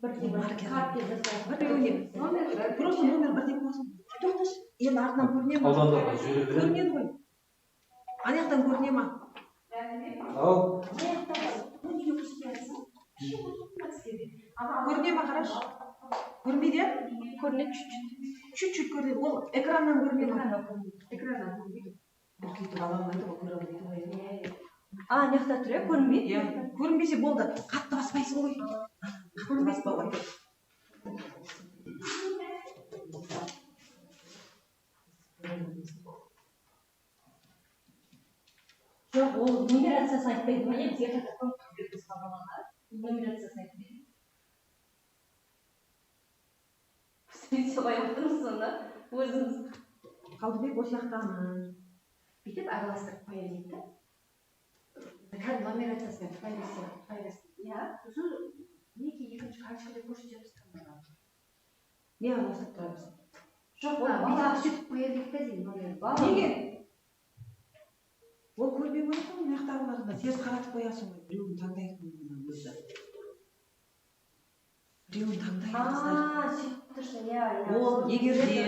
Просто номер бірдей болсын. Тоқташы, енді артынан көріне ма? Көрінеді ғой. Аяқтан көріне ма? Ал. Көріне ма, қараш? Көрмейді? Көрінеді чуть-чуть. Чуть-чуть көрінеді. Ол экраннан көріне ма? Экраннан көрінеді. Бүкейтіп аламайды ғой, көрінеді. Аяқта тұр, көрінбейді? Көрінбесе болды. Қатты баспайсың ғой. Қатты баспа ғой. Жоқ, ол нумерациясын айтпайды ма? Бізге қатты қойып балаға. Нумерациясын айтпайды. Сен солай отырмыз сонда, өзіңіз. Қалдыбек осы жақтамын. Бүйтіп араластырып қоя дейді. Кәдімгі нумерациясын қайрасы. Иә, сосын неге екінші карточкада көрсетеміз таңдаған. Не араластырып тұрамыз? Жоқ, бала сөйтіп қоя дейді дейін. Неге? Ол көрмей қойып қой, мақтағыларында теріс қаратып қоясың ғой. Біреуін таңдайтын өзі. Біреуін таңдайтын. Сөйтіп тұрсын, иә. Ол егер де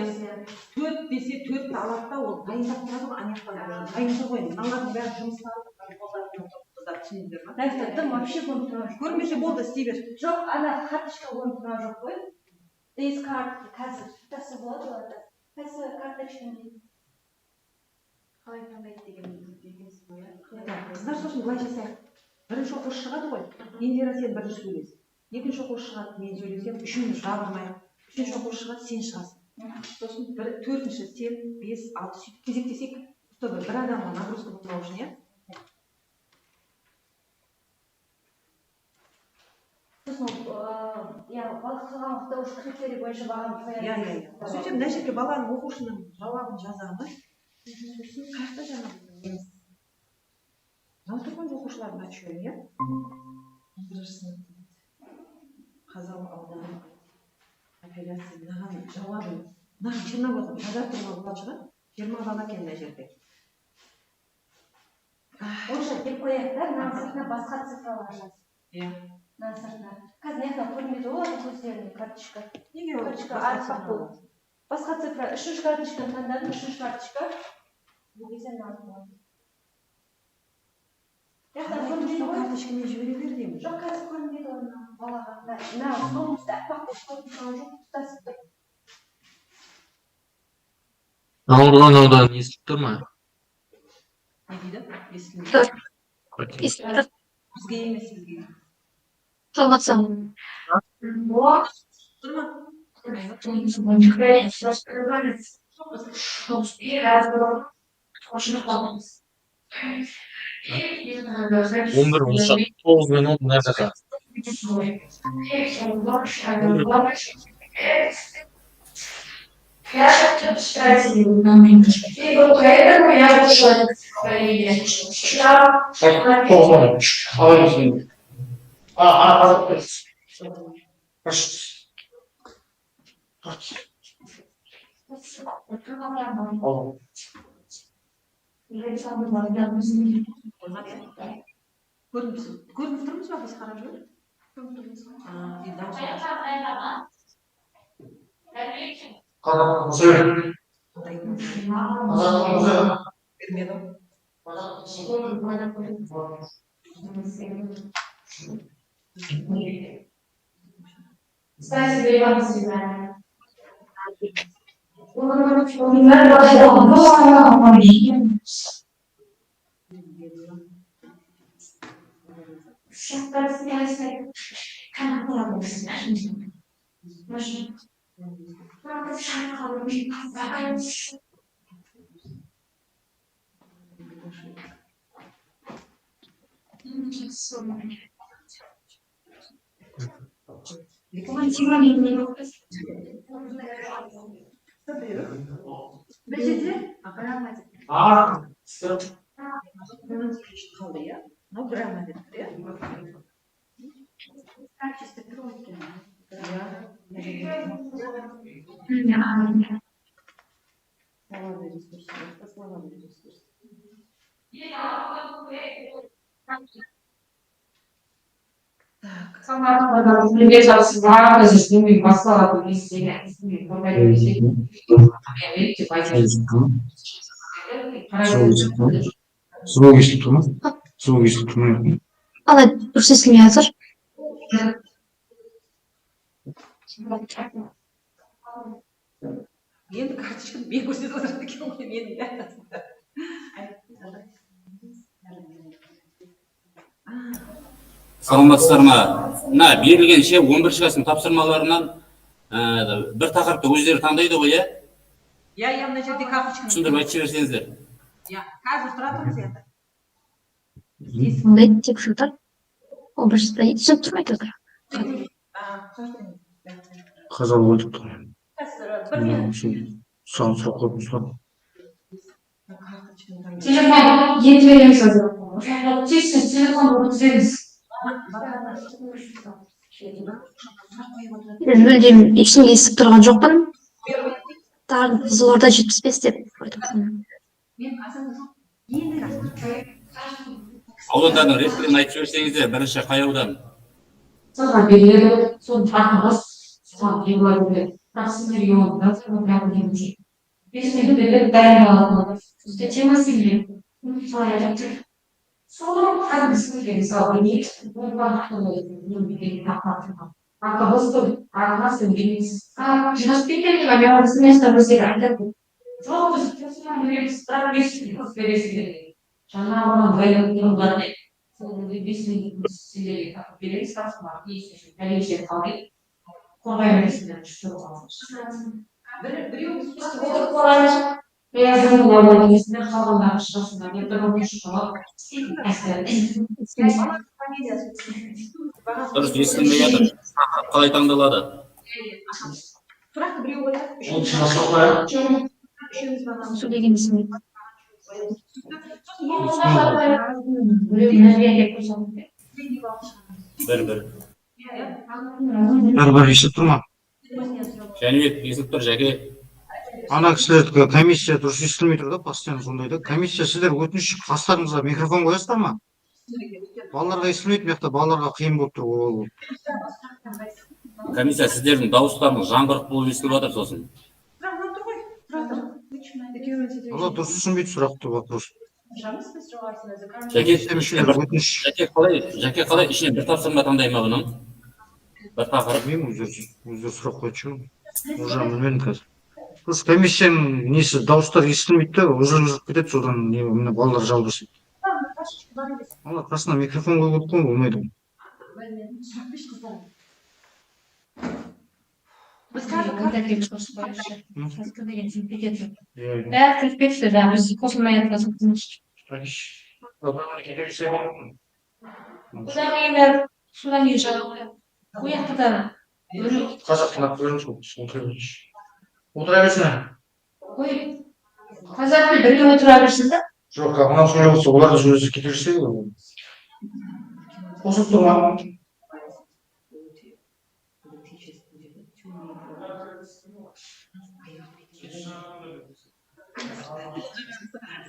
4 десе 4-ті алады да, ол дайындап тұрады ғой, аяқтан дайындап ғой. Мыналардың бәрі жұмыстары қыздар түсініңдер ма? Дайындап вообще көріп тұрған жоқ. Көрмесе болды, істей бер. Жоқ, ана карточка көріп тұрған жоқ қой. Дейс карт қазір тұтасы болады оларда. Қазір карточканы дейді. Қалай таңдайды деген екенсіз ғой. Қыздар сосын былай жасайық. Бірінші оқушы шығады ғой. Индира сен бірінші сөйлес. Екінші оқушы шығады, мен сөйлесем, үшінші жабырмайық. Үшінші оқушы шығады, сен шығасың. Сосын төртінші сен, 5, 6 сөйтіп кезектесек, бір адамға нагрузка болмау үшін, иә? Сосын, балық қылған уақытта осы критерий бойынша бағаны қояды. Иә. Сөйтіп, мына жерге баланың оқушының жауабын жазамыз. Сосын қайықта жаңағы тұрған оқушылардың отчеті, иә? Қазалы ауданы апелляция мынаған жауабын, мынаған 20 оқып жаза тұрма болады шығар? 20 бала екен мына жерде. Онша деп қояйық та, мынаның сыртына басқа цифралар жаз. Иә. Мынаның сыртына. Қазір мына көрінбейді ғой көздеріне карточка. Неге ол? Карточка арқақ болады. Басқа цифра, үшінші карточканы таңдадым, үшінші карточка. Бұл кезде мынаны болады. Көрінбейді ғой? Карточкамен жібере бер деймін. Жоқ, қазір көрінбейді ғой балаға. Мына столымызда әппақ болып көріп тұрған жоқ, тұтасып тұр. Ауырған аудан естіп тұр ма? Не дейді? Естілмейді. Естіп тұр. Бізге емес, бізге. Салғатсам. Тұр ма? 11-19 минут нәзірі. Я хочу читать на английском. И вот поэтому я ушла в Көрініп тұрмыз ба, біз қарап жүрміз? Көрініп тұрмыз ба? Так. Привет, Арсена, зачем послала вместе с ними, Звук естіп тұр ма? Звук естіп тұр ма? Ала дұрыс естілмей жатыр. Енді карточканы мен көрсетіп отырады екен ғой менің датасында. саламатсыздар ма? Мына берілген ше 11 класстың тапсырмаларынан бір тақырыпты өздері таңдайды ғой, иә? Я мына жерде карточканы. Түсіндіріп айтып жіберсеңіздер. Я қазір тұра тұрыңыз енді. Ондай тек жатыр. Ол бір түсіп тұрмайды отыр. Қазал қойдық тұр. Бір минут. Саған сұрақ қойып сұрақ. Телефон енді береміз қазір. Тексіз телефон өткіземіз. Мүлдем ештеңе естіп тұрған жоқпын. Қызылорда 75 деп айтып тұрмын. Аудандардың реттілігін айтып жіберсеңіздер, бірінші қай аудан? Соған береді, соны тақырыз, соған береді. Тақсымыр еуында, соған береді. Бесмегі береді, дайын алады. Үсте темасы береді. Солай айтып. Соған қадымсыз береді, соған не? Бұл бағыттың береді, тақырып. Ақыбызды, ақыбызды береміз. Жас бекерге береміз, место біздер айтады. Жоқ, біз тесімен береміз, бірақ бесмегі бересіздер. Жаңа оған байлықтың бар деп. Соңында бесмегі сіздерге тақып береміз, тақсымар. Ешінші пәлешер қалдық. Қорғай бересіздер, жүшті оған. Біреуіміз Отырып қалайыз. Бәзінің олардың есінде қалғандағы шығасында. Мен бір оны шығалап, Дұрыс естілмей жатыр. Тақырып қалай таңдалады? тұрақты біреу қояды. Ол шығасы қояды. Үшеуміз бағамыз. Сөйлеген ісім. Бір. Бәрі естіп тұр ма? Жәнібек естіп тұр, Жәке. Ана кісілердікі комиссия дұрыс естілмей тұр да, постоянно сондайды. Комиссия сіздер өтініш қастарыңызға микрофон қоясыздар ма? Балаларға естілмейді, мекта балаларға қиын болып тұр ол. Комиссия сіздердің дауыстарыңыз жаңғырық болып естіліп жатыр сосын. Ала дұрыс түсінбейді сұрақты вопрос. Жәке қалай ішіне бір тапсырма таңдай ма бұның? Бір тақырып. Білмеймін, өздері сұрақ қойды шығар. Уже білмедім қазір. Просто комиссияның несі дауыстар естілмейді да, үзіліп кетеді, содан міне балалар жалғыз. Ала қасына микрофон қойып қой, болмайды. Біз қазір Бәрі кірпекші, біз қосылмай жатқан Содан кейін жағылды. Ояқты да Қазақ тілі көріңіз ғой, отыра берсін. Ой, қазақ тілі бірге отыра берсін да? Жоқ, мынау сөйлеп отырса, олар да сөйлесе кете берсе ғой. Қосып тұр ма?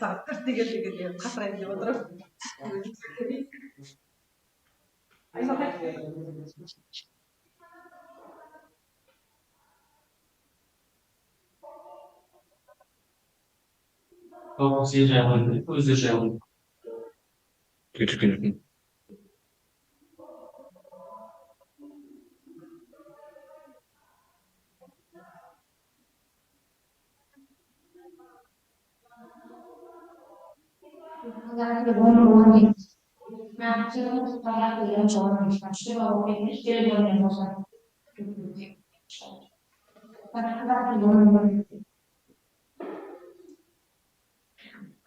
сағат 4 дегенде қасырайын деп отырып. Сен жайлы, өздері жайлы. Кетіп келетін.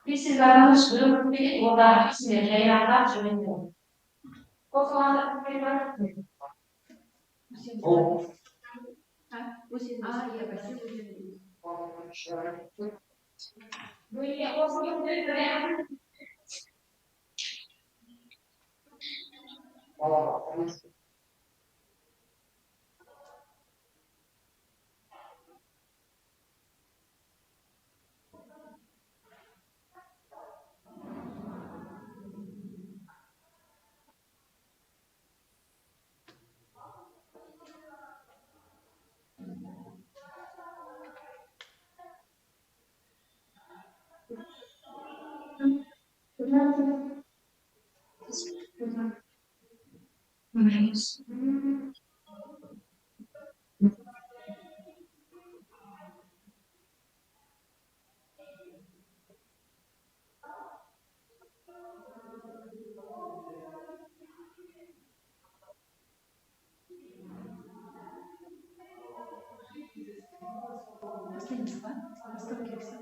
Biz varmış durum bir oda içinde reyhanlar cümlesi. O zaman bir var. Бастаймыз ба? Бастау керексің.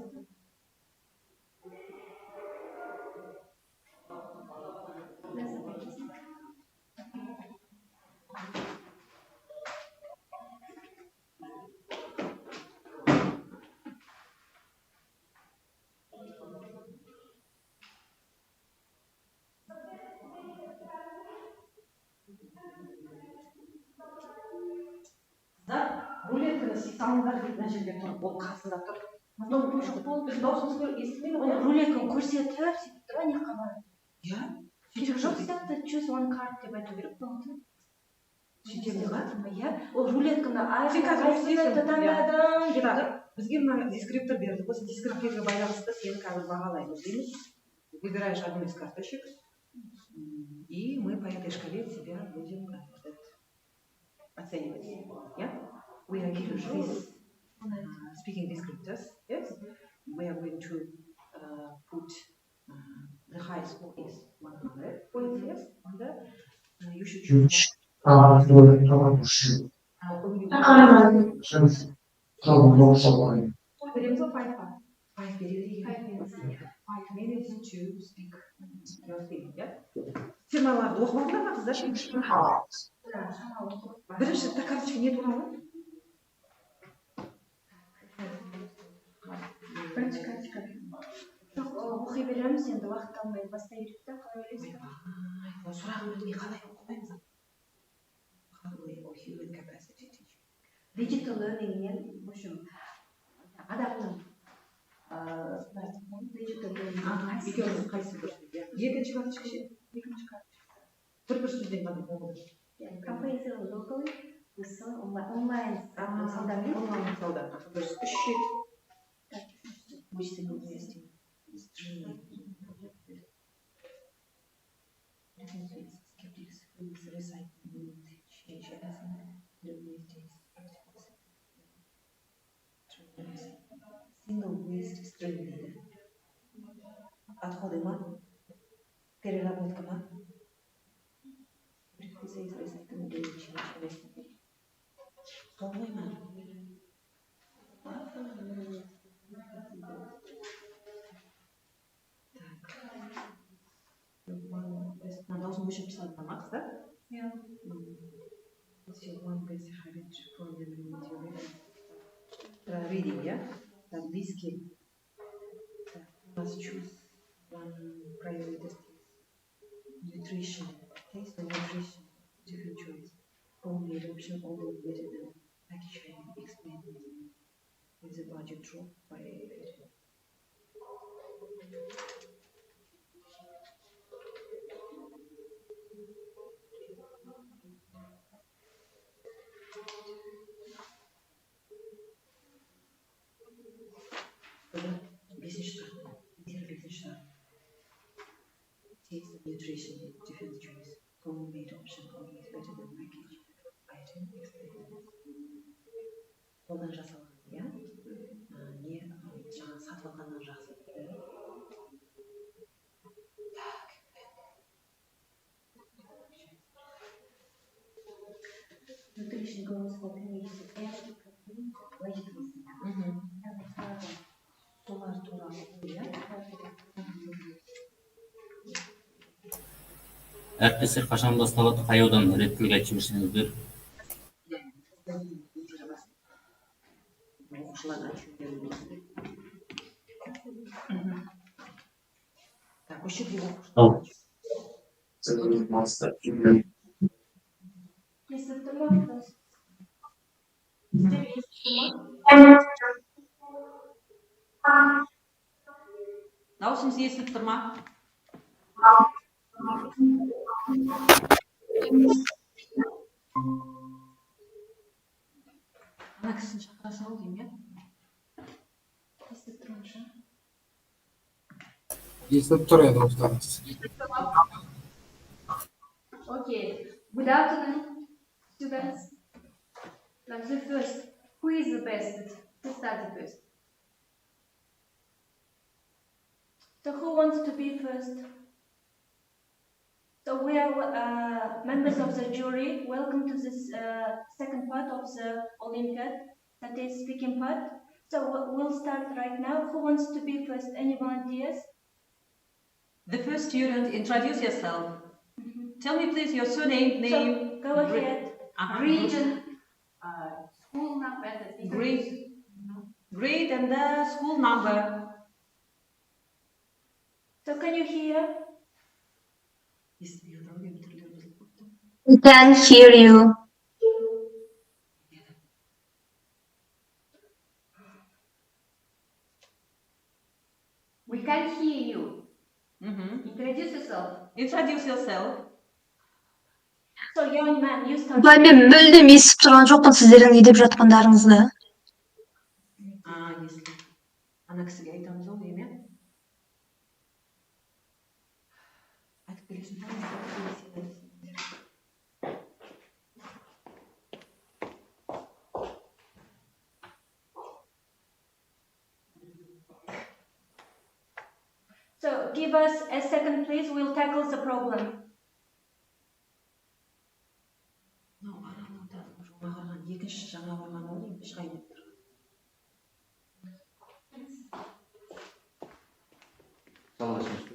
Рулетканы сыйсаңыздар деп мына жерде тұрып, ол қасында тұр. Біз даусымыз естімейді ғой. Рулетканы көрсетіп, сөйтіп тұр, ана жаққа барып. Иә. Керек жоқ сияқты, choose one card деп айту керек болды. Сөйтеміз ба? Иә, ол рулетканы Сен қазір рулетті таңдадың деп тұр. Бізге мына дескриптор берді. Осы дескриптивге байланысты сені қазір бағалаймыз дейміз. Выбираешь одну из карточек, и мы по этой шкале тебя будем оценивать. Yeah? We are giving this speaking descriptors. Yes? We are going to put the high score is 100 points. Yes? You should choose. Береміз ғой 5 па? 5 береді. 5 minutes to speak your thing. Yeah? Темаларды оқып алдыңдар ма қыздар? Бірінші карточка не туралы? Бірінші карточка. Жоқ, оқи береміз, енді уақыт алмай бастай береді да, қалай ойлайсыздар? Сұрағымды не қалай оқымаймыз? Human capacity teaching. Digital learning-нен, в общем, адамның digital learning. Екеуміз қайсы дұрыс? Екінші карточка ше? Екінші карточка. Бір сөзден ғана болды. Композиция локалы, онлайн саудамен. Онлайн сауда. Дұрыс. Үш ше? Мышцы не вместе. Single waste stream leader. Отходы ма? Переработка ма? Предписывает ресайклинг или ничего. Солной ма? Нам должен еще писать на Макс, да? Ja. Reading, yeah? Так, диски. Так, у нас choose one priority test. Nutrition. Taste and nutrition. Different choice. Homemade option, although better than package explain with the budget drop by 50. Taste and nutrition, different choice. Homemade option always better than package item explain. Қолдан жасалған, иә? Не жаңа сатып алғаннан жақсы. Nutrition goes for communities of every vegetables. Солар туралы, иә? Әріптестер қашан басталады, қай аудан реттілік айтып жіберсеңіздер. Так, еще две Естіп тұр ма? Дауысымыз естіліп тұр ма? Ана ана кісіні шақыра сал деймін, иә? Естіп тұрмыншы. Естіп тұр еді достарыңыз. Okay. Good afternoon, students. Now the first, who is the best? Who started first? So who wants to be first? So we are members of the jury. Welcome to this second part of the Olympiad, that is speaking part. So we'll start right now. Who wants to be first? Any volunteers? The first student, introduce yourself. Tell me please your surname, name. So go ahead. Region. School number. Grade and the school number. So can you hear? We can hear you. We can hear you. Introduce yourself. Introduce yourself. So young man, you start. Былай мен мүлдем естіп тұрған жоқпын сіздердің не деп жатқандарыңызды. Если ана кісіге айтамыз ау деймін, иә? Айтып келесің бе? So give us a second, please. We'll tackle the problem. Екінші жаңа барған ол деймін, шығай деп тұр.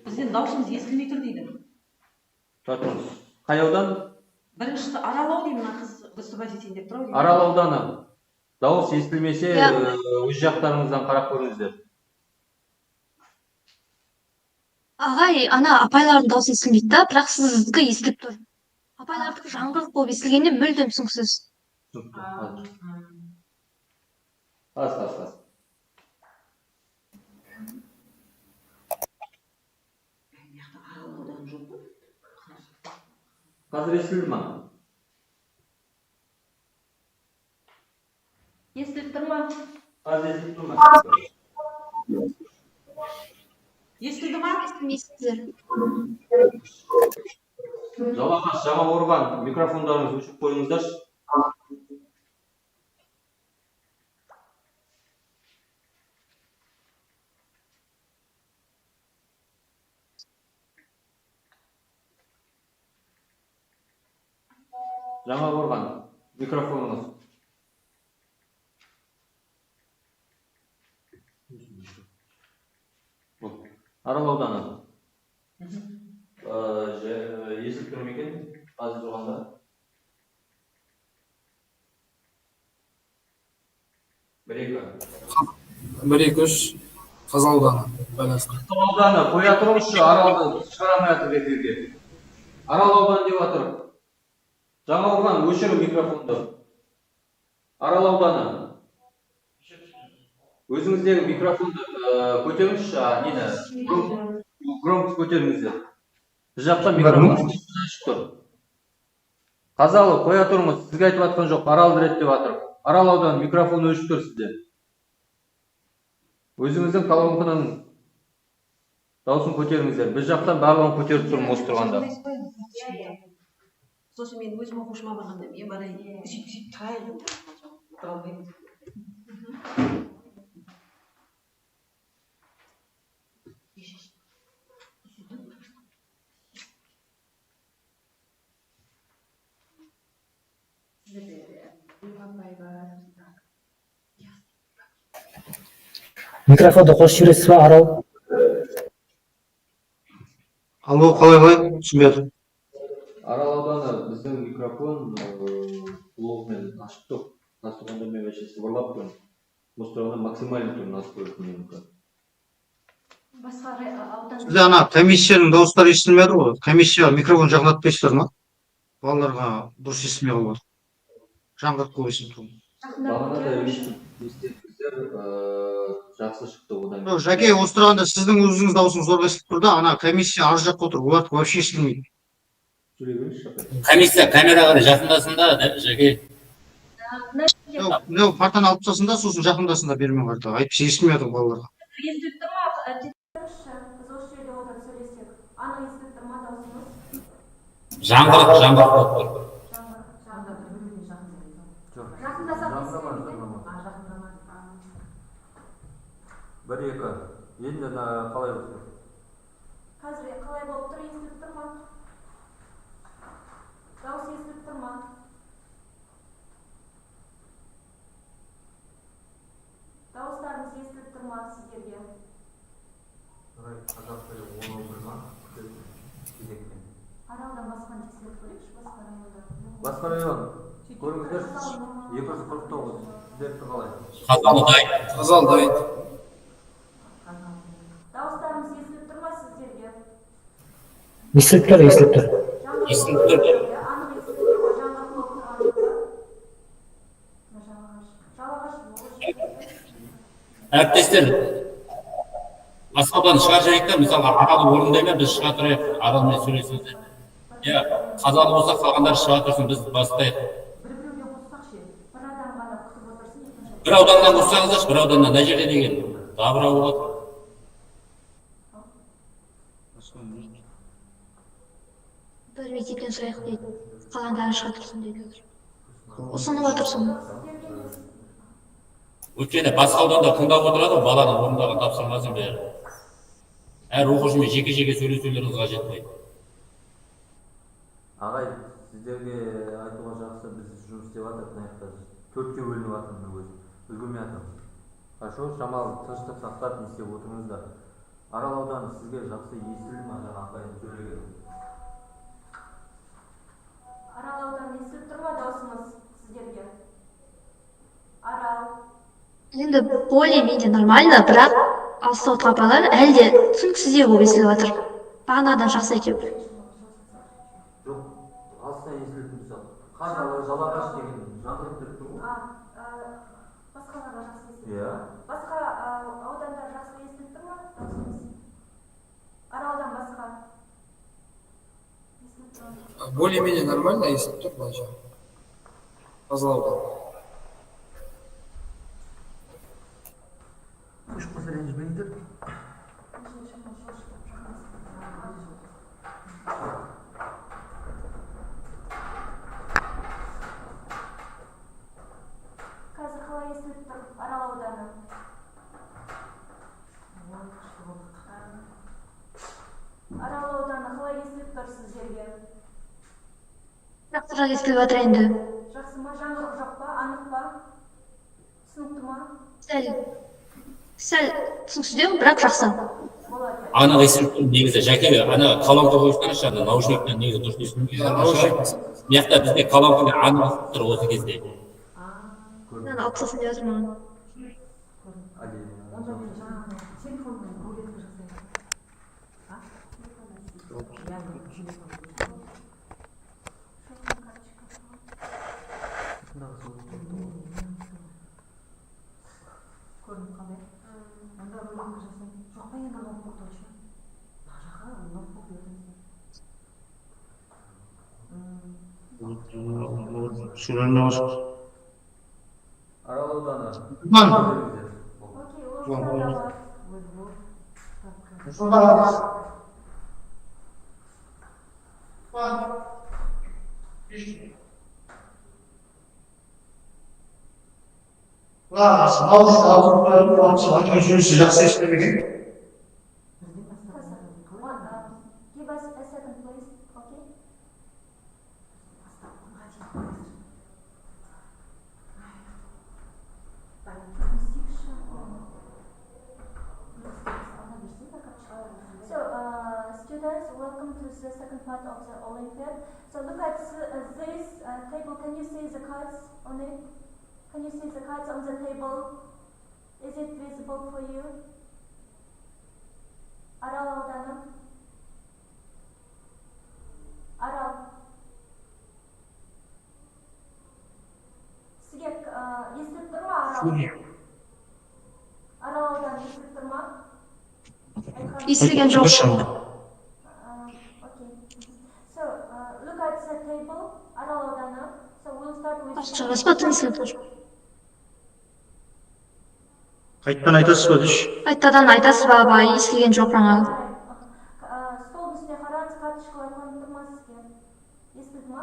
Бізден даусымыз естілмей тұр дейді. Тұра тұрыңыз. Қай аудан? Біріншісі Арал деймін, мына қыз выступать етейін деп тұр ау деймін. Арал ауданы. Дауыс естілмесе, өз жақтарыңыздан қарап көріңіздер. Ағай, ана апайлардың дауысы естілмейді да, бірақ сіздікі естіліп тұр. Апайлардікі жаңғырық болып естілгенде мүлдем түсініксіз. Қаз. Арал ауданы жоқ қой. Қазір естілді ма? Естіліп тұр ма? Қазір естіліп тұр ма? Естілді ма? Естімейсіздер. Жалағаш, жаңа орған, микрофондарыңызды өшіріп қойыңыздаршы. Жаңа орған, микрофоныңыз. Арал ауданы. Естіліп тұр ма екен? Қазір тұрғанда. Бір-екі, үш, Қазал ауданы. Қазал ауданы, қоя тұрыңызшы, Аралды шығарамай атыр эфирге. Арал ауданы деп атыр. Жаңа орған, өшір микрофонды. Арал ауданы. Өзіңіздегі микрофонды көтеріңізші, нені, громкость көтеріңіздер. Біз жақтан микрофон ашып тұр. Қазалы, қоя тұрыңыз, сізге айтып атқан жоқ, Аралды реттеп атыр. Арал ауданы, микрофон өшіп тұр сізде. Өзіңіздің колонканың дауысын көтеріңіздер. Біз жақтан барлығын көтеріп тұрмын осы тұрғанда. Сосын мен өзім оқушыма барғанда, мен барайын, сөйтіп тұрайын. Тұра алмаймын. Микрофонды қосып жібересіз ба, Арал? Алло, қалай, түсінбедім. Арал ауданы біздің микрофон блогмен ашып тұр. Настроенда мен вообще сыбырлап тұрмын. Осы тұрғанда максимально тұрмын настройкамен. Басқа аудан. Сізде ана комиссияның дауыстары естілмеді ғой. Комиссия микрофон жақындатпайсыздар ма? Балаларға дұрыс естілмей қалып отыр. Жаңғырық көп естіліп тұр. Бағана да естідіңіздер, жақсы шықты одан. Жәке, осы тұрғанда сіздің өзіңіз дауысыңыз зорға естіліп тұр да, ана комиссия ар жаққа отыр, олардікі вообще естілмейді. Жүре беріңізші. Комиссия камераға жақындасын да, Жәке. мынау партаны алып тастасын да, сосын жақындасын да бермен қартаға. Айтпаса естімей жатыр балаларға. Естіп тұр ма? Біз осы жерде отырып сөйлесек. Анық естіп тұр ма даусыңыз? Жаңғырық болып тұр. Бір екі. Енді қалай болып тұр? Қазір қалай болып тұр? Естіп тұр ма? Дауыс естіп тұр ма? Дауыстарыңыз естіліп тұр ма сіздерге? Қазақ тілі 10-11 ма? Аралдан басқаны тексеріп көрейікші, басқа районда. Басқа район. Көріңіздер, 249. Сіздерді қалай? Қазал дайын. Дауыстарыңыз естіліп тұр ма сіздерге? Естіліп тұр. Анық естіліп тұр ма? Жаңғырық болып тұрғаны жалағаш. Әріптестер, басқадан шығар жайық та, мысалға аралы орындаймын, біз шыға тұрайық, аралмен сөйлесіңіз. Я, қазалы болса қалғандары шыға тұрсын, біз бастайық. Бір-біреуден қоссақшы, бір адам ғана күтіп отырсын, екінші. Bir audandan qo'shsangiz, bir audandan ne жерде деген. Daha bir avrat. Бір мектептен сұрайық дейді. Қалғандары шыға тұрсын дейді. Ұсынып отырсын. Өйткені басқа ауданда тыңдап отырады, баланың орындаған тапсырмасын бәрі. Әр оқушымен жеке-жеке сөйлесулеріңіз қажет дейді. Ағай, сіздерге айтуға жақсы, біз жұмыс істеп жатырмыз, мына жақта 4-ке бөлініп жатырмыз өзі. Үлгермей жатырмыз. Хорошо, шамалы тыныштық сақтап не істеп отырыңыздар. Арал ауданы сізге жақсы естілді ме, жаңа апайым сөйлеген? Арал ауданы естіліп тұр ма даусыңыз сіздерге? Арал. Енді более-менее нормально, бірақ алыста отырған апайлар әлде түсініксіздеу болып естіліп жатыр. Бағанадан жақсы әйтеуір. Жоқ, алыстан естілді мысалы. Қазалы, жалағаш деген жаңғырып тұрып тұр ғой. Басқаларға жақсы естіліп. Иә. Басқа аудандар жақсы естіліп тұр ма даусыңыз? Аралдан басқа. Естіліп тұр ма? Более-менее нормально, если кто плачет. Позлаудан. Қазір қалай естіліп тұр Арал ауданы? Арал ауданы қалай естіліп тұр сіздерге? Жақсырақ естіліп жатыр енді. Жақсы ма? Жаңғырық жоқ па? Анық па? Түсінікті ма? Сәл түсініксіздеу, бірақ жақсы. Болады. Анық естіліп тұр негізі, жәке, ана колонка қойсаңызшы, ана наушниктен негізі дұрыс естілмей. Мияқта бізде колонкада анық естіліп тұр осы кезде. Мынаны алып тастасын деп жатыр маған. Онда мен жаңағы телефонның рулетка жасаймын. Көрініп қалай? Онда рулетка жасаймын. Жоқ па енді ноутбукты өшір. Мына жаққа ноутбук бердіңіздер. Сөйлемей қойшы. Арал ауданы. Окей, осында да бар. Жақсы естілмеген. Give us a second, please. Okay? So, students, welcome to the second part of the Olympiad. So look at this table. Can you see the cards on it? Can you see the cards on the table? Is it visible for you? Арал ауданы. Арал. Сізге естіліп тұр ма Арал? Арал ауданы естіліп тұр ма? Естілген жоқ. Okay. So, look at the table, Арал ауданы. So we'll start with шығасыз ба, тыңсыз тоже. Қайттан айтасыз ба дейші? Қайтадан айтасыз ба, естілген жоқ жаңа. Стол үстіне қараңыз, карточкалар көрініп тұр ма сізге? Естілді ма?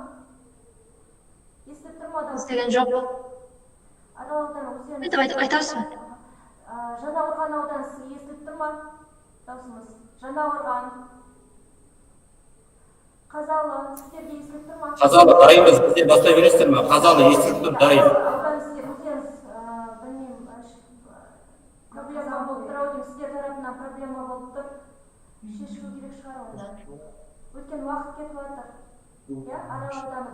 Естіліп тұр ма дауыс? Естілген жоқ. Арал ауданы өздеріңіз. Айтасыз ба? Жаңақорған ауданы сізге естіліп тұр ма? Даусымыз. Жаңақорған. Қазалы сіздерге естіліп тұр ма? Қазалы дайынбыз, бізде бастай бересіздер ме? Қазалы естіліп тұр, дайын. Ауданы сіздер өздеріңіз, білмеймін, проблема болып тұр, ау деймін, сіздер тарапынан проблема болып тұр. Шешу керек шығар онда. Өткен уақыт кетіп жатыр. Иә, Арал ауданы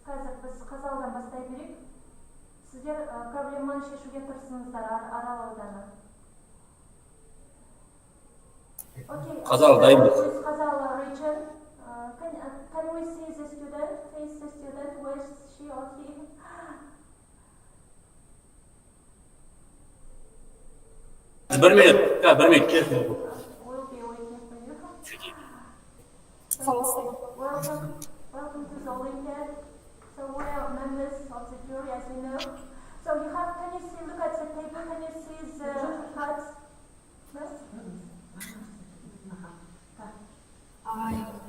қазір біз Қазалыдан бастай берейік. Сіздер проблеманы шешуге тырысыңыздар, Арал ауданы. Қазалы дайынбыз. Қазалы Rachel, can we see the student, face the student, where is she or he? Bir minut, bir minut. We'll be waiting for you. Welcome to the Olympiad. So we are members of the jury, as you know. So you have, can you see, look at the paper, can you see the cards? Yes?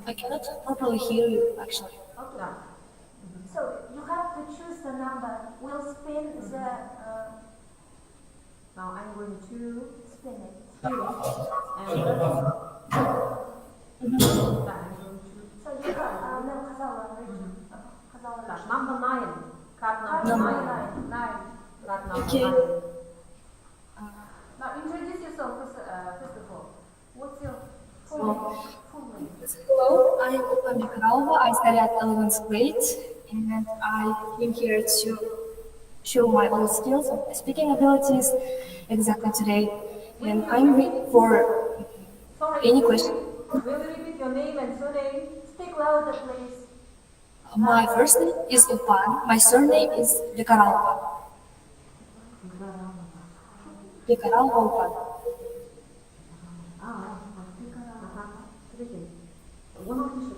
I cannot properly hear you, actually. Okay. So you have to choose the number. We'll spin the, Now I'm going to spin it. and I'm going to So you have, no, Kazala, Rachel. Kazala, that's Rachel. number 9. Card Card number number 9. 9. Card number Okay. 9. Now introduce yourself first of all. What's your full Oh. name? Full name. Hello, I am Open Karalova. I study at 11th grade, and I came here to show my own skills of speaking abilities exactly today. And I'm ready for Sorry. any question. Will you repeat your name and surname? Speak louder, please. My first name is Opan. My surname is Karalova. Karalova Opan. 그러게. 15시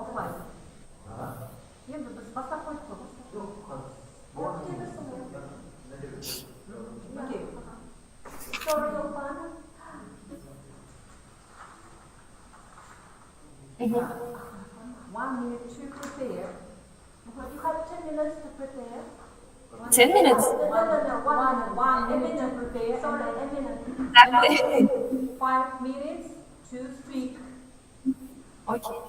Offline. енді біз бастап қойдық қой. Окей. Sorry, Opan. 1 minute to prepare. You have 10 minutes to prepare. 10 minutes. No, 1 a minute to minute. prepare. Sorry, a minute. Exactly. 5 minutes to speak. Okay.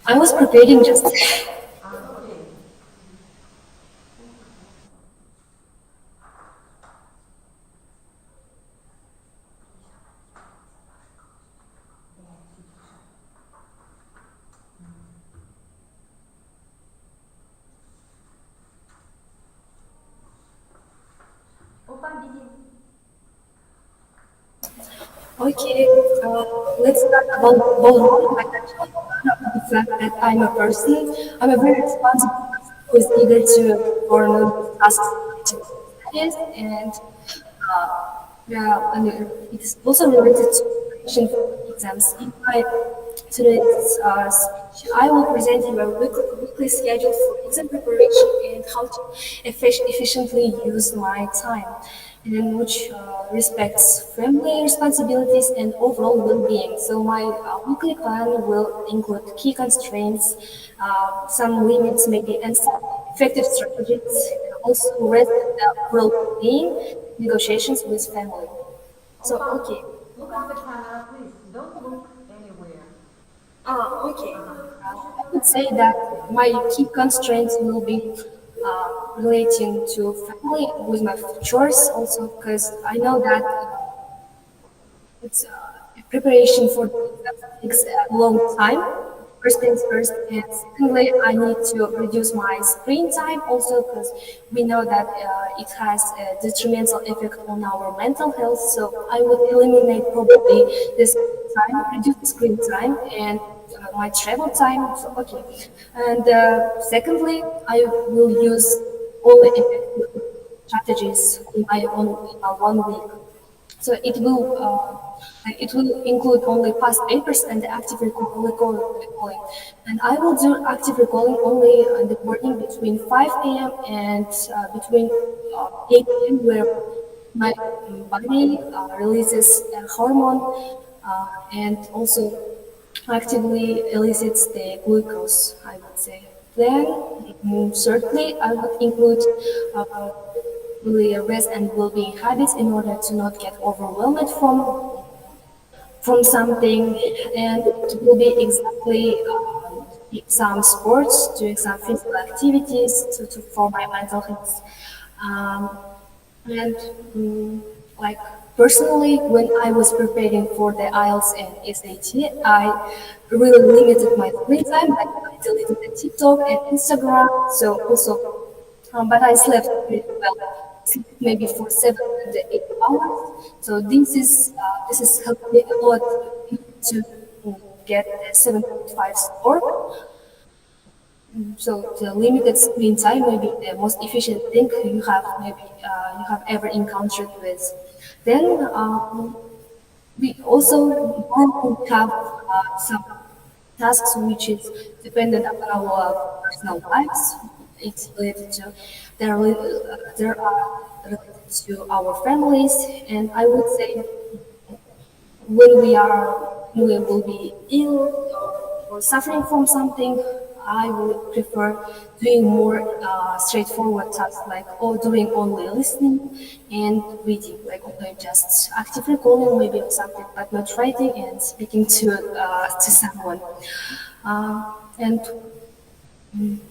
I was preparing just. Opan, begin. Okay, let's start about ballroom. I actually the fact that I'm a person. I'm a very responsible person who is eager to learn tasks studies, and it is also related to preparation for exams. In my today's speech, I will present you a weekly schedule for exam preparation and how to efficiently use my time. and which respects family responsibilities and overall well-being. So my weekly plan will include key constraints, some limits maybe, and some effective strategies, and also rest and overall well-being, negotiations with family. So, okay. Look at the camera, please. Don't look anywhere. Okay. I would say that my key constraints will be relating to family with my chores also because I know that it's preparation for the exam takes a long time. First things first, and secondly, I need to reduce my screen time also because we know that it has a detrimental effect on our mental health. So I would eliminate probably this time, reduce the screen time, and my travel time. So okay, and secondly, I will use all the effective strategies in my own in my 1 week. So it will include only past papers and the active recalling. And I will do active recalling only in the morning between 5 a.m. and between 8 a.m. where my body releases a hormone and also actively elicits the glucose, I would say. Then, certainly, I would include really rest and well-being habits in order to not get overwhelmed from something, and it will be exactly some sports, doing some physical activities for my mental health. Um, and like personally, when I was preparing for the IELTS and SAT, I really limited my screen time. Like I deleted the TikTok and Instagram. So also, but I slept pretty well, maybe for 7 to 8 hours. So this is helped me a lot to get the 7.5 score. So the limited screen time may be the most efficient thing you have ever encountered with. Then we also have some tasks which is dependent on our personal lives. It's related to there are related to our families, and I would say when we will be ill or suffering from something, I would prefer doing more straightforward tasks like doing only listening and reading, like only just active recalling maybe or something, but not writing and speaking to someone. And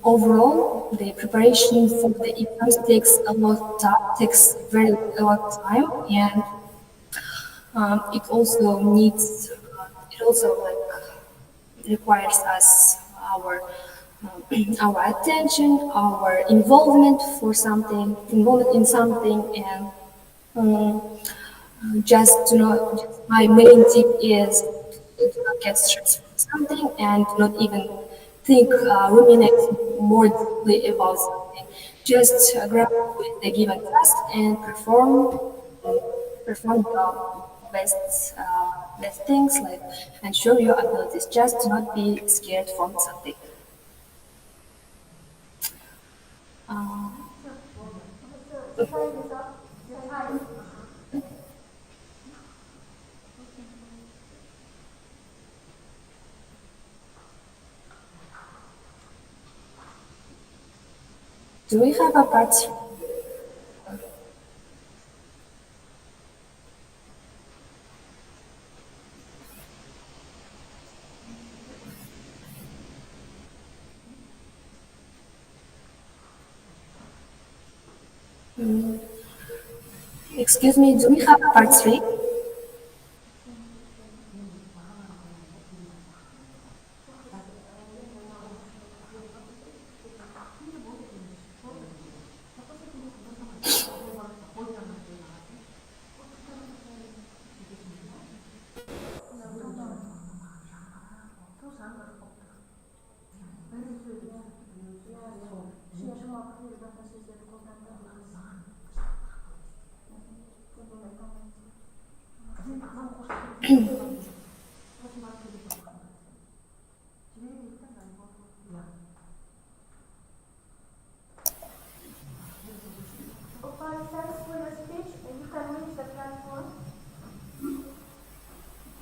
overall, the preparation for the exams takes a lot of time, and it also it also requires us our attention, our involvement in something, and um, my main tip is to not get stressed from something and not even ruminate more deeply about something. Just grab with the given task and perform the best things, like, and show your abilities. Just do not be scared from something. Do we have a part? Excuse me, do we have a part 3?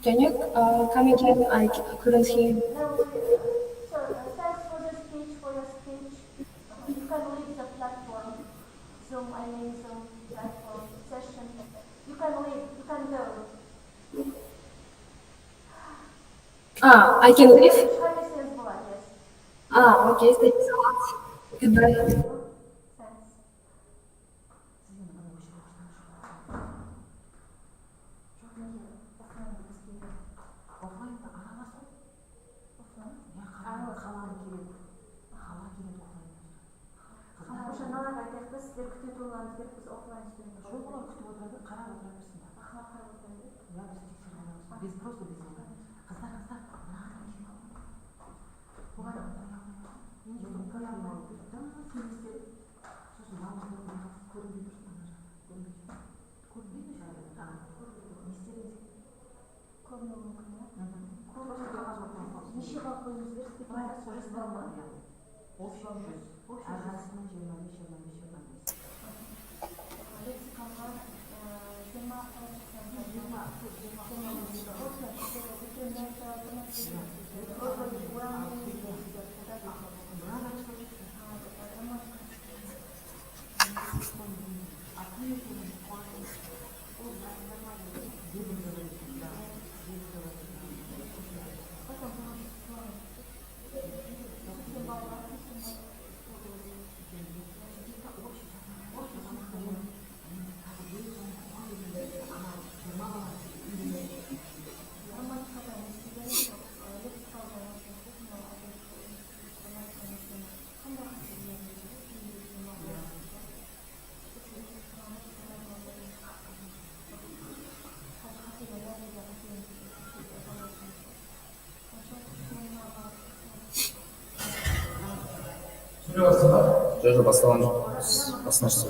Can you come again? I couldn't hear. No, so thanks for the speech, for your speech. You can leave the platform. Zoom, I mean Zoom platform session. You can leave, you can go. I can leave? Yes. Okay, thank you so much. Goodbye. Thanks. Ошондайларга айтайық та, сіздер күтіп тұруларыңыз керек, біз офлайн студент. Жоқ, олар күтіп отырады, қарап отыра берсін. Қарап отырады. Я біз тексеріп біз просто біз қыздар, мынаған келіп алды. Бұған қоя алмайды. Сөйлестеріп, сосын балалардың көрінбей тұрсын, көрінбейді жайлы. Не істеріңіз? Көрінуі мүмкін, иә? Неше бал қойыңыз берсіз? Общий жүз. Арасынан 25. Лексикаға жоқ басталған жоқ. Басына жасау.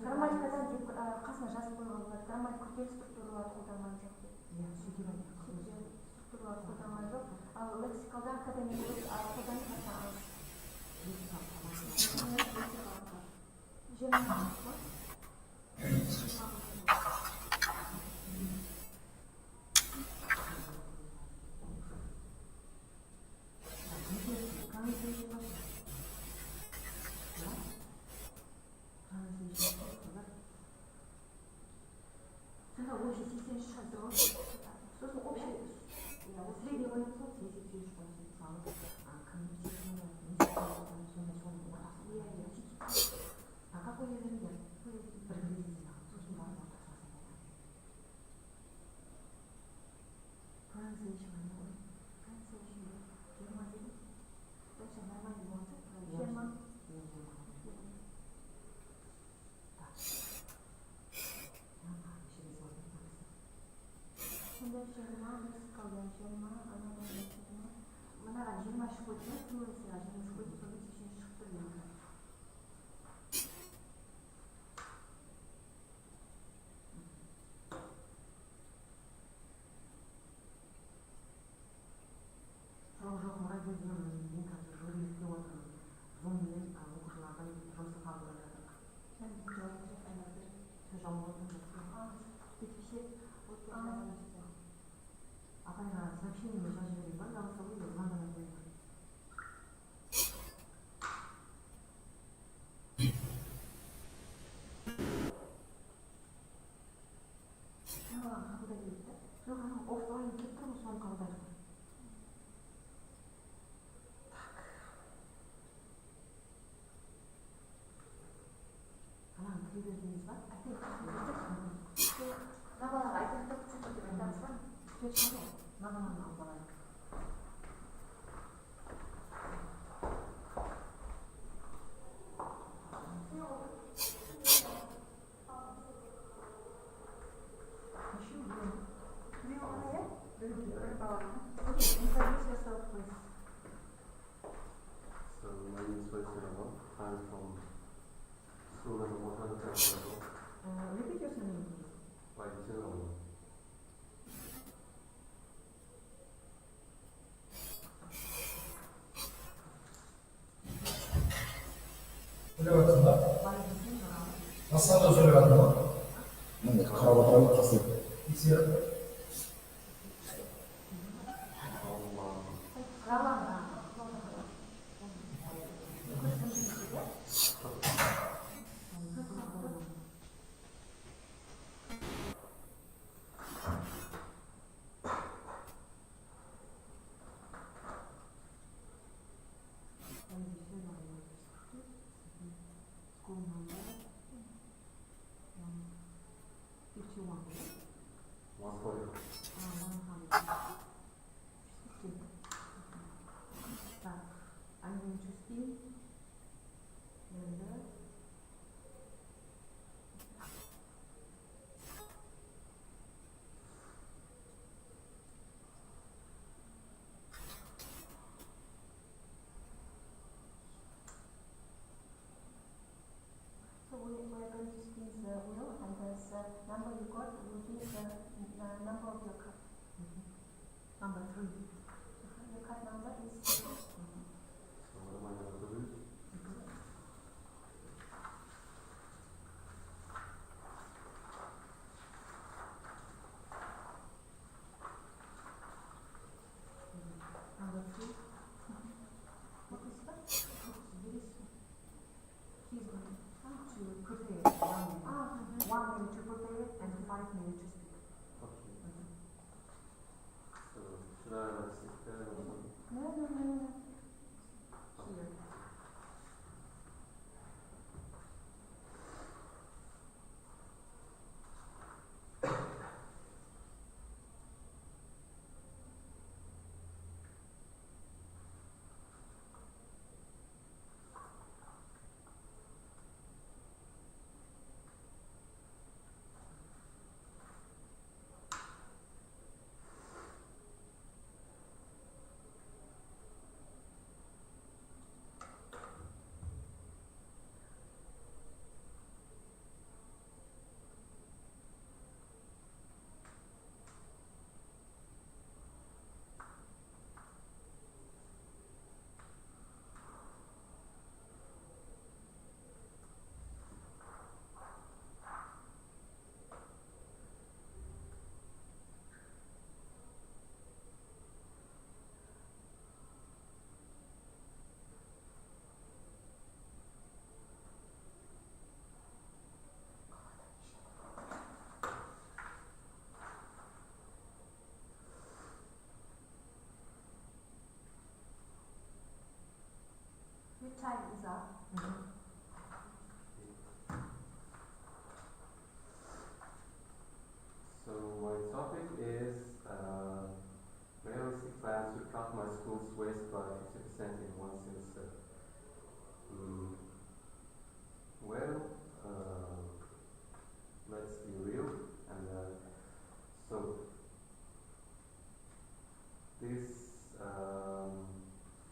Грамматикадан деп қасына жазып қойған болады. Грамматика күрделі структуралар қолданған жоқ деп. Структуралар қолданған жоқ. Ал лексикалда академиялық қолданып So my name is Vaishnav. I'm from school number 100. Repeat your name, please. Vaishnav. Aslında söyle ben de. Evet, kravatları kasıp. I'm going to speak. So we are going to squeeze the wheel, and this number you got will be the number of your cut. Number 3. Your cut number is 0. So what am I going to lose? Number 3. What is that? She's going to prepare 1 minute. 1 minute to prepare and 5 minutes to speak. Okay. So should I sit there or something? No. Here. Your time is up. So my topic is realistic plans to cut my school's waste by 50% in one semester. Well, let's be real, and so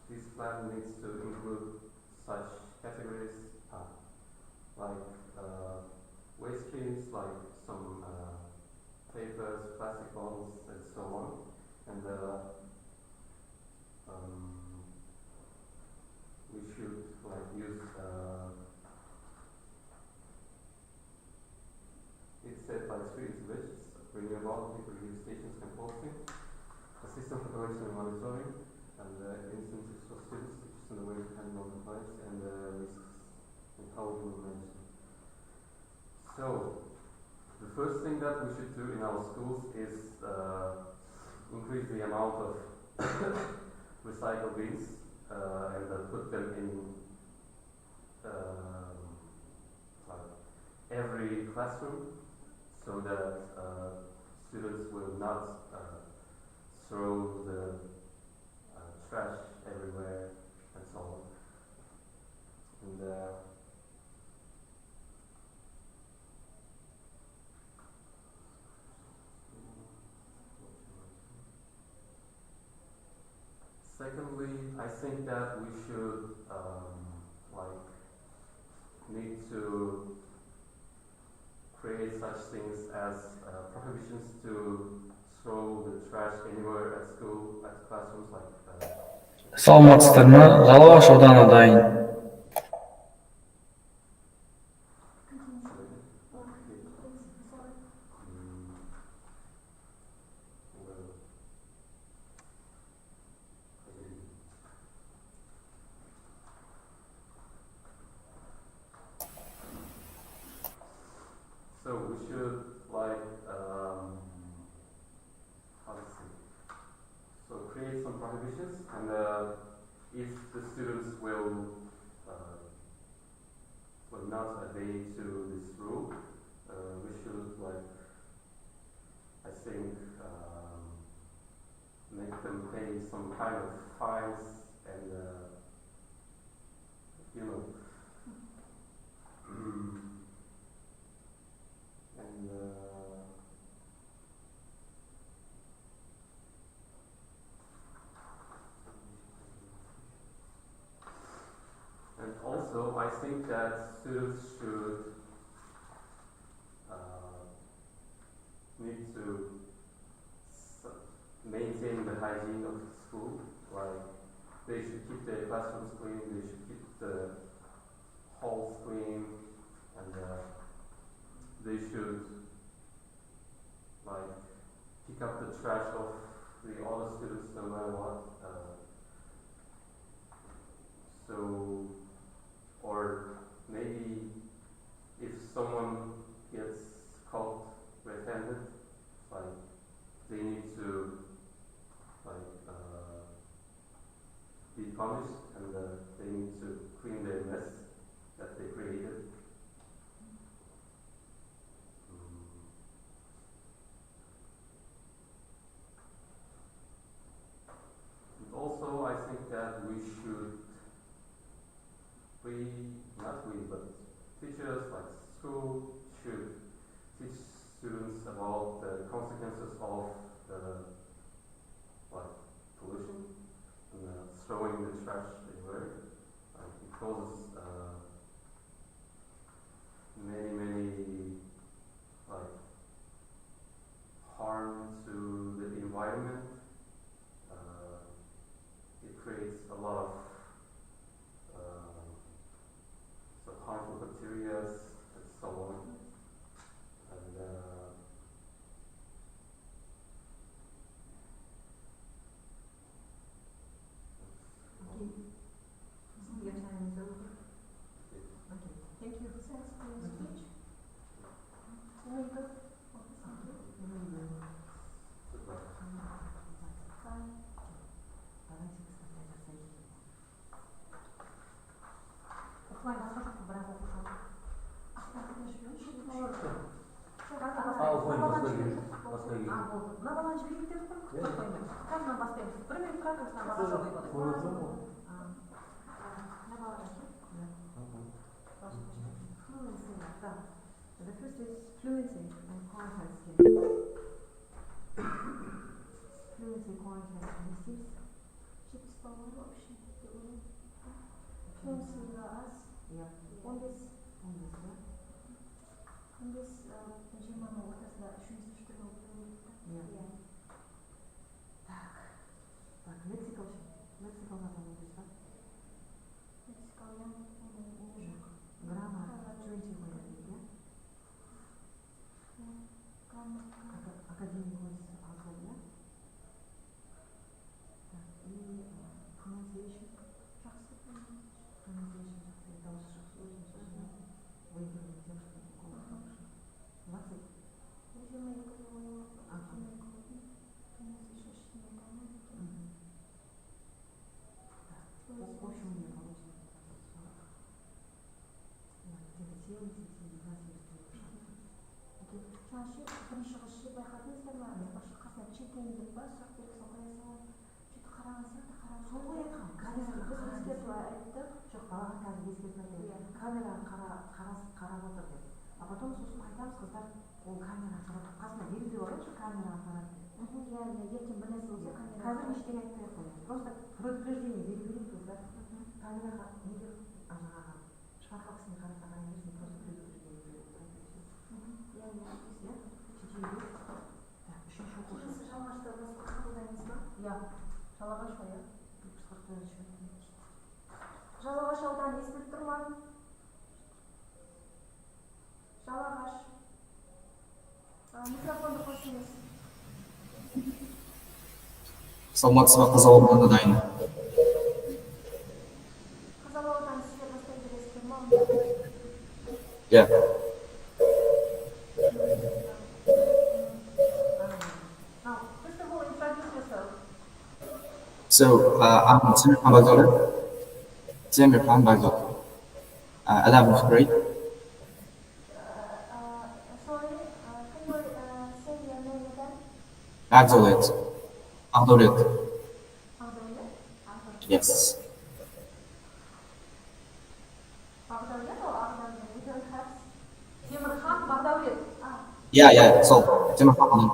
this plan needs to include such categories like waste streams, like some papers, plastic bottles, and so on, and we should use it's said by three which renewable reuse stations and posting, a system for collection and monitoring, and incentives for students, which is in the way to handle compliance and risks and how we will manage them. So, the first thing that we should do in our schools is increase the amount of recycle bins and put them in every classroom, so that students will not throw the trash everywhere and so on. And think that we should like need to create such things as prohibitions to throw the trash anywhere at school, at classrooms, like. Саламатсыздар ма? Жалағаш ауданы дайын. So we should like how to say? So create some prohibitions, and if the students will not adhere to this rule, we should like I think make them pay some kind of fines and you know. And also, I think that students should need to maintain the hygiene of the school. Like they should keep their classrooms clean. They should keep the halls clean, and they should like pick up the trash of the other students no matter what. So, or maybe if someone gets caught red-handed, like they need to like be punished, and they need to clean their mess that they created. Also, I think that we should, but teachers, like school, should teach students about the consequences of like pollution and throwing the trash everywhere. It causes many like harm to the environment. It creates a lot of harmful bacteria and so on. And Your time is over. Okay, thank you. Thanks for your speech. Very good. Bye. Осылай басқа жоқ біраз оқушылар. Болды. Мына баланы жіберейік дедік қой, күтіп қоймай. Қазір бастаймыз. Бір минут тұрады, осылай басқа жоқ қоймады. Мына бала Fluency. The first is fluency and content skills. Fluency, content, and skills. Fluency us. Yeah. On this, жиырманың ортасында үшінші түрі болып Yeah. Так, lexical знакомитесь, да? Граммар 20 говорит, да? Академик өзі азғыр, да? Так, и pronunciation. Pronunciation, это осы өзім выигрывает тем, что голос хороший. 20. В общем, у меня получится 40. Где-то 70, 72, 73 шанс. бірінші қыз байқадыңыздар ма? Қасына чекен деп па, сұрақ беріп қоя салып, сөйтіп қараған сияқты қарап. Сол ғой айтқан. Біз ескерту айттық. Жоқ, балаға қазір ескерту айтайын. Камераға қарап отыр деп. А потом сосын айтамыз, қыздар ол камераға қарап, қасына белгі бар ғой, камераға қарап. Иә, ертең бір нәрсе болса камера. Қазір ештеңе айтпай ақ қояйын. Просто предупреждение беру керек. танымай неге жаңағы шпарқа кісіні қарасаған емессің, просто біреу үшінші оқушы. Жалағашта басқа қабылдаймыз ба? Иә, Жалағаш па, иә? Жалағаш ауданы естіліп тұр ма? Жалағаш. Микрофонды қосыңыз. Саламатсыз ба, қазалы ауданы дайын. Қазалы ауданы сізге бастай бересіздер ма? Иә. First of all, introduce yourself. So, I'm Timur Bagdor. 11th grade. Sorry, can you say your name again? Bagdoret. Bagdoret. Ағдәулет? Yes. Бағдәулет or Ағдәулет? We don't have Темірхан Бағдәулет. Yeah, сол. Timur Bagdor.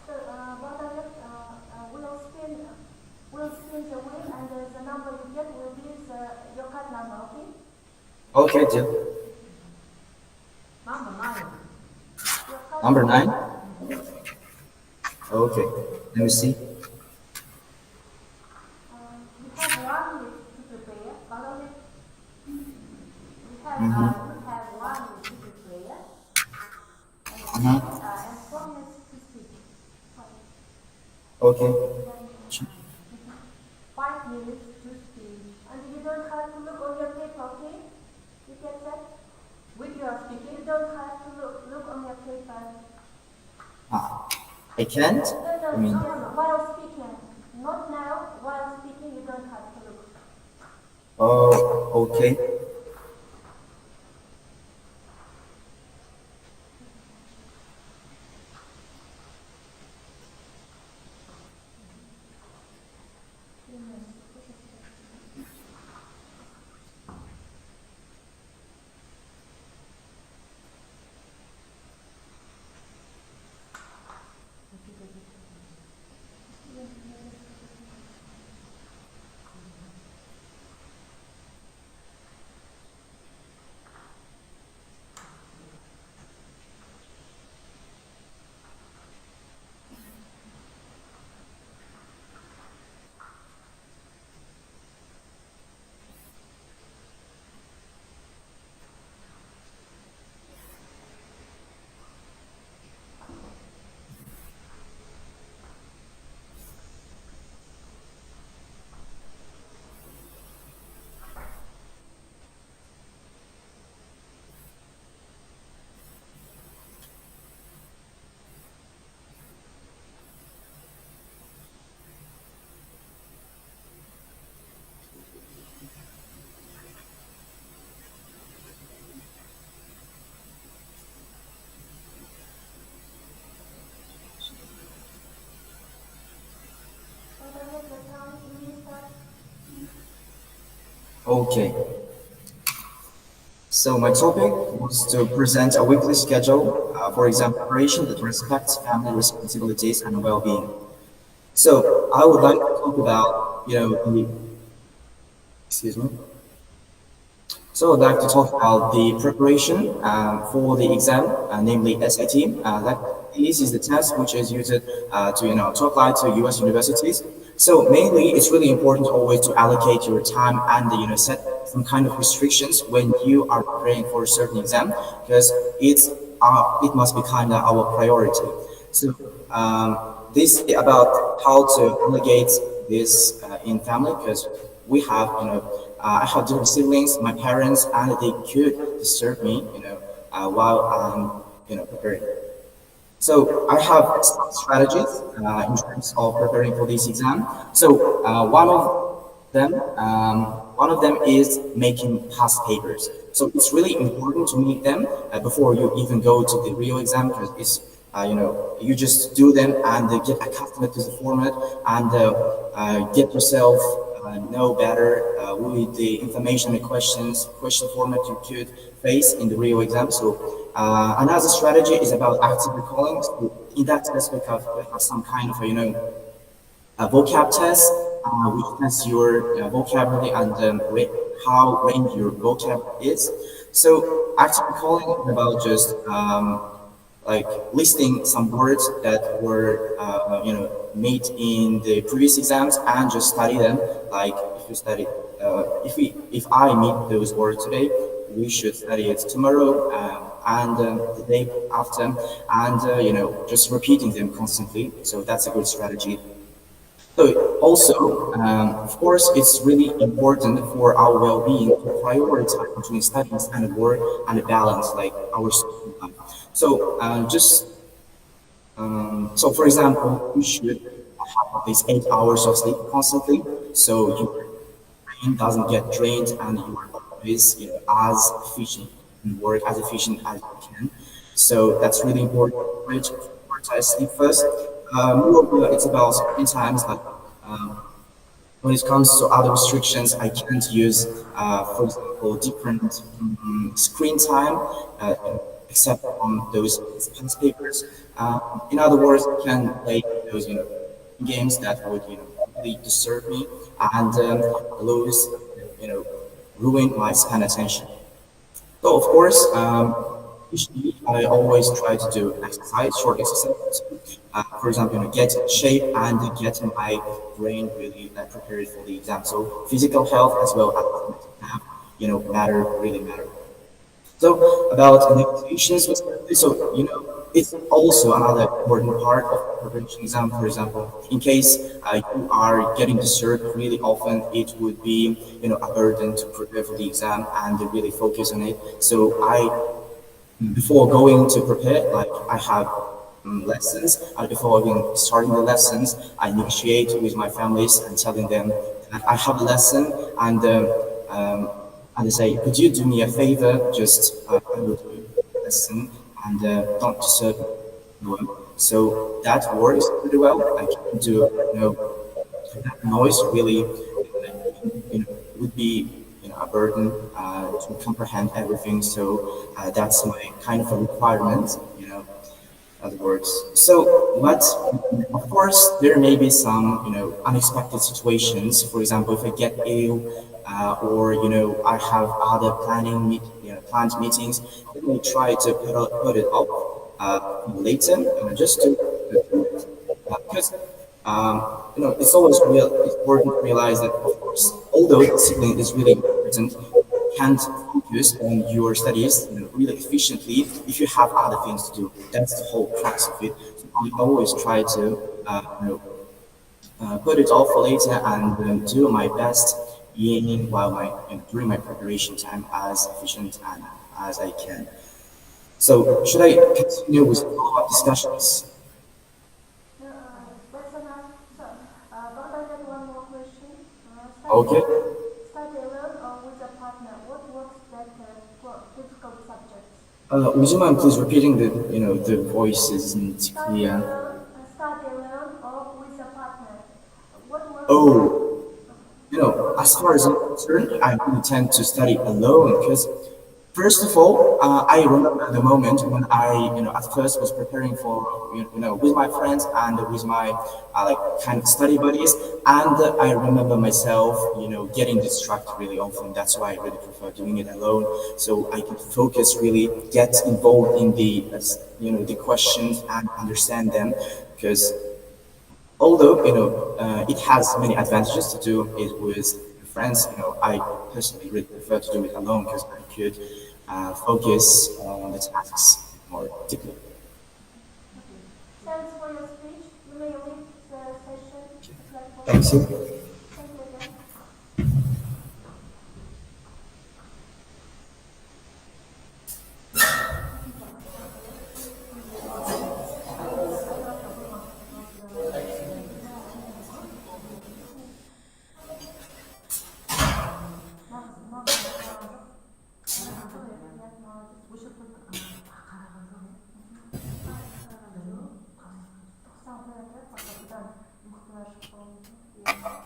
So, Бағдәулет, we'll spin the wheel and the number you get will be your card number, okay? Okay, deal. Number 9. Your card Number 9. Okay, let me see. We have 1 minute to prepare. Бағдәулет, we have 1 minute to prepare. And 4 minutes to speak. Okay. 5 minutes to speak. And you don't have to look on your paper, okay? You get that? When you are speaking, You don't have to look on your paper. I can't? No, I mean, while speaking. Not now. While speaking, you don't have to look. oh, okay. Okay. So my topic was to present a weekly schedule for exam preparation that respects family responsibilities and well-being. So I would like to talk about, excuse me. So I'd like to talk about the preparation for the exam, namely SAT. This is the test which is used to apply to U.S. universities. So mainly, it's really important always to allocate your time and set some kind of restrictions when you are preparing for a certain exam, because it must be kind of our priority. So this is about how to allocate this in family, because we have I have different siblings, my parents, and they could disturb me while I'm preparing. So I have some strategies in terms of preparing for this exam. So one of them is making past papers. So it's really important to make them before you even go to the real exam, because it's you just do them and get accustomed to the format and get yourself know better with the information and question format you could face in the real exam. So another strategy is about active recalling. So in that test, we have some kind of a vocab test, which tests your vocabulary and how range your vocab is. So active recalling is about just like listing some words that were made in the previous exams and just study them. Like if you study, if I meet those words today, we should study it tomorrow and the day after, and just repeating them constantly. So that's a good strategy. So also, of course, it's really important for our well-being to prioritize between studies and work and a balance, like our social life. So so for example, you should have at least 8 hours of sleep constantly, so your brain doesn't get drained and you are always as efficient and work as efficient as you can. So that's really important. Right? To prioritize sleep first. Moreover, it's about screen times. Like when it comes to other restrictions, I can't use, for example, different screen time, except on those past papers. In other words, I can play those games that would really disturb me and lose ruin my span attention. So of course, usually I always try to do exercise, short exercise. For example, get in shape and get my brain really prepared for the exam. So physical health as well as mental health, really matter. So about negotiations, so it's also another important part of preparation exam. For example, in case you are getting disturbed really often, it would be a burden to prepare for the exam and to really focus on it. So before going to prepare, like I have lessons, and before even starting the lessons, I negotiate with my families and telling them that I have a lesson and they say, could you do me a favor? Just I will do the lesson and don't disturb me. So that works pretty well. I can do that noise really would be a burden to comprehend everything. So that's my kind of a requirement. Other words. So, but of course, there may be some, unexpected situations. For example, if I get ill, or I have other planned meetings, then we try to put it off later, just to because it's always important to realize that, of course, although discipline is really important, you can't focus on your studies really efficiently if you have other things to do. That's the whole crux of it. So I always try to put it off for later and do my best during my preparation time as efficient and as I can. So should I continue with follow-up discussions? That's enough. So, but I got one more question. Okay. Study alone or with a partner? What works better for difficult subjects? Would you mind please repeating the voice isn't clear? Study alone or with a partner? What works? Oh. As far as I'm concerned, I really tend to study alone because, first of all, I remember the moment when I, at first was preparing for, with my friends and with my, kind of study buddies, and I remember myself, getting distracted really often. That's why I really prefer doing it alone, so I can focus, really get involved in the questions and understand them, because although it has many advantages to do it with friends, I personally really prefer to do it alone because I could focus on the tasks more deeply. Thanks for your speech. You may leave the session. Thank you. Thank you again. Тоқсан қояды, фақат бұдан мықтылар шықпауы мүмкін.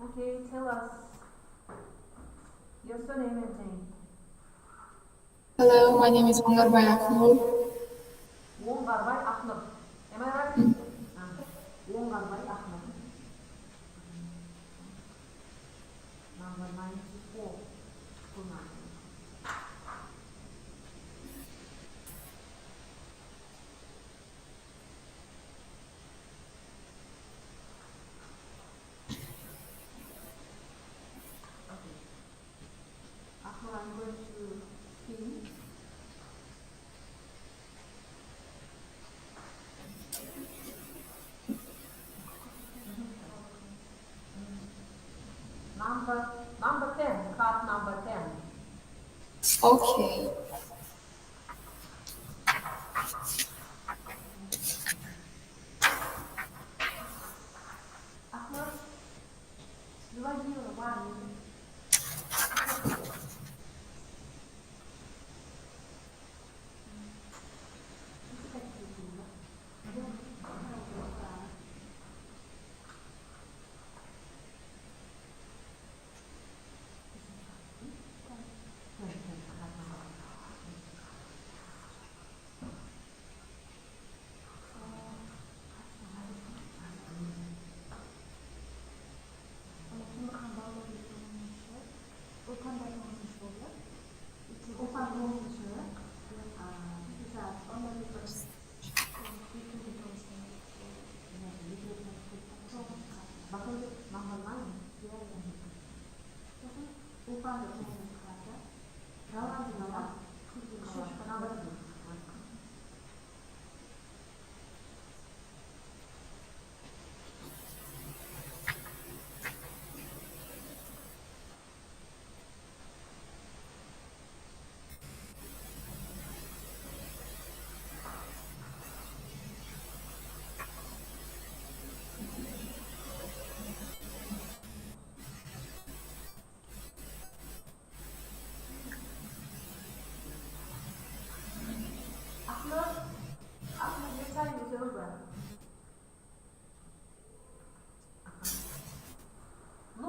Okay, tell us your surname and name. Hello, my name is Ongarbai Akhnur. Ongarbai Akhnur. Am I right? Ongarbai Akhnur. Number 94. I'm going to spin. Number 10, card number 10. Okay. Ahmed, do I hear one?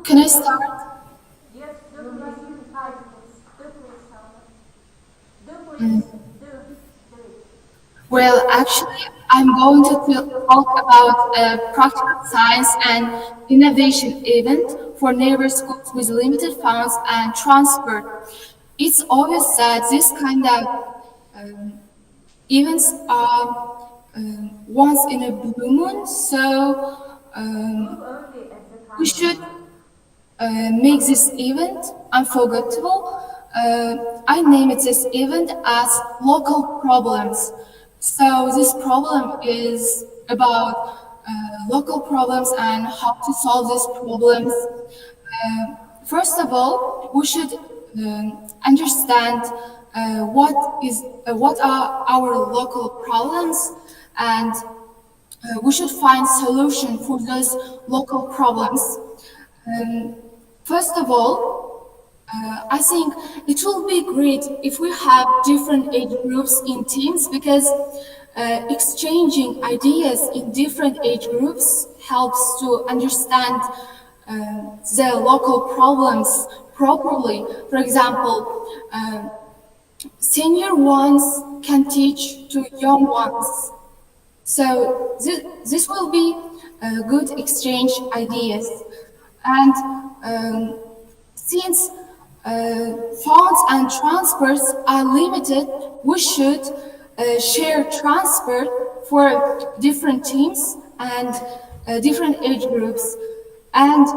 Can I start? Yes, do please type this. Do please tell me. Do please. Do it. Well, actually, I'm going to talk about a practical science and innovation event for neighbor schools with limited funds and transport. It's obvious that this kind of events are once in a blue moon, so we should make this event unforgettable. I named this event as local problems. So this problem is about local problems and how to solve these problems. First of all, we should understand what are our local problems, and we should find solution for those local problems. First of all, I think it will be great if we have different age groups in teams, because exchanging ideas in different age groups helps to understand the local problems properly. For example, senior ones can teach to young ones. So this will be a good exchange ideas. And since funds and transfers are limited, we should share transfer for different teams and different age groups. And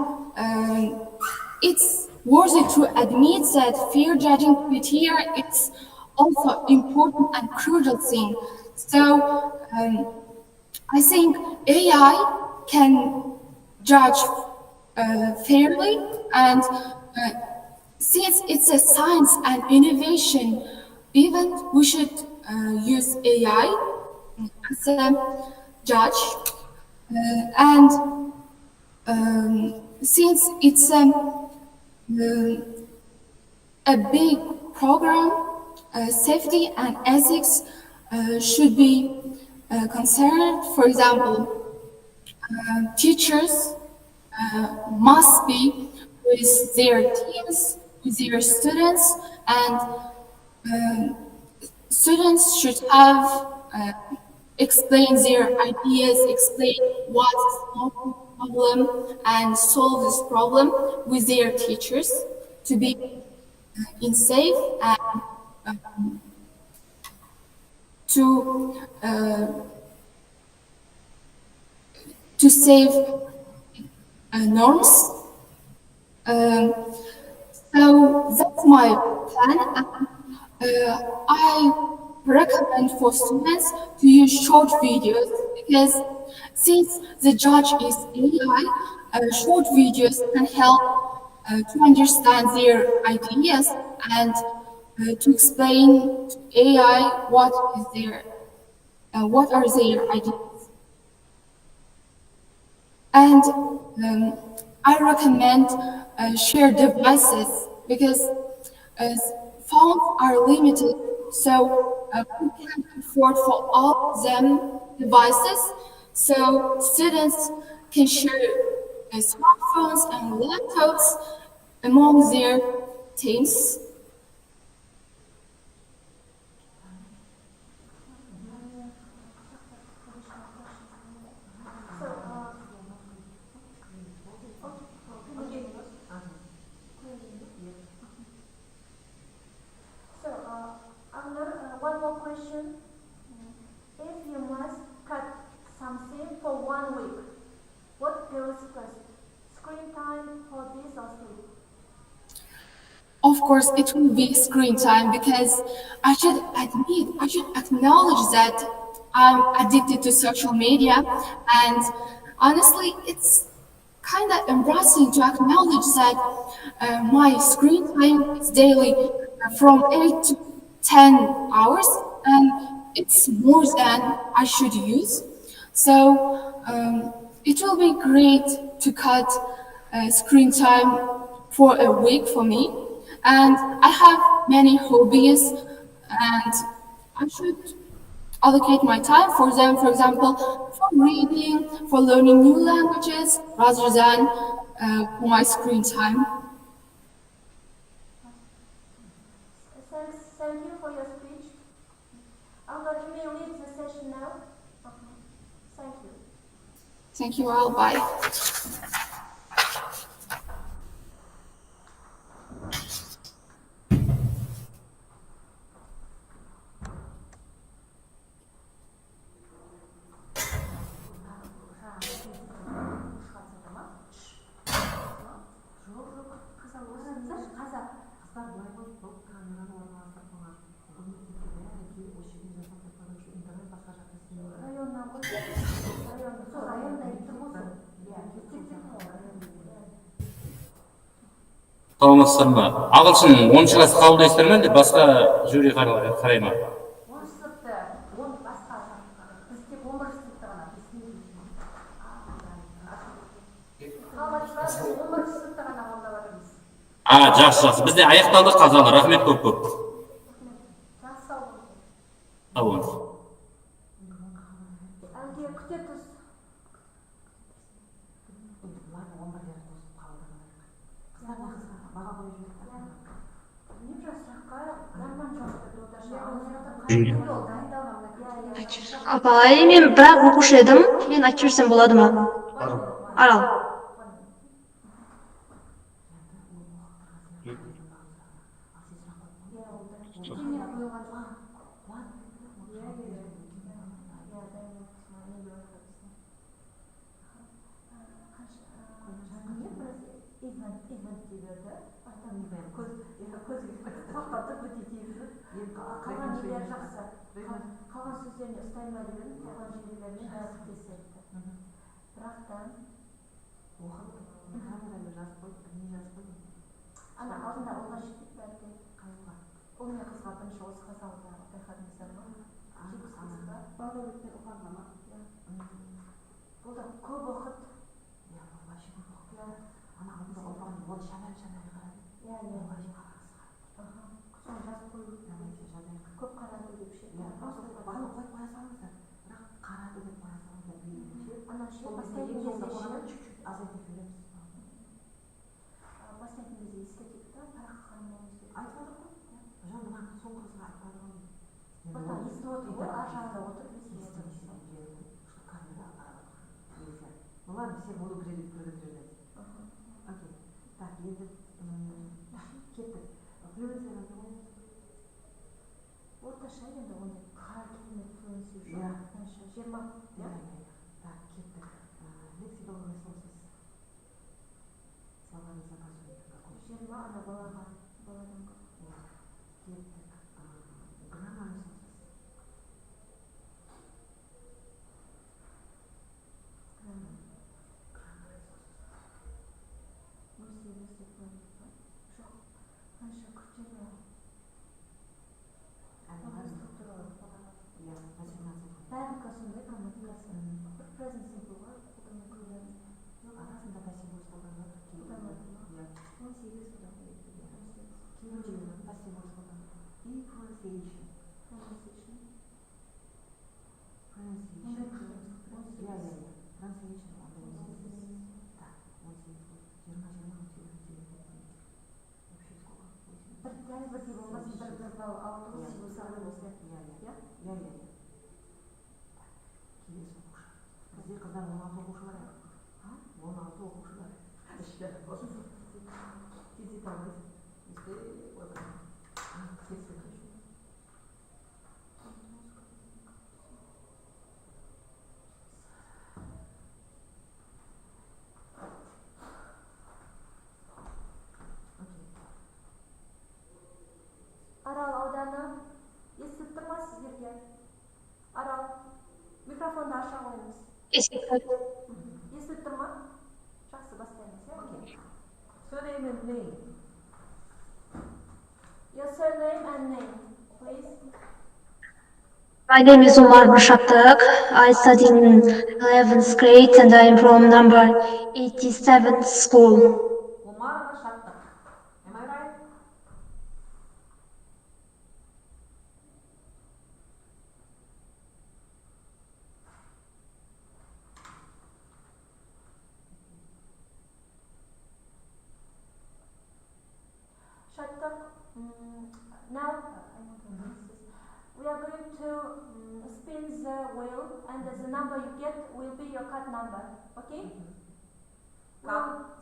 it's worthy to admit that fair judging criteria is also important and crucial thing. So I think AI can judge fairly, and since it's a science and innovation, even we should use AI as a judge. And since it's a big program, safety and ethics should be considered. For example, teachers must be with their teams, with their students, and students should have explain their ideas, explain what's the problem, and solve this problem with their teachers to be in safe and to save norms. So that's my plan. I recommend for students to use short videos, because since the judge is AI, short videos can help to understand their ideas and to explain to AI what are their ideas. And I recommend shared devices, because phones are limited, so we can't afford for all of them devices. So students can share smartphones and laptops among their teams. One more question. If you must cut something for 1 week, what goes first? Screen time for this or sleep? Of course, it will be screen time, because I should acknowledge that I'm addicted to social media, and honestly, it's kind of embarrassing to acknowledge that my screen time is daily from 8 to 10 hours, and it's more than I should use. So it will be great to cut screen time for a week for me. And I have many hobbies, and I should allocate my time for them, for example, for reading, for learning new languages, rather than for my screen time. Thank you for your speech. Albert, you may leave the session now. Okay. Thank you. Thank you all. Bye. Районда иттім осы. Иә, мектепте Саламатсыздар ма? Ағылшын 10 класс қабылдайсыздар ма, әлде басқа жюри қарай ма? 10 сыныпты, 10 басқа біз тек 11 сыныпты ғана қалғаншылар 11 сыныпты ғана қабылдап жатырмыз. Жақсы. Бізде аяқталды, қазалы. Рахмет көп. Жақсы, сау болыңыз. Сау болыңыз. Әлде күте тұз. Апай, мен бірақ оқушы едім. Мен айтып жіберсем болады ма? Арал. Қалған жерлері жақсы. Қалған сөздеріне ұстай ма деп едім, қалған жерлеріне бәрі тексерді. Бірақ та ана алдында олға жетпейді бәрде. Ол мен қызға бірінші осы қазалда байқадыңыздар ма? Бала өтпен ұққан ма? Бұл да көп оқыт. Ана алдында оқыған ол шамай жазып қою. Көп қарады деп ше. Баны қойып қоя салыңыздар. Бірақ қарады деп қоя салыңыздар. Ана ше бастайтын кезде азайтып береміз. Бастайтын кезде ескертейік та, парақ қылғанымыз деп. Айтпадық қой? Жан мына соңғы қызға айтпадық қой. Потом естіп отыр ғой, ар жағында отырып естіп. Камера қарап. Ну ладно, все буду предупреждать. Окей. Так, енді кеттік. Флюенция называется? Орташа енді оны қара келмек флюенция үшін. 20. Так, кеттік. Lexical resources. Словарный запас у них какой? 20 ана баладан көп. Кеттік. Grammar resources. Grammar resources. 18 деп қойдық па? Жоқ. Қанша күрделі. Бәрікі сондай грамматикасы. Бір present simple бар, қолданып көргенім. Жоқ, арасында пассивный қолданады. Қолданады ма? 18 қолданады. Кейбір жерлерде пассивный қолданады. И pronunciation. Pronunciation. Pronunciation. Так, 18. Бәрі бірдей болмасын, бір балл ауытқу силу сағылымызды. Келесі оқушы. Бізде қыздар 16 оқушы бар. 16 оқушы бар. Кезет алыңыз. Бізде отырған. Арал ауданы естіп тұр ма сіздерге? Арал, микрофонды аша қойыңыз. Естіп тұр ма? Жақсы, бастаймыз. Surname and name. Your surname and name, please. My name is Omar Bashatak. I study in 11th grade and I am from number 87th school. Omar Bashatak. Am I right? Now, we are going to spin the wheel, and the number you get will be your card number. Okay?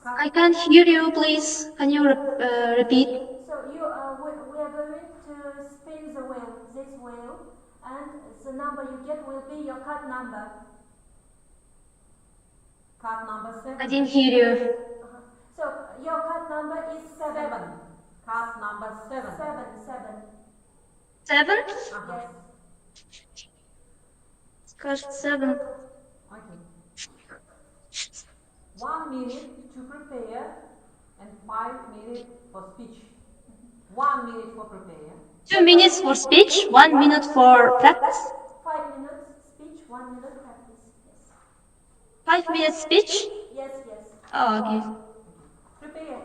I can't hear you, please. Can you repeat? So we are going to spin the wheel, this wheel, and the number you get will be your card number. Card number 7. I didn't hear you. So your card number is 7. Card number 7. 7? Yes. Card 7. Okay. 1 minute to prepare and 5 minutes for speech. 1 minute for prepare. 2 minutes for speech, 1 minute for practice. 5 minutes speech, 1 minute practice. Yes. 5 minutes speech? Yes, yes. Oh, okay. Prepare.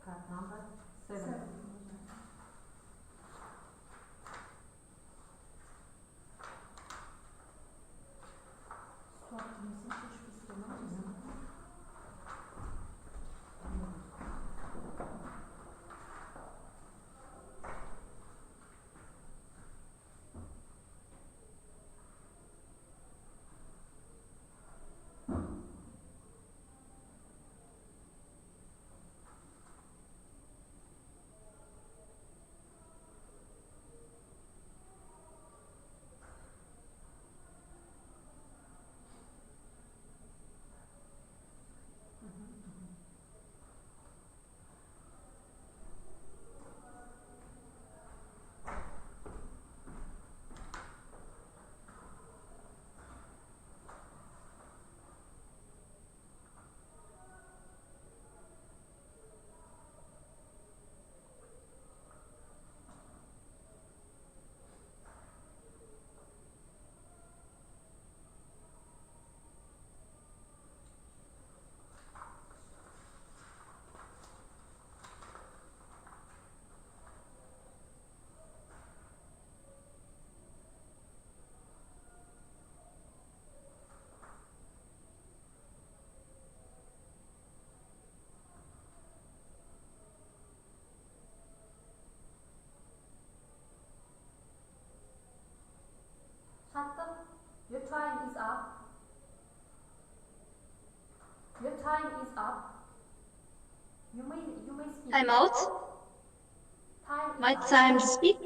Card number 7. Your time is up. Your time is up. You may speak. I'm out. Time is My up. time to speak.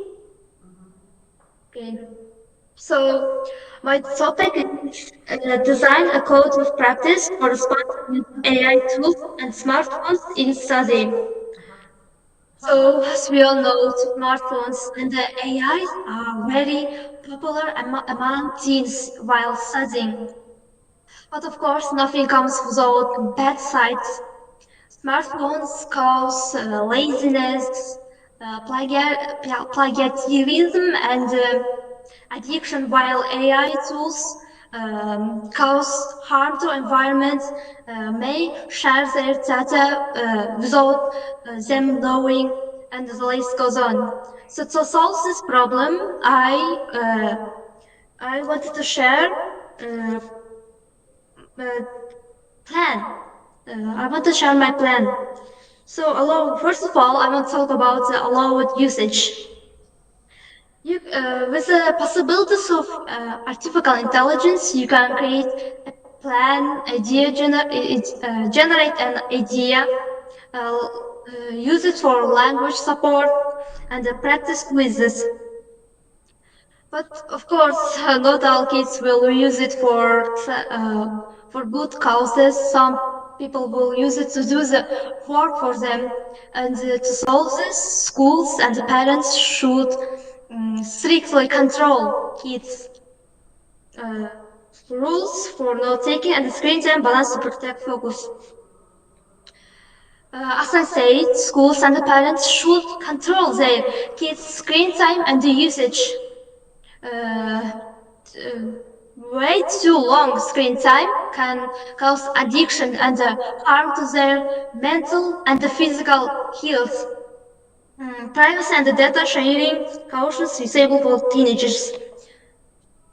Okay. So my topic is design a code of practice for responsive AI tools and smartphones in study. So as we all know, smartphones and the AIs are very popular among teens while studying. But of course, nothing comes without bad sides. Smartphones cause laziness, plagiarism, and addiction, while AI tools cause harm to environment, may share their data without them knowing, and the list goes on. So to solve this problem, I wanted to share plan. I want to share my plan. So first of all, I want to talk about the allowed usage. With the possibilities of artificial intelligence, you can create a plan, generate an idea, use it for language support, and practice quizzes. But of course, not all kids will use it for good causes. Some people will use it to do the work for them. And to solve this, schools and parents should strictly control kids. Rules for note taking and screen time balance to protect focus. As I said, schools and parents should control their kids' screen time and the usage. Way too long screen time can cause addiction and harm to their mental and physical health. Privacy and data sharing cautions disabled for teenagers.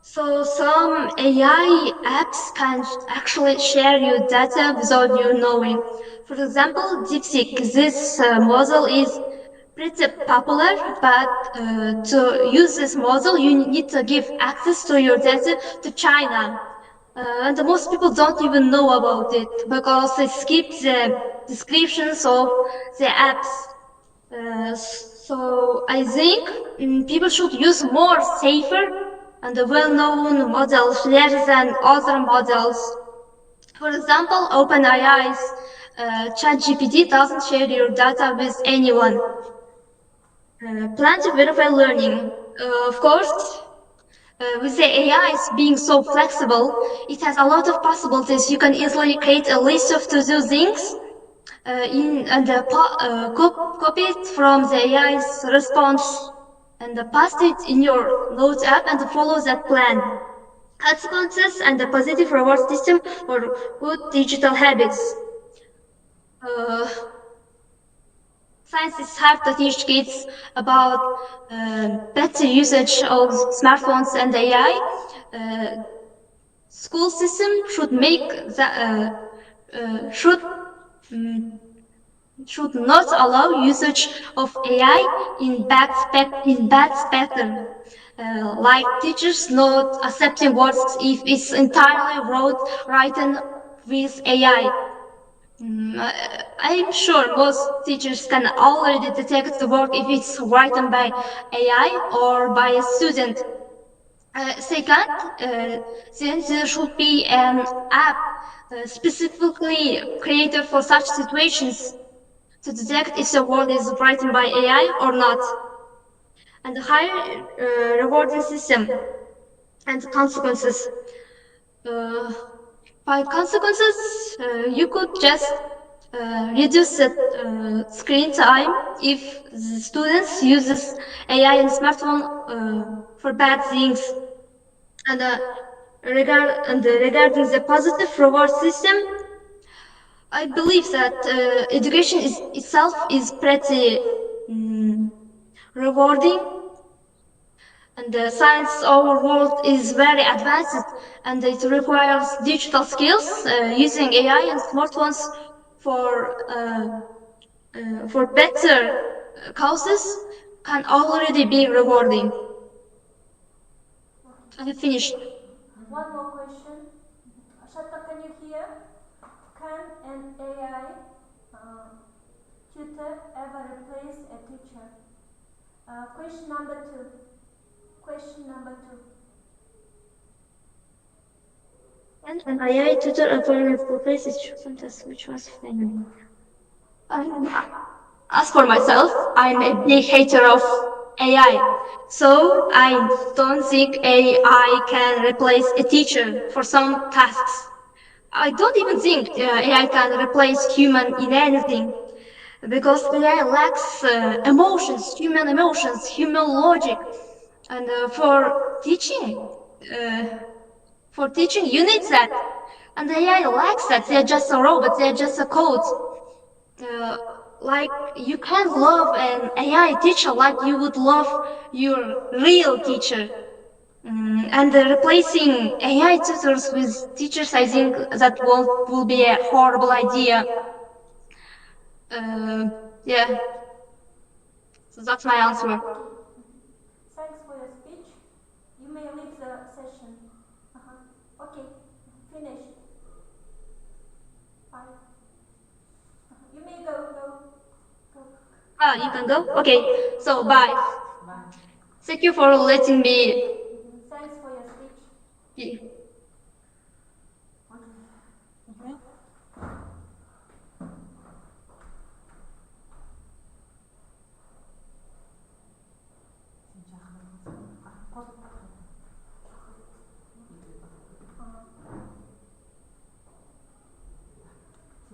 So some AI apps can actually share your data without you knowing. For example, DeepSeek. This model is pretty popular, but to use this model, you need to give access to your data to China. And most people don't even know about it because they skip the descriptions of the apps. So I think people should use more safer and well-known models rather than other models. For example, OpenAI's ChatGPT doesn't share your data with anyone. Plan to verify learning. Of course, with the AI being so flexible, it has a lot of possibilities. You can easily create a list of to-do things copy it from the AI's response and paste it in your Notes app and follow that plan. Consequences and a positive reward system for good digital habits. Science is hard to teach kids about better usage of smartphones and AI. School system should make that should not allow usage of AI in bad spectrum. Like teachers not accepting words if it's entirely written with AI. I'm sure most teachers can already detect the work if it's written by AI or by a student. Second, then there should be an app specifically created for such situations to detect if the word is written by AI or not. And the higher rewarding system and consequences. By consequences, you could just reduce the screen time if the students uses AI and smartphone for bad things. And regarding the positive reward system, I believe that education itself is pretty rewarding, and the science our world is very advanced, and it requires digital skills. Using AI and smartphones for better causes can already be rewarding. I have finished. One more question. Shatta, can you hear? Can an AI tutor ever replace a teacher? Question number 2. Question number 2. And an AI tutor ever replace a student, which was failing. As for myself, I'm a big hater of AI. So I don't think AI can replace a teacher for some tasks. I don't even think AI can replace human in anything, because AI lacks emotions, human logic, and for teaching, you need that, and AI lacks that. They're just a robot. They're just a code. Like you can love an AI teacher like you would love your real teacher. And replacing AI tutors with teachers, I think that will be a horrible idea. Yeah. So that's my answer. Thanks for your speech. You may leave the session. Okay, finished. Bye. You may go. Ah, you can go? Okay, so bye. Thank you for letting me. Thanks for your speech. Yeah.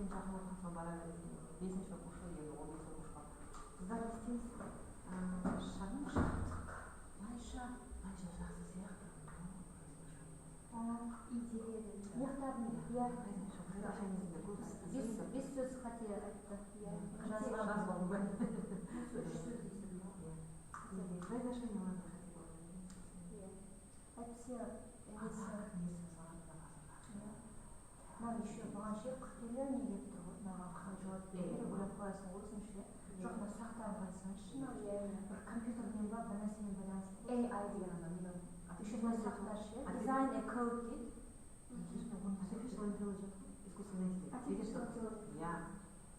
Сен жақын отырсаң бара бересің. 5-ші оқушы, енді 15 оқушыға. Қыздар не істейміз? Шағын Айша жақсы сияқты. Идея. Без сөз қате айтты. Жазбадым ба? Произношение надо Әйтсе, нам еще маған ше күртелер не келіп тұр ғой, маған қалай жауап береді, ойлап қоясың ғой өзіңше. Жоқ, мына сұрақтарын айтсаңызшы, бір компьютермен ба, бір нәрсемен байланысты. AI деген ана нені еще мына сұрақтар ше, design a code дейді. Artificial intelligence, искусственный интеллект. Я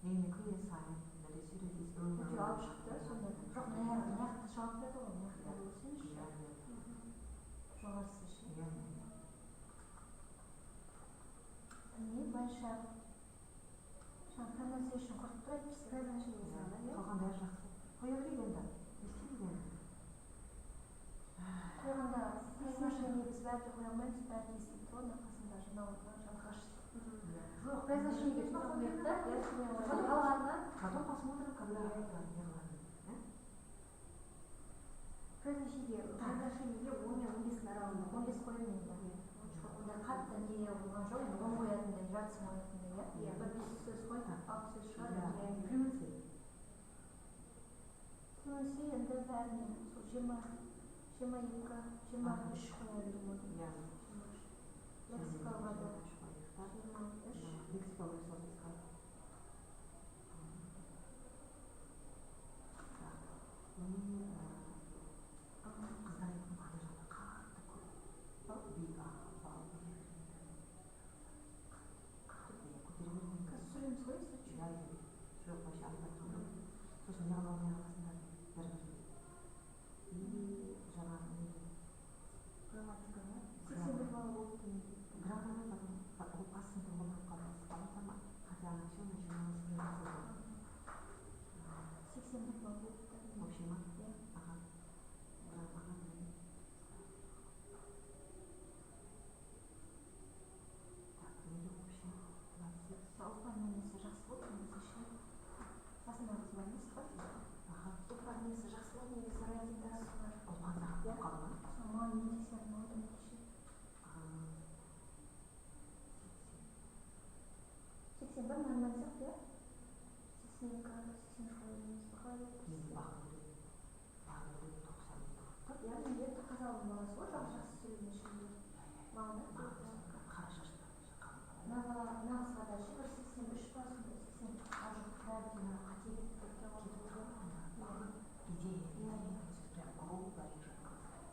имею clear sign that is suited his own алып шықты, сонда. Жоқ, мына жақты жауап берді ғой, мына жақта көрсеңізші. Жоғарысы ше. Не большая. Pronunciation құрып тұрады, pronunciation қалған бәрі жақсы. Қоя берейік енді. Не істейміз енді? қойғанда pronunciation запись қоя алмаймыз, бәрі естіп тұрған арқасында жиналған жалғаш. Жоқ, произношение түсінбейді да, қалғаны. Потом посмотрим, когда это Произношениеге 10-15 аралығында, 15 қойылмайды. Онда қатты не болған жоқ, он қоятындай, жарты санатындай, иә? Бір бес сөз қой, 6 сөз шығады. Fluency. Fluency енді бәріне, сол 22, 23 қояды болады. Лексикалға да 23.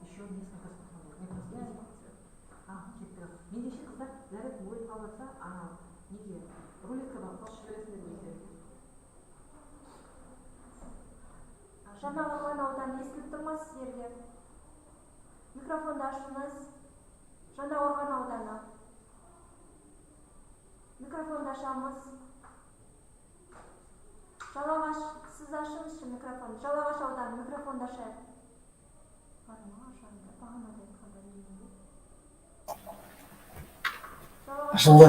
Еще несколько меніңше қыздар заряд ой қаласа, неге рулеткадан қосып жібересіңдер немесе. Жаңа орған ауданы естіліп тұр ма сіздерге? Микрофонды ашыңыз. Жаңа орған ауданы. Микрофонды ашамыз. Жалағаш, сіз ашыңызшы микрофонды. Жалағаш ауданы, микрофонды ашайық. Ашылды.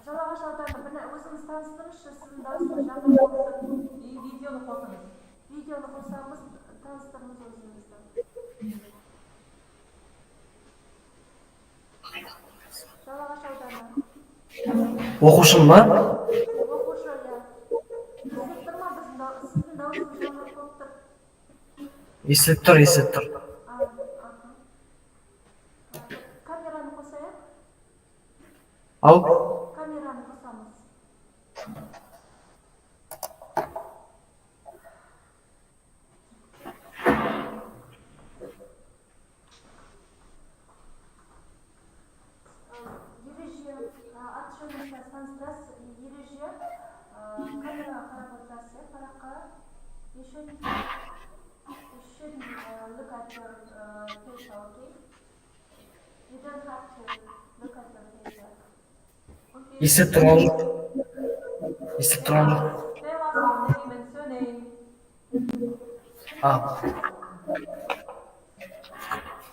Жалағаш ауданы, өзіңіз таныстырыңызшы, сіздің дауысыңыз жаңа болсын. Видеоны қосыңыз. Видеоны қосамыз, таныстырыңыз өзіңізді. Жалағаш ауданы. Оқушым ма? Оқушы, иә. Естіліп тұр ма сіздің дауысыңыз жаңа болып тұр? Естіліп тұр, естіліп тұр. Камераны қосайық? Ау? Камераны қосамыз. Ереже, аты жөніңізді таныстырасыз. Ереже, камераға қарап отырасыз, параққа. You shouldn't look at your face, okay? You don't have to look at your face. Естіліп тұрған жоқ. Естіліп тұрған жоқ. Tell us your name and surname.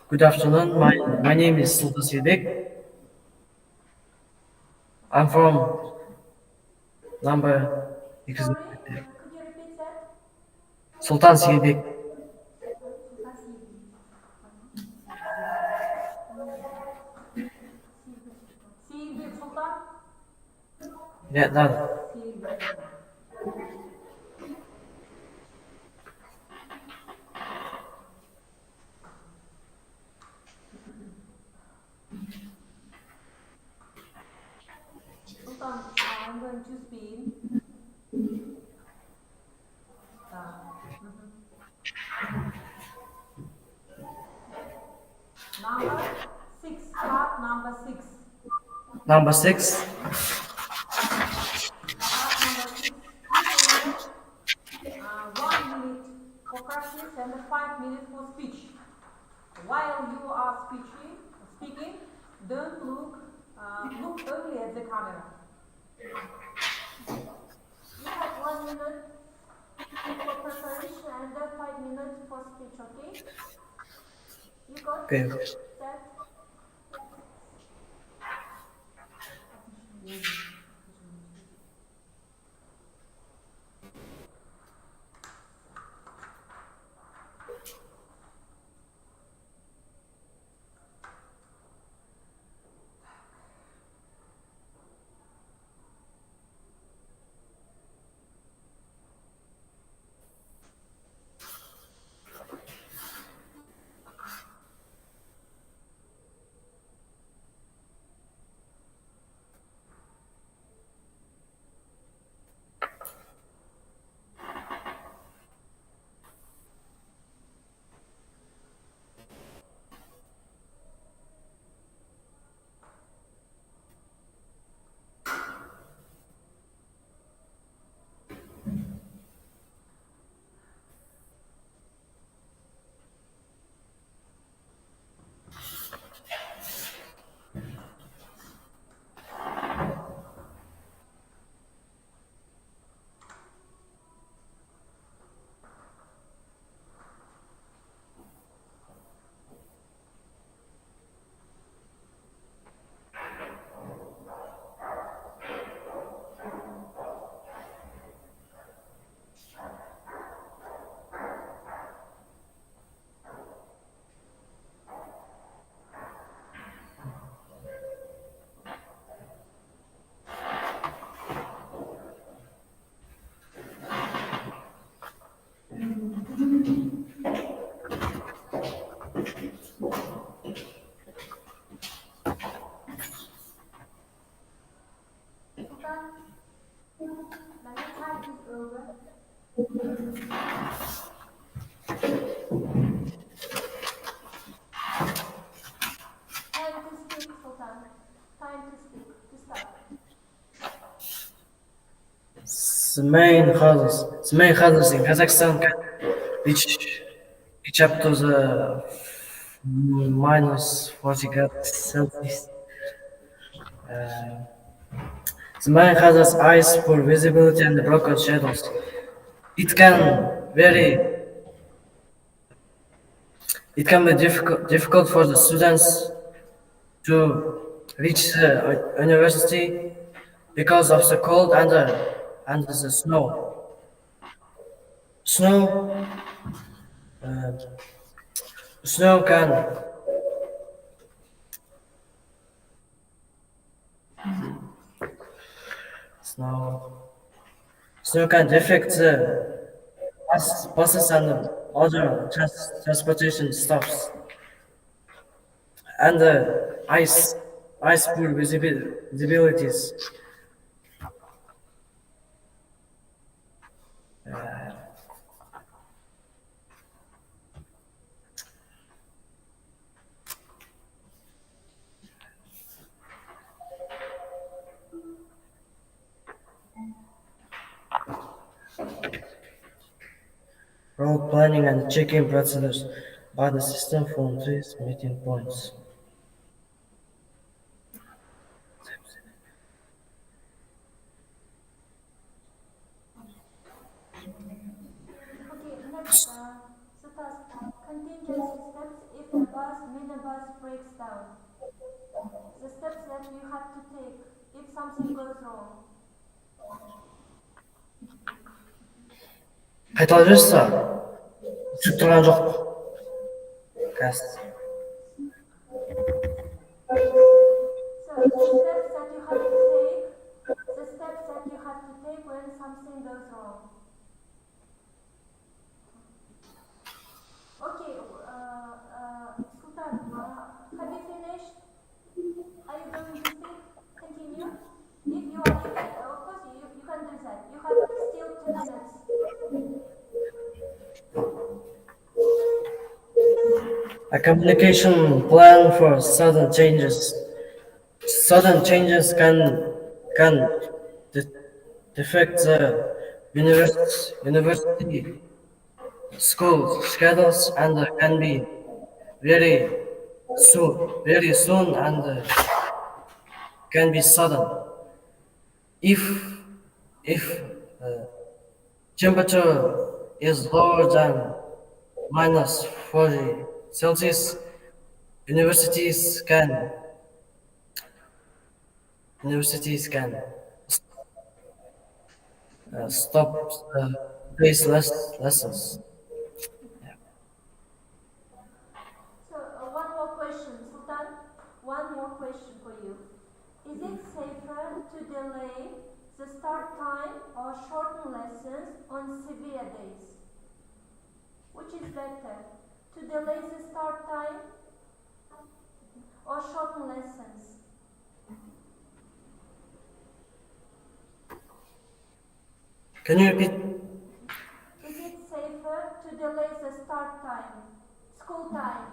Good afternoon. My name is Sultan Siddiq. I'm from number. Sorry, could you repeat that? Sultan Siddiq. Сейілбек Сұлтан. Yeah, done. Сейілбек. Sultan, I'm going to spin. Number 6, part number 6. Number 6. Part number 6. 1 minute for practice and 5 minutes for speech. while you are speaking, don't look only at the camera. You have 1 minute for preparation and then 5 minutes for speech, okay? You got Okay. that? Now your time is over. Time to speak, Sultan. Time to speak. To start. The main causes in Kazakhstan can reach up to the minus 40 degrees Celsius. The main causes eyes, poor visibility, and broken shadows. It can vary. It can be difficult for the students to reach the university because of the cold and the snow. Snow uh, snow can snow can affect the buses and other transportation stops, and the ice poor visibilities. Road planning and checking procedures by the system from these meeting points. Okay, next, contingency steps if the minibus breaks down. The steps that you have to take if something goes wrong. Қайталап жүрсі, түсіп тұрған жоқ. Қазір. So the steps that you have to take when something goes wrong. Okay, Sultan, have you finished? Are you going to speak? Continue. If you are, of course you can do that. You have still 2 minutes. A communication plan for sudden changes. Sudden changes can affect the university school schedules and can be very soon, and can be sudden. If temperature is lower than minus 40 Celsius, universities can stop today's lessons. So one more question, Sultan. One more question for you. Is it safer to delay the start time or shorten lessons on severe days? Which is better, to delay the start time or shorten lessons? Can you repeat? Is it safer to delay the start time, school time?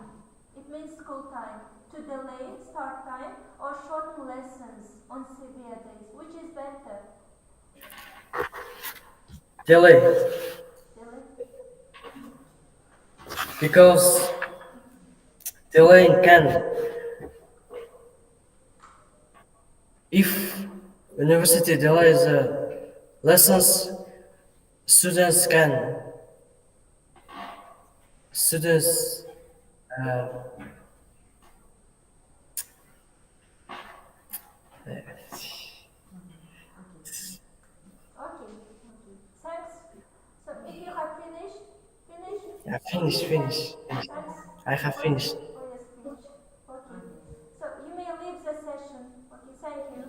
It means school time. To delay start time or shorten lessons on severe days? Which is better? Delay. Delay? Because delaying can, if university delays lessons, students Okay. Thanks. So if you have finished? yeah, finish. Thanks. I have finished. For your speech. Okay. So you may leave the session. Okay, thank you.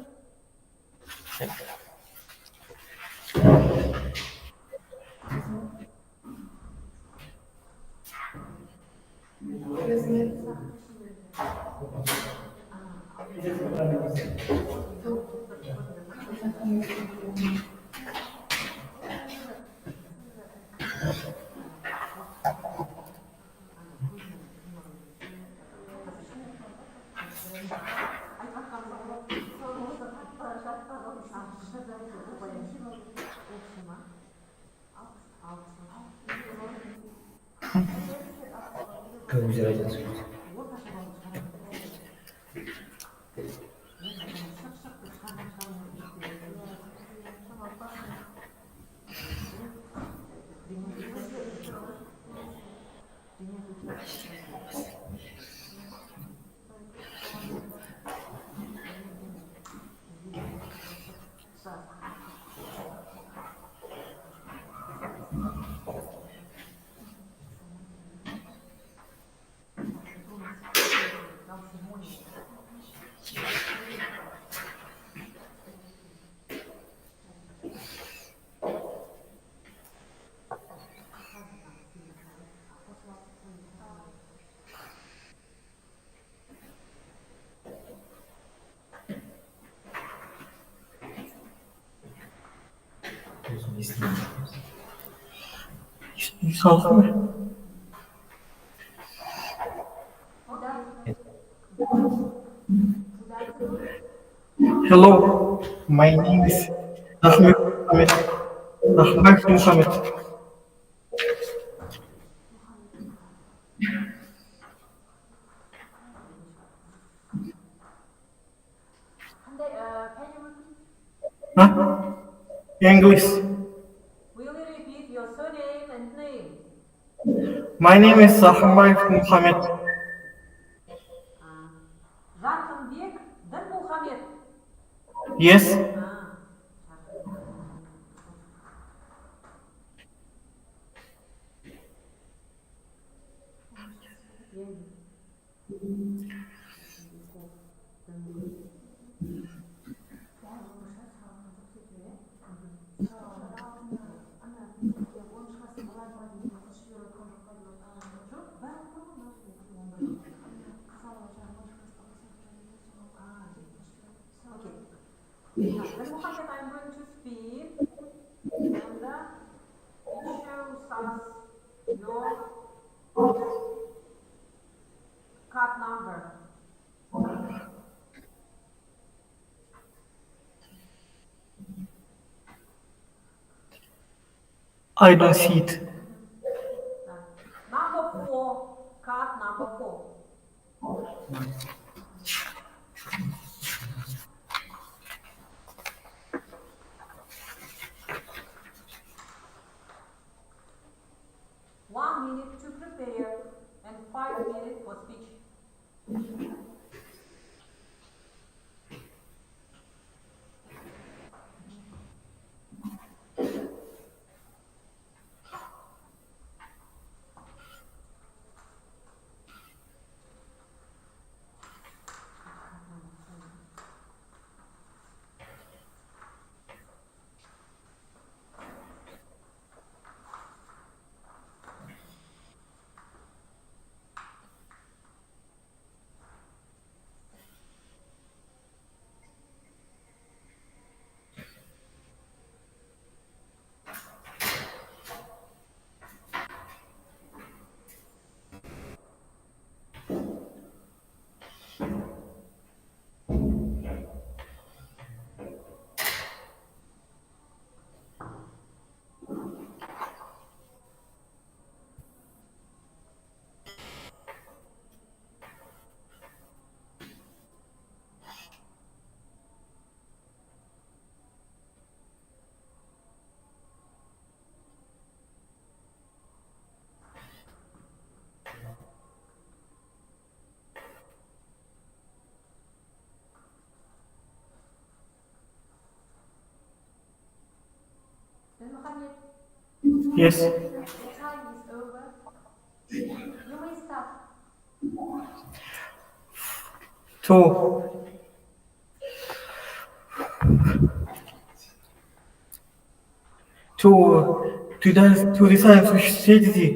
Hello, my name is Ahmed Mohammed. Can you repeat? Huh? English. Will you repeat your surname and name? My name is Ahmed Mohammed. Жарқынбек Дінмұхамед. Yes. Mohammed, I'm going to speak, and it shows us your card number. I don't see it. Number 4, card number 4. 1 minute to prepare and 5 minutes for speech. Yes. The time is over. You may start. To to decide which strategy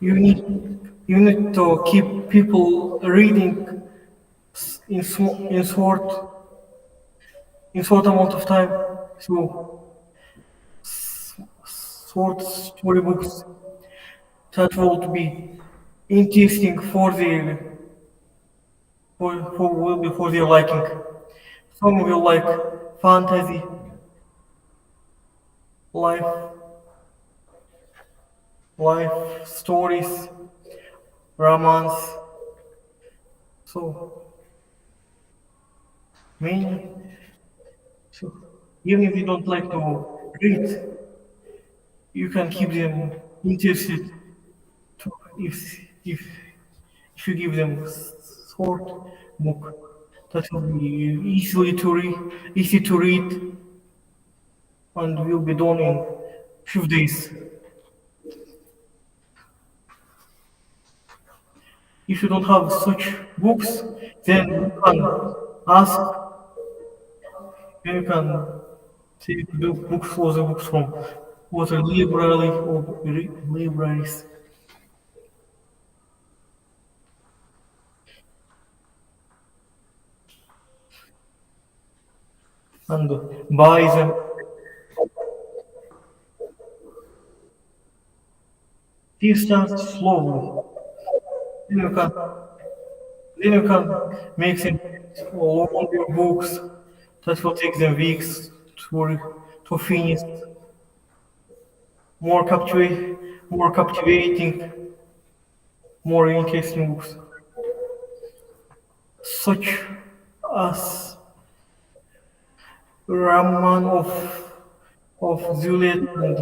you need to keep people reading in short amount of time. So short storybooks that will be interesting for their liking. Some will like fantasy, life life stories, romance. So many. So even if you don't like to read, you can keep them interested. To, if if you give them short book, that will be easy to read, and will be done in few days. If you don't have such books, then ask, you can take the books for the books from water library or libraries and buy them. Please start slowly. Then you can then you can make them longer books that will take them weeks to finish. More captivating, more interesting books, such as Raman of Juliet and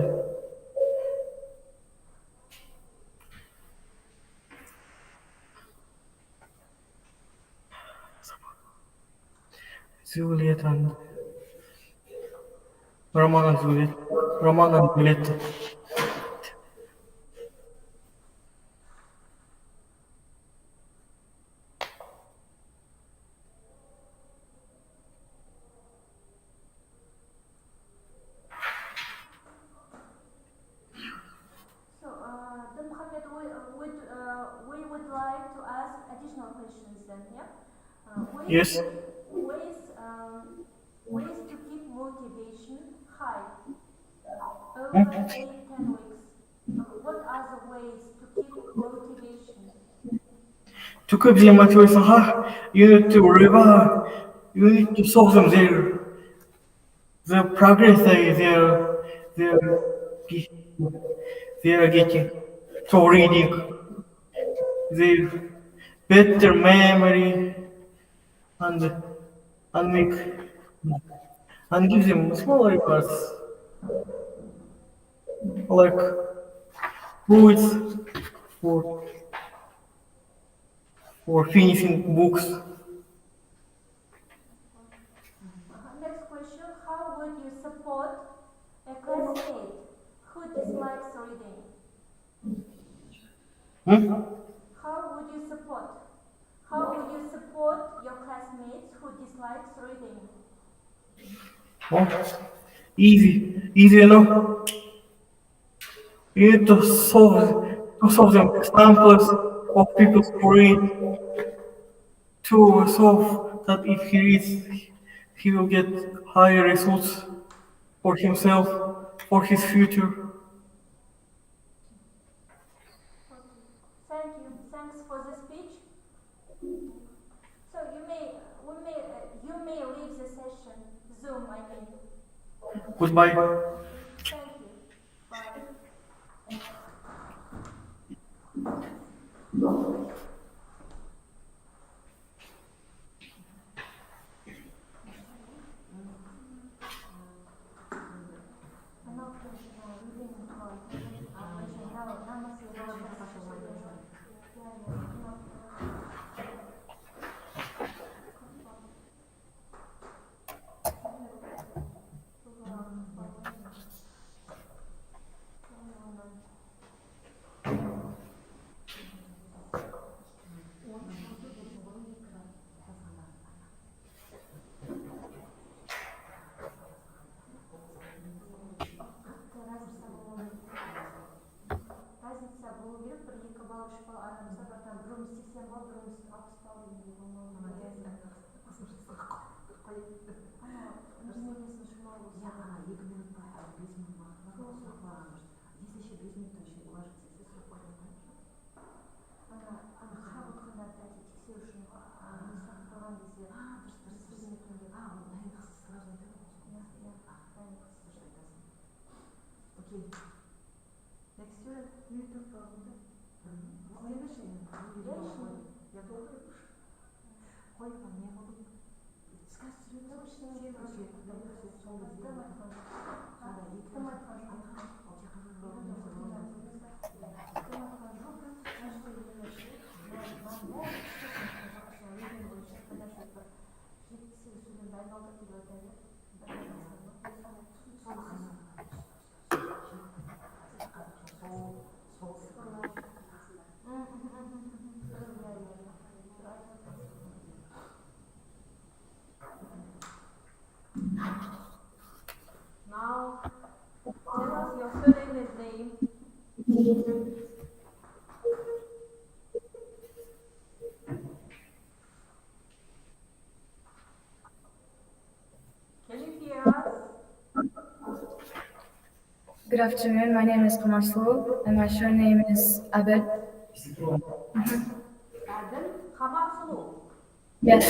Juliet and Raman and Juliet, Raman and Juliet. So, Mohammed, we would like to ask additional questions then, yeah? Yes. Ways to keep motivation high over 8-10 weeks. What are the ways to keep motivation? To keep the motivation high, you need to show them the progress they're ge- they are getting. So reading, they better memory and and make and give them small rewards like fruits for finishing books. Next question, how would you support a classmate who dislikes reading? How would you support? How would you support your classmates who dislikes reading? Oh, easy enough. You need to solve them examples of people who read to solve that if he reads, he will get higher results for himself, for his future. Thank you. Thanks for the speech. So you may leave the session. Zoom, I mean. Goodbye. Thank you. Bye. Разница болу керек, бір 2 балл, 3 балл арамызда, братан, біріміз 80 балл, біріміз 60 балл дегендей болмауы керек. Неменесін шумау болса. Я 2 минут па, 5 минут уақыт бар, сұрақ қойғанбыз. Если еще 5 минуттан ішінде уложиться етсе, сұрақ қойған қоймайды. Ана қарап отқандар тәте тексеру үшін сұрақ қойған кезде, дұрыс 1 минуттан деп. Дайындықсыз сразу айтады ғой. Дайындықсыз айтасың. Окей. Next student, you took problem. Я долго Ой, по мне буду. Скажи, что Now, tell us your surname and name. Can you hear us? Good afternoon, my name is Kamarsu and my surname is Abed. Adam Kamarsulu. Yes.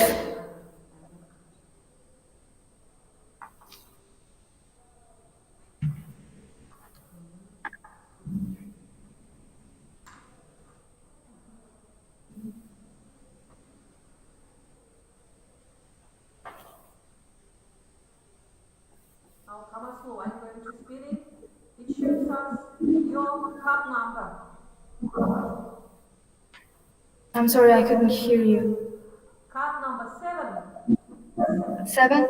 Now, Kamarsulu, I'm going to spell it. It shows us your card number. I'm sorry, I couldn't hear you. Card number 7. 7?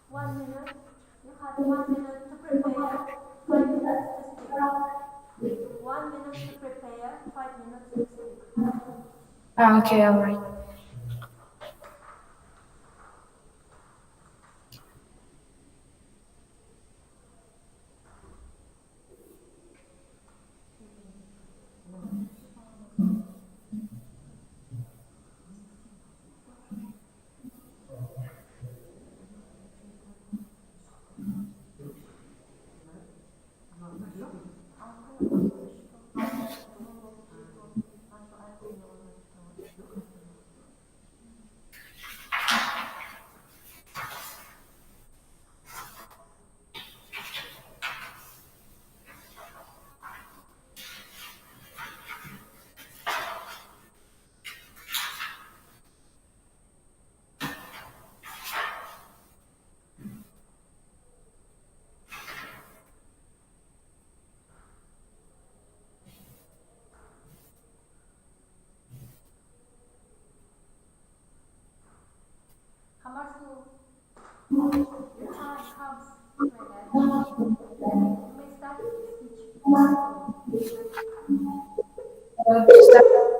One minute. You have 1 minute to prepare. 5 minutes to speak. 1 minute to prepare. 5 minutes to speak. Okay, alright.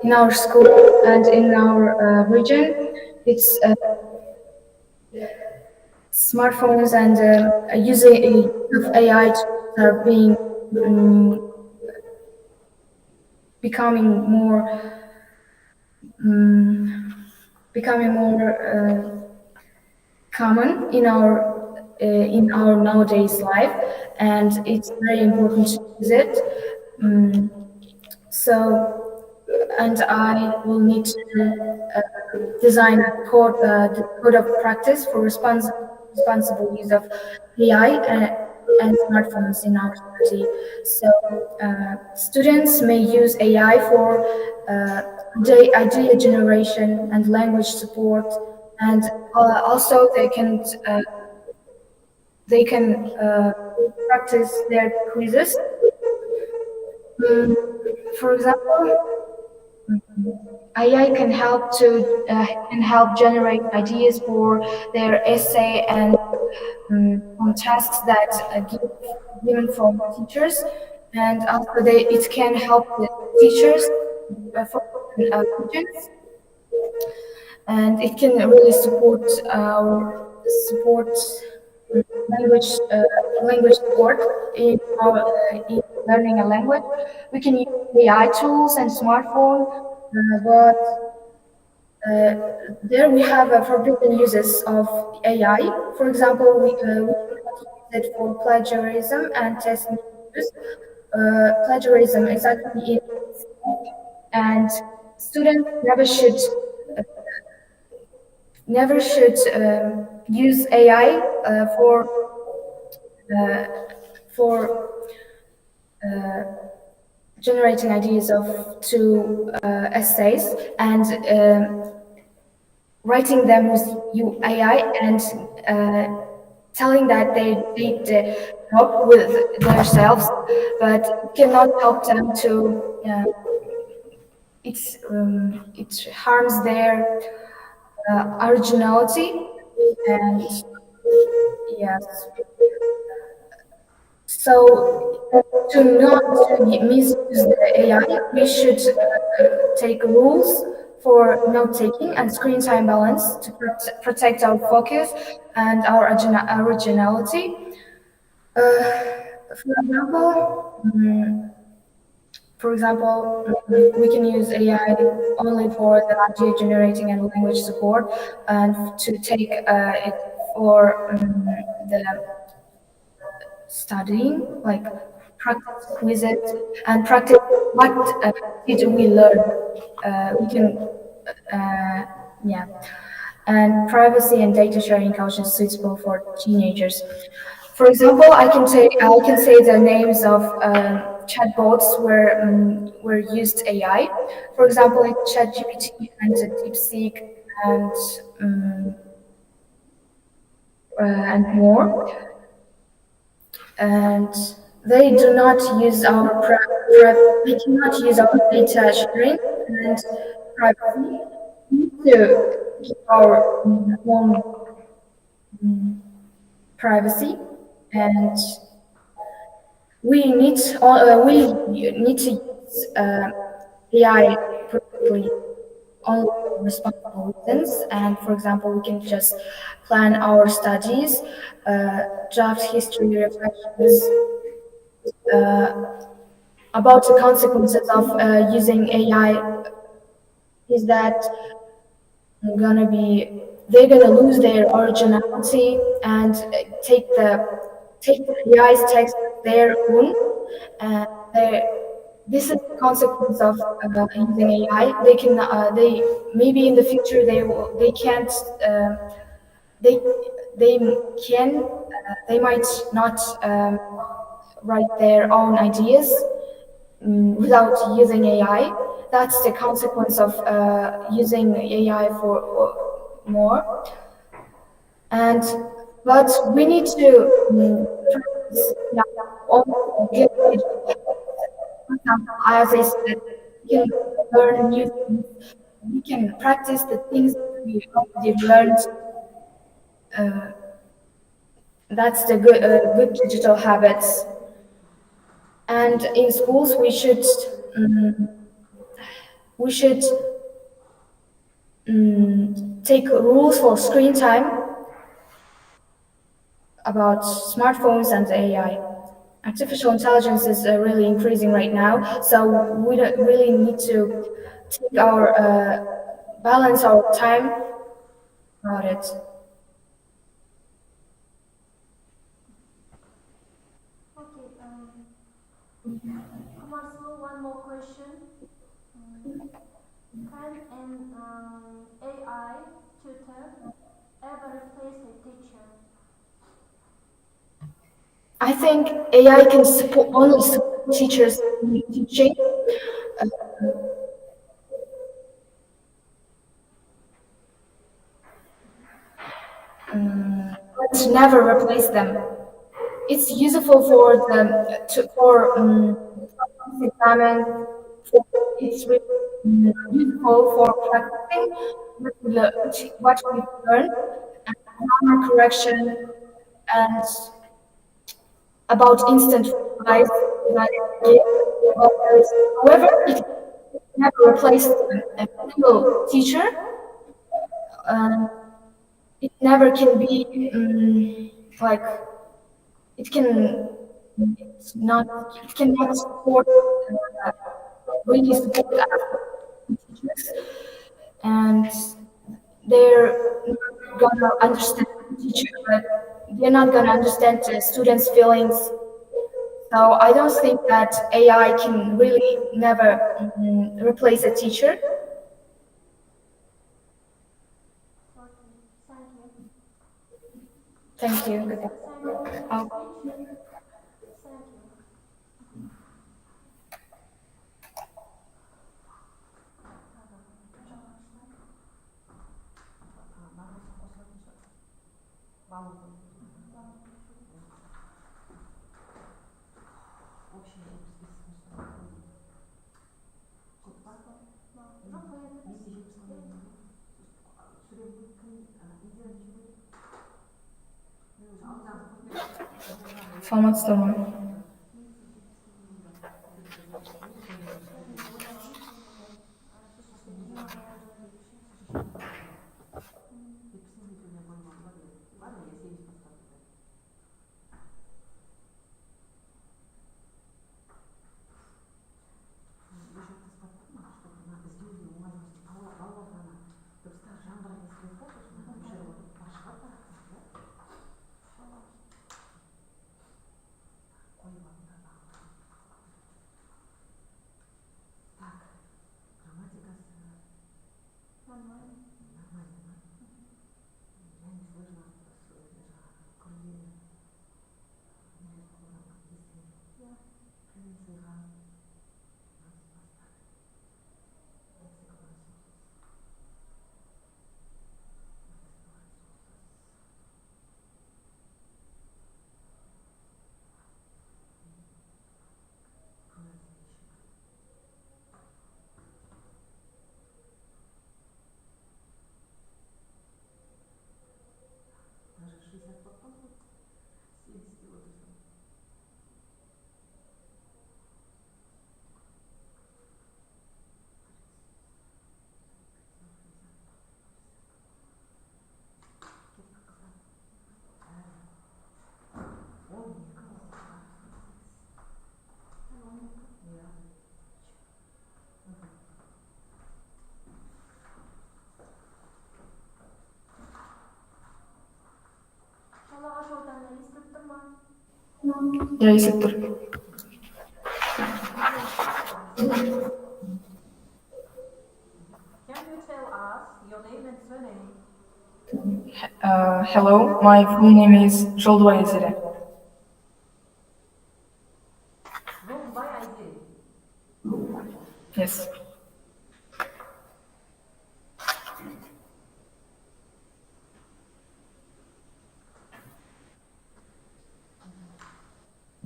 in our school and in our region, it's smartphones and using of AI tools are being becoming more common in our nowadays life, and it's very important to use it. So, and I will need to design a the code of practice for responsible use of AI and smartphones in our study. So, students may use AI for idea generation and language support, and also they can practice their quizzes. For example, AI can help generate ideas for their essay and on tasks that given from teachers, and also it can help the teachers for students, and it can really support language language support in learning a language. We can use AI tools and smartphone, but there we have forbidden uses of AI. For example, we cannot use it for plagiarism and test use. Plagiarism exactly in and students never should use AI for generating ideas to essays and writing them with AI and telling that they did the job with themselves, but cannot help them to. It harms their originality, and yes. So to not misuse the AI, we should take rules for note taking and screen time balance to protect our focus and our originality. For example, we can use AI only for the idea generating and language support, and to take it for the studying, like practice quizzes and practice what did we learn. We can, yeah. And privacy and data sharing culture is suitable for teenagers. For example, I can say the names of chatbots where used AI. For example, it's ChatGPT and DeepSeek and more. And they do not use they cannot use our data sharing and privacy. We need to keep our own privacy, and we need to use AI perfectly only for responsible reasons. And for example, we can just plan our studies, draft history reflections about the consequences of using AI. Is that they're gonna lose their originality and take the AI's text their own, and this is the consequence of using AI. They can they maybe in the future they can't they can they might not write their own ideas without using AI. That's the consequence of using AI for more. But we need to practice good education. For example, as I said, we can learn new things. We can practice the things that we already learned. That's the good digital habits. And in schools, we should we should take rules for screen time about smartphones and AI. Artificial intelligence is really increasing right now, so we don't really need to take our balance our time about it. Okay, Marcel, one more question. Can an AI tutor ever replace a teacher? I think AI can only support teachers in teaching, but never replace them. It's useful for examines. It's really useful for practicing what we learn and grammar correction and about instant replies that it gives. However, it never replaced a single teacher. It never can be like it can. It's not. It cannot support really support teachers, and they're not gonna understand the teacher, but they're not gonna understand the students' feelings. So I don't think that AI can really never replace a teacher. Thank you. Саламатсыздар ма? Я естіп тұр. Can you tell us your name and surname? Hello, my full name is Жолдыбай Айзере. Жолдыбай Айзере. Yes.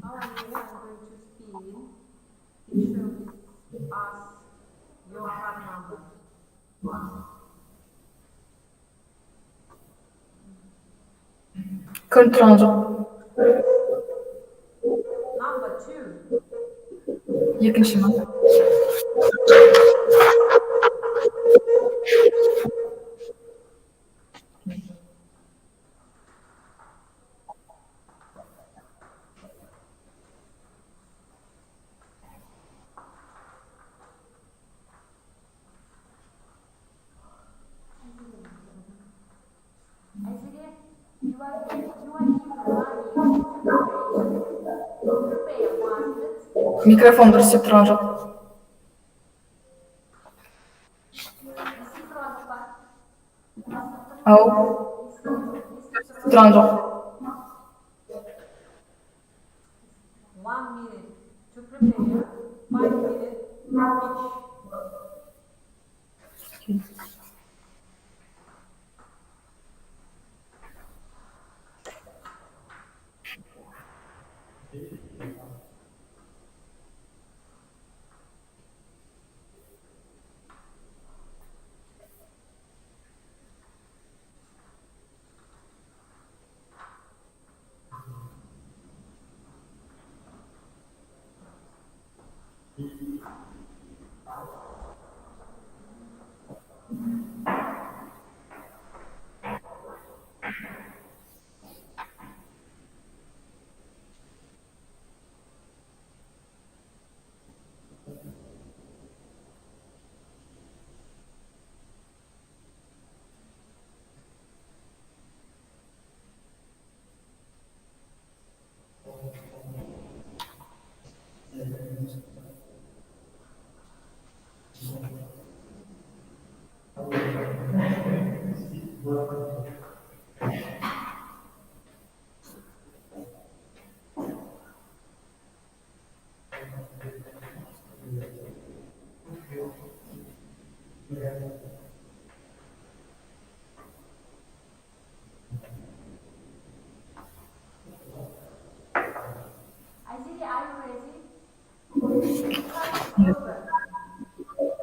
Now we are going to spin. It shows us your card number. Контрол. Number 2. Екінші ма. Микрофон дұрыс істеп тұрған жоқ. Ау, тұрған жоқ. 1 minute to prepare, 5 minutes each.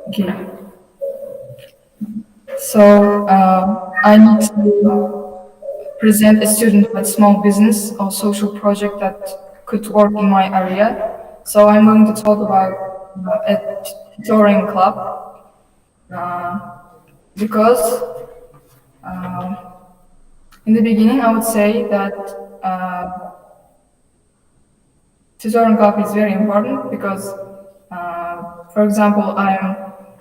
Okay. So I need to present a student with small business or social project that could work in my area. So I'm going to talk about a tutoring club because in the beginning I would say that tutoring club is very important because, for example, I'm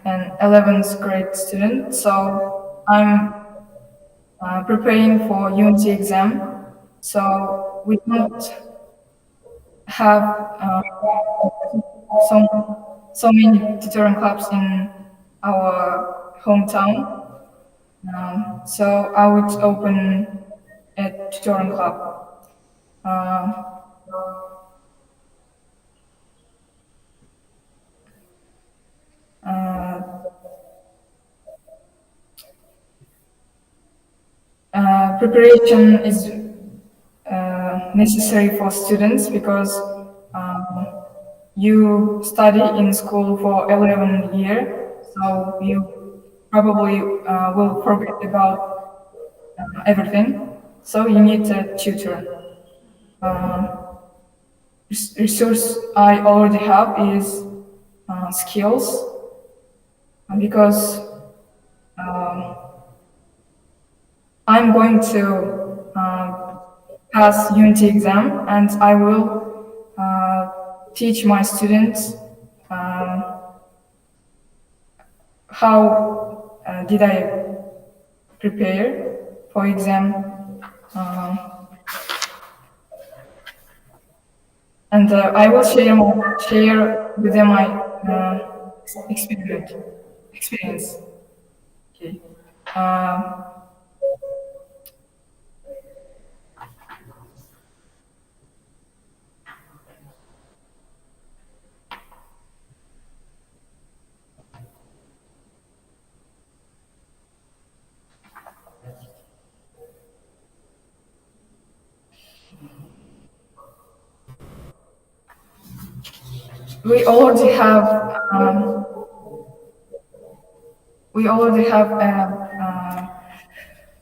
an 11th grade student, so I'm preparing for UNT exam. So we don't have so many tutoring clubs in our hometown. So I would open a tutoring club. Preparation is necessary for students because you study in school for 11 years, so you probably will forget about everything. So you need a tutor. Resource I already have is skills, because I'm going to pass UNT exam, and I will teach my students how did I prepare for exam, and I will share with them my experience. Okay. We already have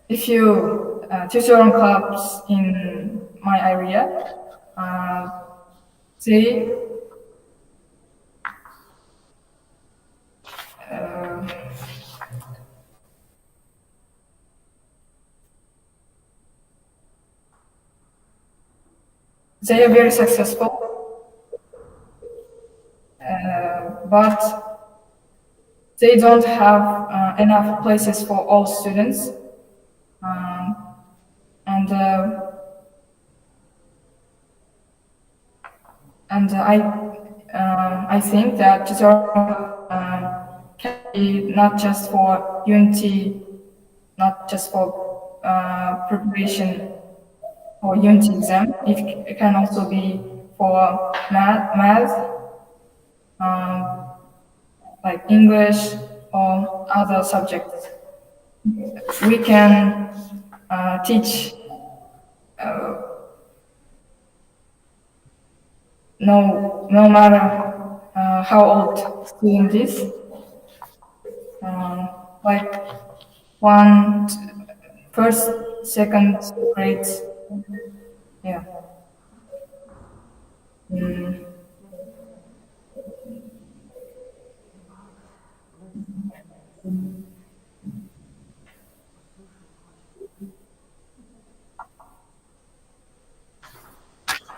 a few tutoring clubs in my area. They they are very successful, but they don't have enough places for all students, and I think that tutorial can be not just for unity, not just for preparation for unity exam. It can also be for math, like English or other subjects. We can teach no matter how old student is, like first, second grade, yeah.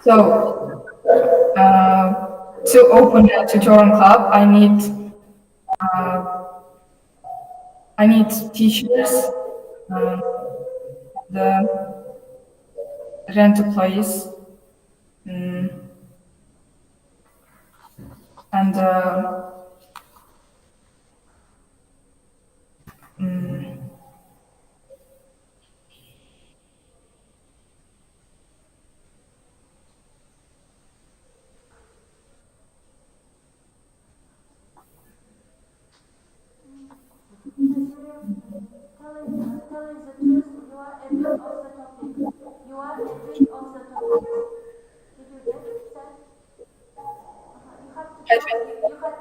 So, to open a tutorial club, I need teachers, the rent a place, and Telling the truth, you are a bit off the topic. You are a bit off the topic. Did you get that? You have to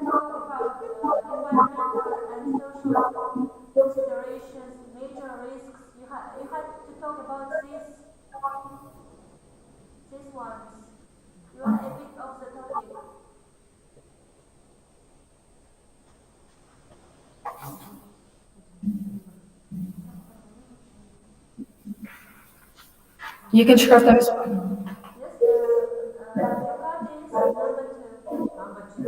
talk about environmental and social considerations, major risks. You had to talk about these ones. You are a bit off the topic. екінші картамыз Yes, your card is number 2. Number 2.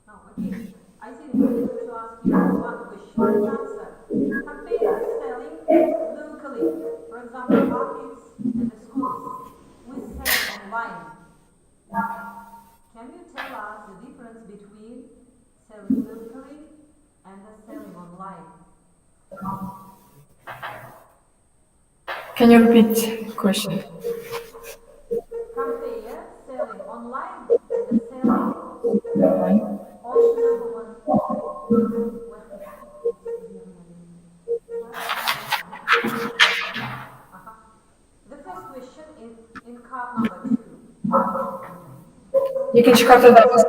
Now, okay. I think we need to ask you one question. Answer. Compare selling locally, for example, markets and the schools, with selling online. Can you tell us the difference between selling locally and the selling online? Can you repeat the question? Compare selling online and the selling offline. The first question in card number 2. екінші картадамыз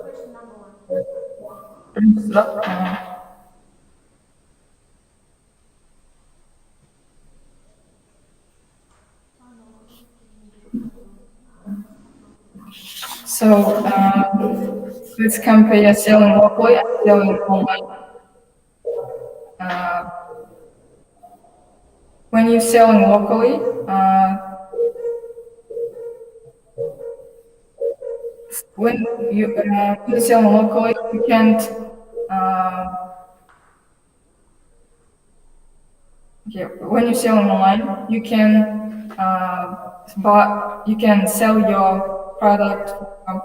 Question number 1. бірінші сұрақ. So let's compare selling locally and selling online. When you're selling locally, when you're selling locally, you can't. When you're selling online, you can you can sell your product from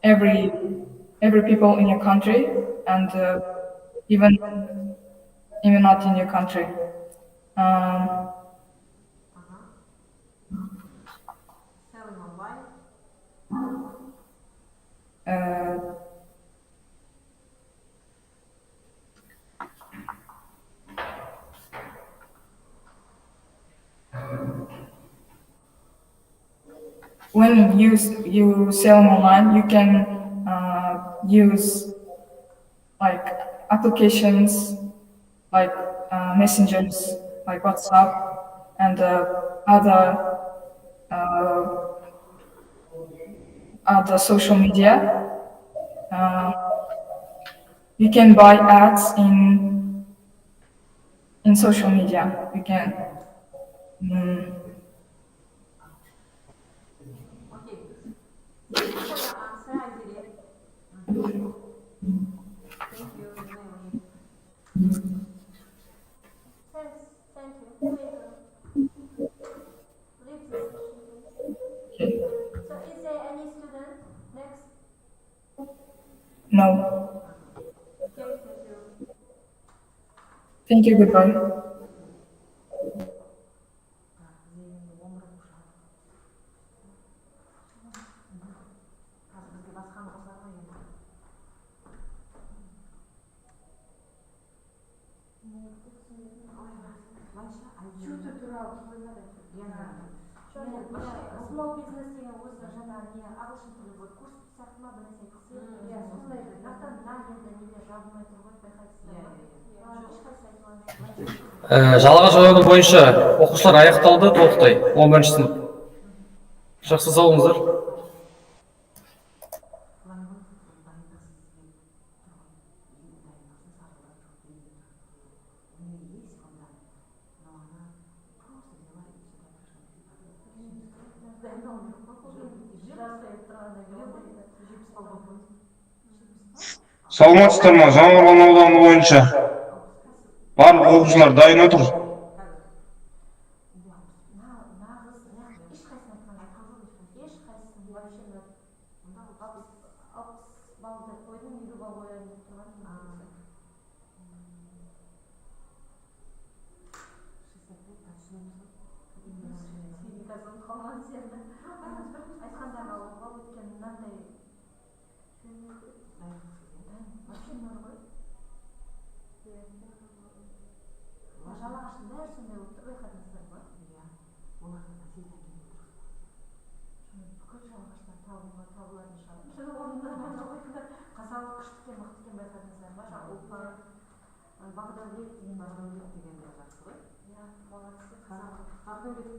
every people in your country, and even not in your country. Selling online. When you sell online, you can use like applications like messengers, like WhatsApp, and other social media. You can buy ads in social media. You can. Okay. Thank you for your answer, I believe. Thank you, goodbye. Small business деген өзі жаңағы не ағылшын тілі вот курс сияқты ма бір нәрсе айтқысы иә сондай мына жерде неде жабылмай тұр ғой байқайсыздар ма ешқайсысы айтылған жалғыз жауабы бойынша оқушылар аяқталды толықтай 11-ші сынып. Жақсы сау болыңыздар. Саламатсыздар ма? Жаңақорған ауданы бойынша барлық оқушылар дайын отыр. жалағаштың бәрі сондай болып тұр байқадыңыздар ма? Иә, олардың бүкіл жалағаштар табылатын шығар. Қазалы күшті екен, мықты екен байқадыңыздар ма? Жаңағы ұлпан, Бағдәулет деген де жақсы ғой. Иә, молодцы. Бағдәулет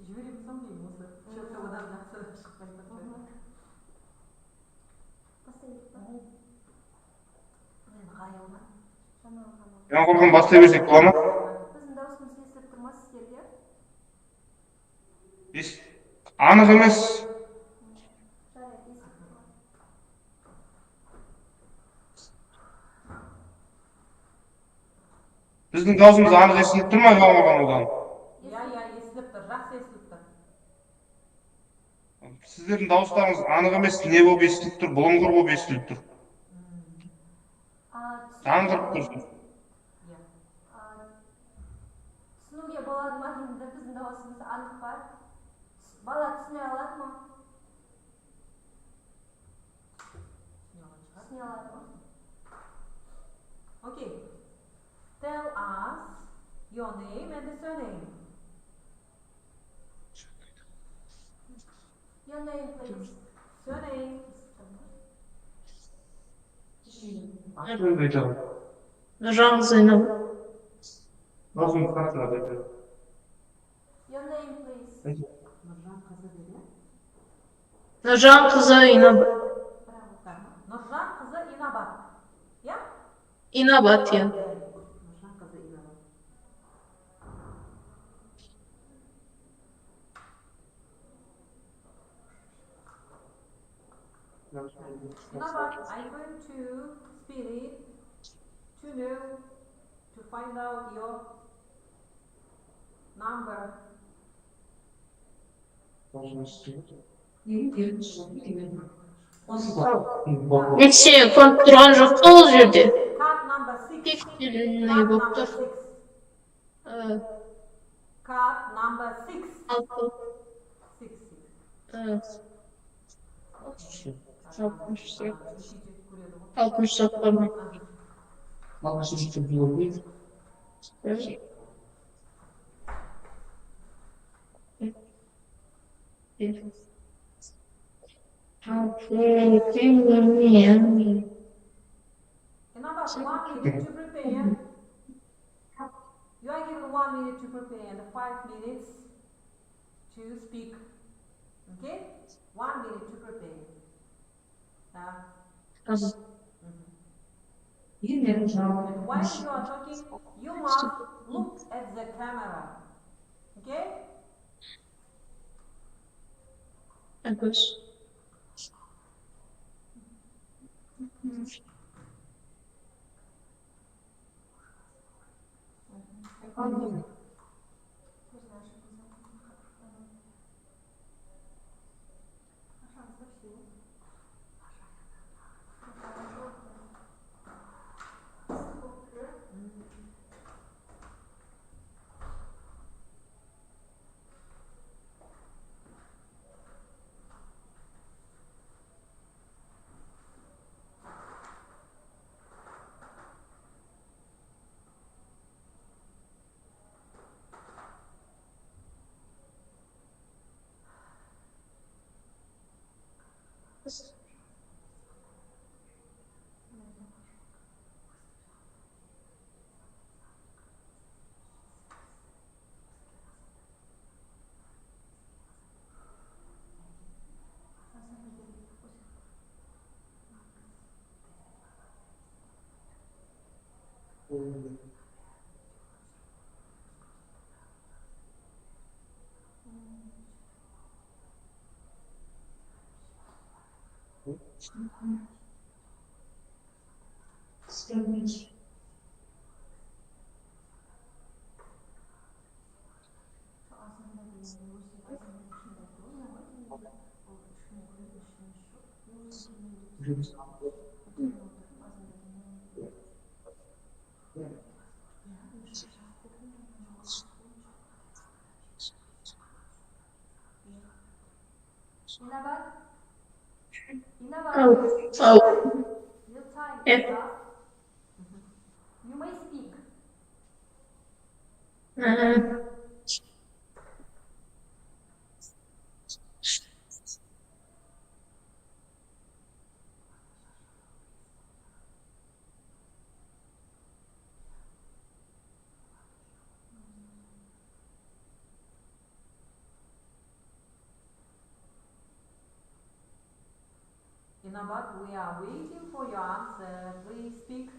жібере білсем деймін осы щеткалардан жақсы шықпай тұр. Жаңақорған бастай берсек бола ма? Біздің дауысымыз естіліп тұр ма сіздерге? Анық емес. Біздің даусымыз анық естіліп тұр ма Жаңақорған ауданы? Иә, естіліп тұр, жақсы естіліп тұр. Сіздердің дауыстарыңыз анық емес, не болып естіліп тұр, бұлыңғыр болып естіліп тұр. Жаңғырып тұрсын. Түсінуге болады ма енді біздің дауысымыз анық па? Бала түсіне алады ма? Түсіне алады ма? Okay. Tell us your name and the surname. Your name, please. Surname. Нұржан Зайнап. Your name, please. Нұржан қызы Инаб. Нұржан қызы Инабат. Я? Инабат, иә. Нұржан қызы Инабат. Inabbat, I'm going to speed it to know, to find out your number. Неше көріп тұрған жоқ қой ол жерде. Card number 6. Пикселіне болып тұр. Card number 6. 60 саққа ма? Inabbat, 1 minute to prepare. You are given 1 minute to prepare and 5 minutes to speak. Okay? 1 minute to prepare. And while you are talking, you must look at the camera. Okay? Oh, oh, Your time yeah. is up. You may speak. Uh, Inabat, we are waiting for your answer. Please speak.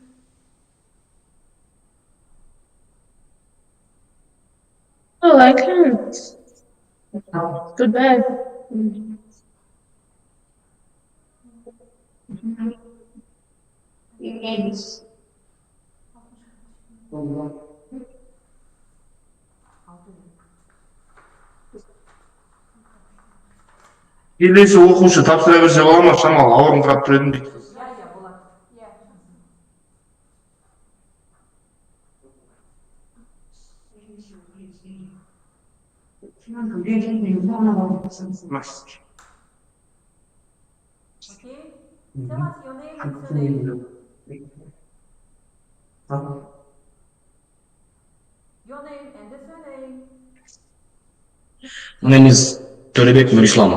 oh, I can't. Goodbye. Yes. Келесі оқушы тапсыра берсе бола ма? Шамалы ауырыңқырап тұр едім дейді. Yeah, болады. Yeah. Okay. Tell us your name and surname. Your name and the surname. My name is Төлебек Нұрислам.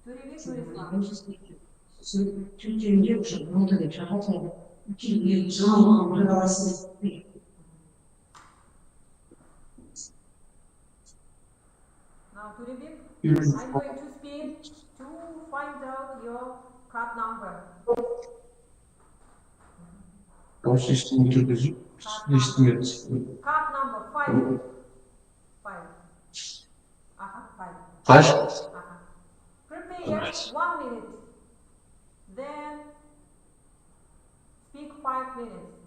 Төребек Нұрислам. Now, Turebek, I'm going to speak to find out your card number. Дауыс естімей тұр десе, естімеді. Card number 5. 5. Five. Қаш? Prepare 1 minute. Then speak 5 minutes.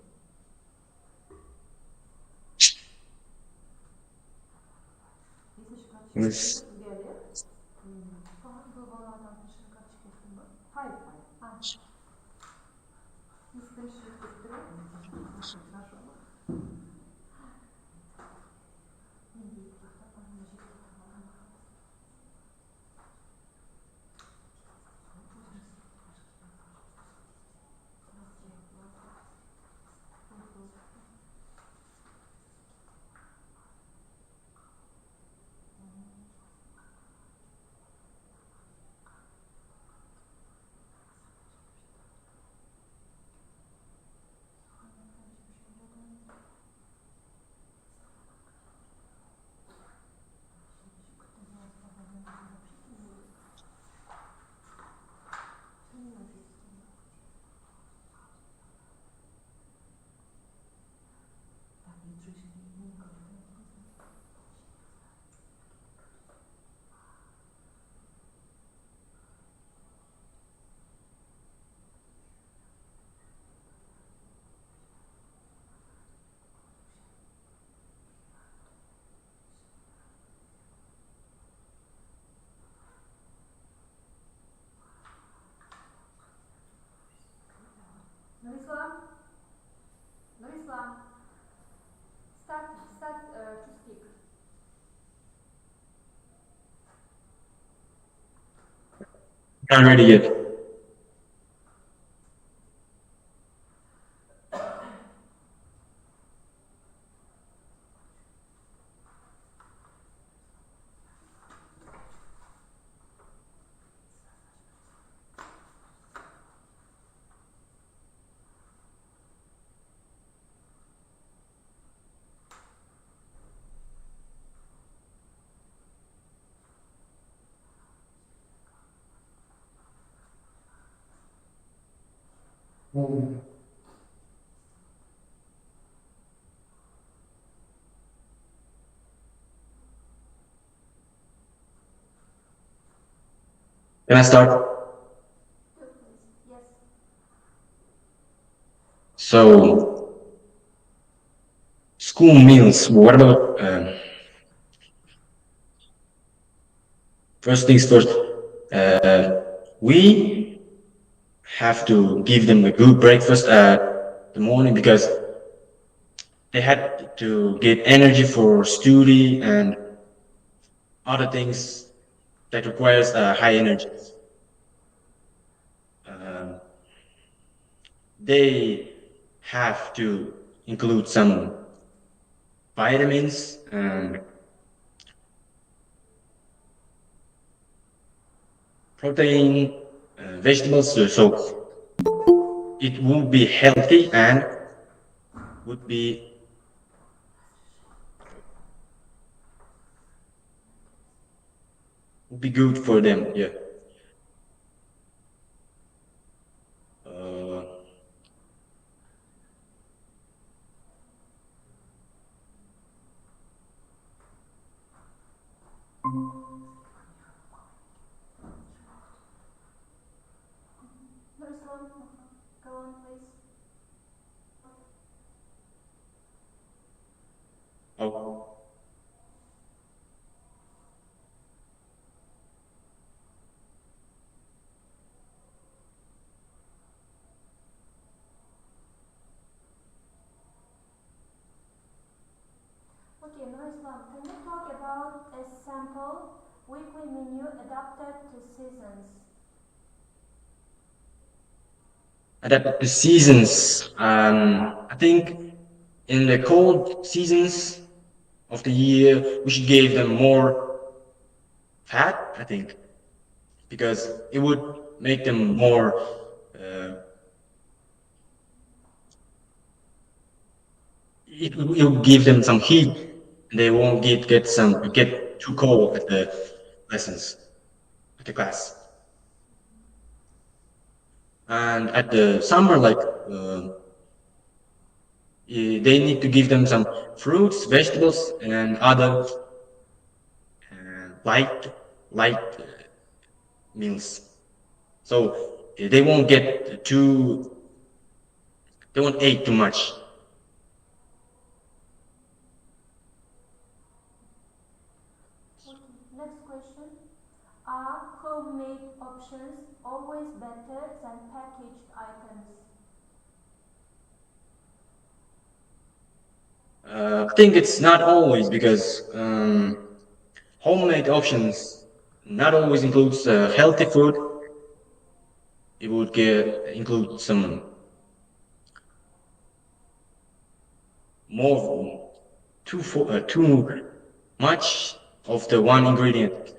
Yes. Nurislav, start to speak. Not ready yet. Can I start? So, school meals. What about first things first? We have to give them a good breakfast at the morning because they had to get energy for study and other things that requires high energy. They have to include some vitamins and protein, vegetables, so it would be healthy and would be good for them. Yeah. Go on, please. Oh. Okay, Nurislam, can you talk about a sample weekly menu adapted to seasons? Adapt the seasons. I think in the cold seasons of the year, we should give them more fat, I think, because it would make them more it will give them some heat. They won't get too cold at the lessons, at the class. And at the summer, like they need to give them some fruits, vegetables, and other light meals. So they won't get too. They won't eat too much. Next question. Are homemade options always better than packaged items? I think it's not always because homemade options not always includes healthy food. It would include some more too much of the one ingredient.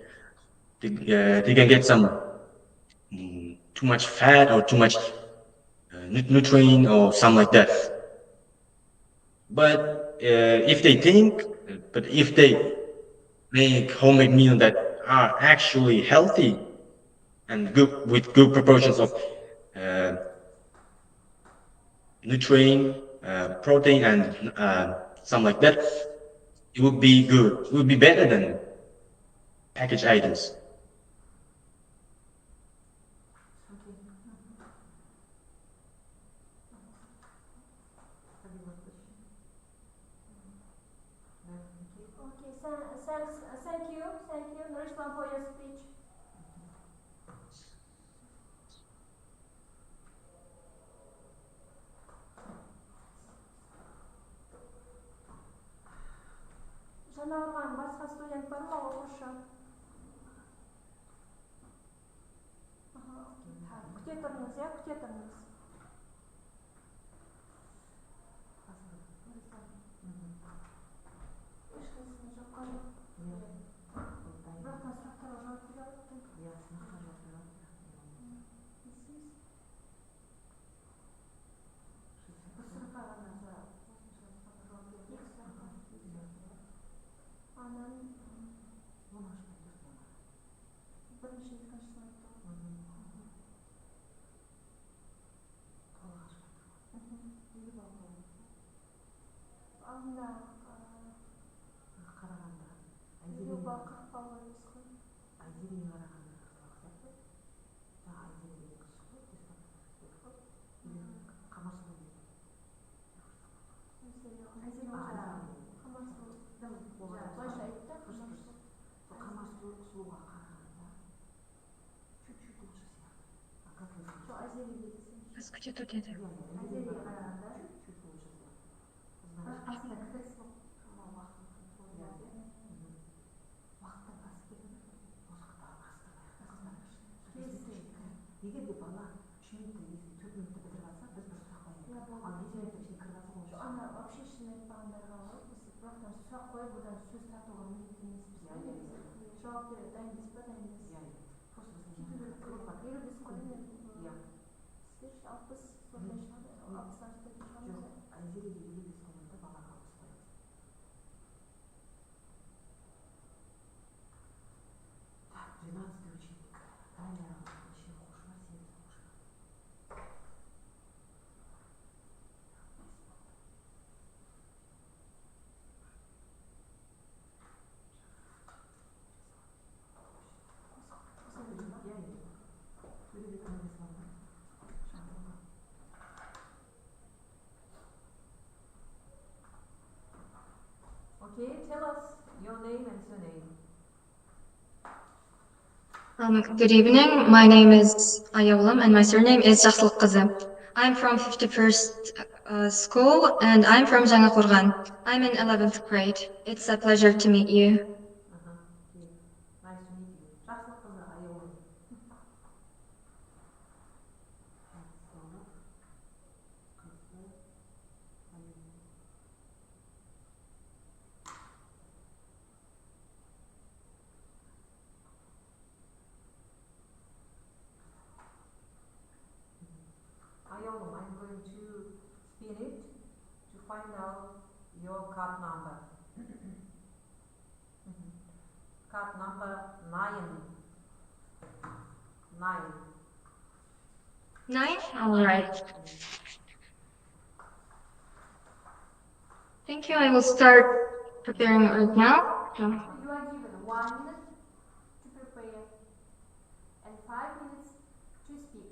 They can get some too much fat or too much nutrient or something like that. But if they make homemade meal that are actually healthy and good with good proportions of nutrient, protein, and something like that, it would be good. It would be better than packaged items. Thank you, Nurislam, for your speech. Жаңа алған басқа студент бар ма, оқушы? Күте тұрыңыз, иә, күте тұрыңыз. Ешқайсысына жоқ қажет. Бірақ та сұрақтарға жауап бере алады. Бір сұраққа ғана жауап Анан бірінші екінші сыныпта қарағанда Үйге бақырып қалғанбыз ғой. Айзереге қарағанда жақсылық сияқты. Жаңа Айзере деген кіші ғой, Қамарсұлу деген. Қамарсұлуға қарағанда чуть-чуть лучше сияқты. А как вы думаете? Где тут это? Айзереге қарағанда чуть лучше сияқты. Астында кіріс болып уақыттан асып кетеді. Босақта астырмай егер де бала 3 минутта немесе 4 минутта бітіріп алса, біз бір сұрақ қояйық. Ал 5 минуттың ішінде кіріп алса, ол Ана вообще шын айтпағандарға ғой, біз бірақтан сұрақ қойып, одан сөз тартуға міндетті емеспіз. Жауап бере дайынбыз ба, дайынбыз. Егер біз қойын, сіздер 60 сондай шығады, 60 артып шығамыз. Айзереге 55 комнатада балаға 60 қоямыз. Так, 12-й ученик. Таня, неше оқушы бар, 8 оқушы бар. Okay, tell us your name and surname. Good evening. My name is Auыл and my surname is Жақсылыққызы. I'm from 51st school and I'm from Жаңақорған. I'm in 11th grade. It's a pleasure to meet you. Okay. Nice to meet you. Жақсылыққызы Ауыл. Ayolum, I'm going to spin it to find out your card number. Card number 9. 9. 9? All right. Thank you. I will start preparing right now. You are given 1 minute to prepare and 5 minutes to speak.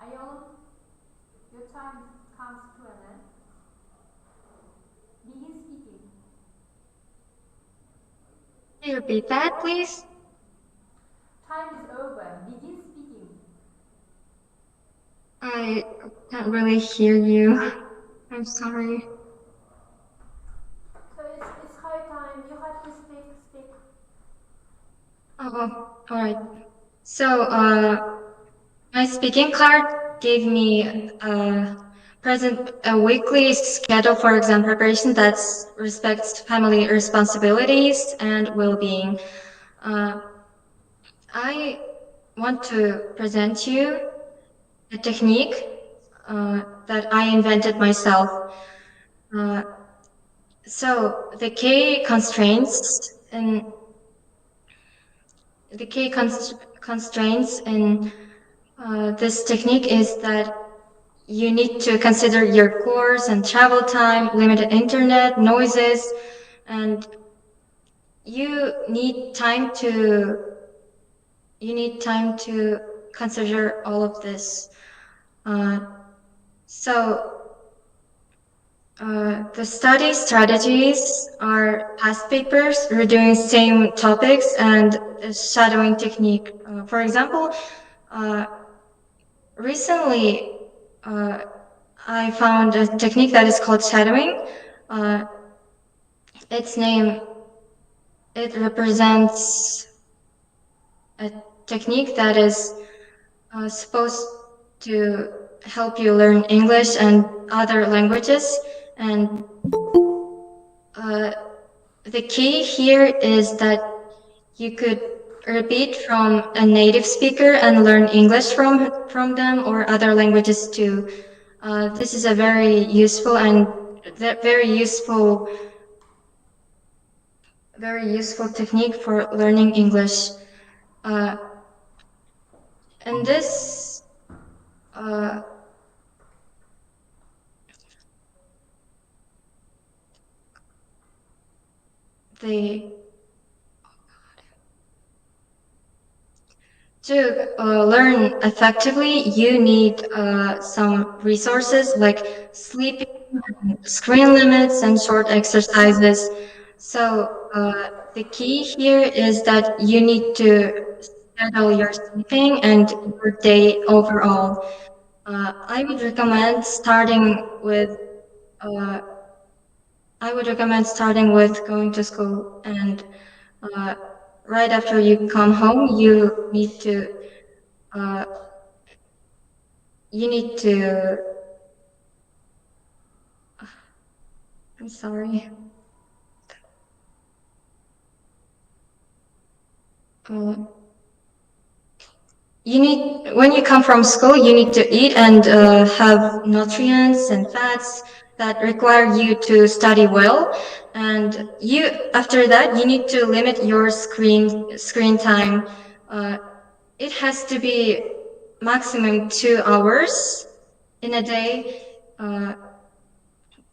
Ayolum, your time comes to an end. Begin speaking. Can you repeat that, please? Time is over. Begin speaking. I can't really hear you. I'm sorry. So it's high time. You have to speak. Oh, all right. So, my speaking card gave me a weekly schedule for exam preparation that respects family responsibilities and well-being. I want to present you a technique that I invented myself. So the key constraints in this technique is that you need to consider your course and travel time, limited internet, noises, and you need time to consider all of this. The study strategies are past papers redoing same topics and a shadowing technique. For example, recently I found a technique that is called shadowing. Its name, it represents a technique that is supposed to help you learn English and other languages. And the key here is that you could repeat from a native speaker and learn English from them or other languages too. This is a very useful technique for learning English. And this to learn effectively, you need some resources like sleeping, screen limits, and short exercises. So the key here is that you need to schedule your sleeping and your day overall. I would recommend starting with going to school, and right after you come home, you need to I'm sorry. When you come from school, you need to eat and have nutrients and fats that require you to study well. And after that, you need to limit your screen time. It has to be maximum 2 hours in a day.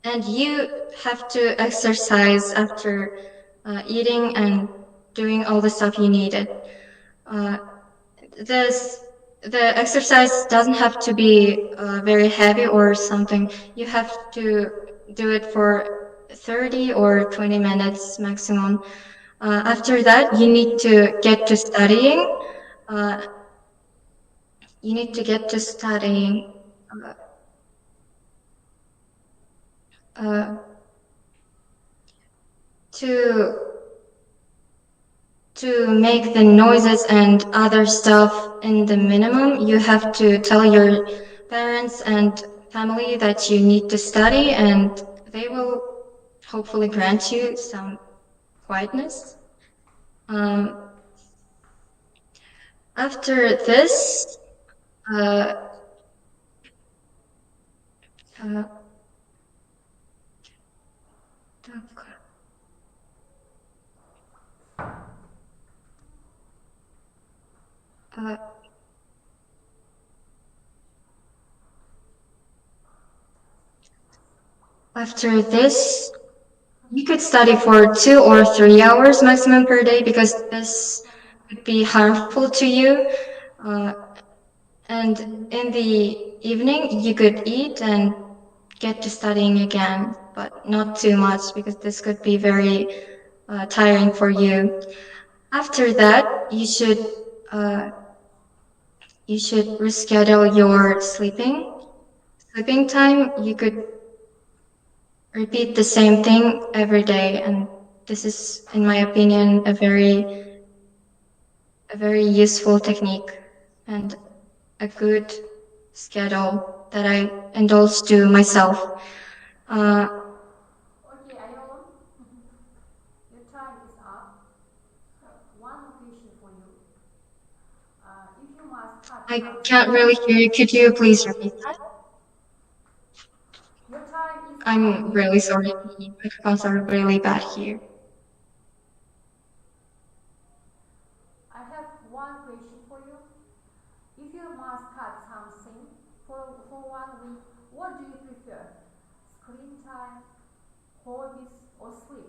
And you have to exercise after eating and doing all the stuff you needed. The exercise doesn't have to be very heavy or something. You have to do it for 30 or 20 minutes maximum. After that, you need to get to studying. To make the noises and other stuff in the minimum, you have to tell your parents and family that you need to study, and they will hopefully grant you some quietness. After this, you could study for 2 or 3 hours maximum per day, because this could be harmful to you. And in the evening, you could eat and get to studying again, but not too much, because this could be very tiring for you. After that, you should reschedule your sleeping time. You could repeat the same thing every day, and this is, in my opinion, a very useful technique and a good schedule that I indulge to myself. Okay, Ayol, your time is up. One question for you. If you must cut I can't really hear you. Could you please repeat that? your time is I'm really sorry. The microphones are really bad here. I have one question for you. If you must cut something for 1 week, what do you prefer? Screen time, hobbies, or sleep?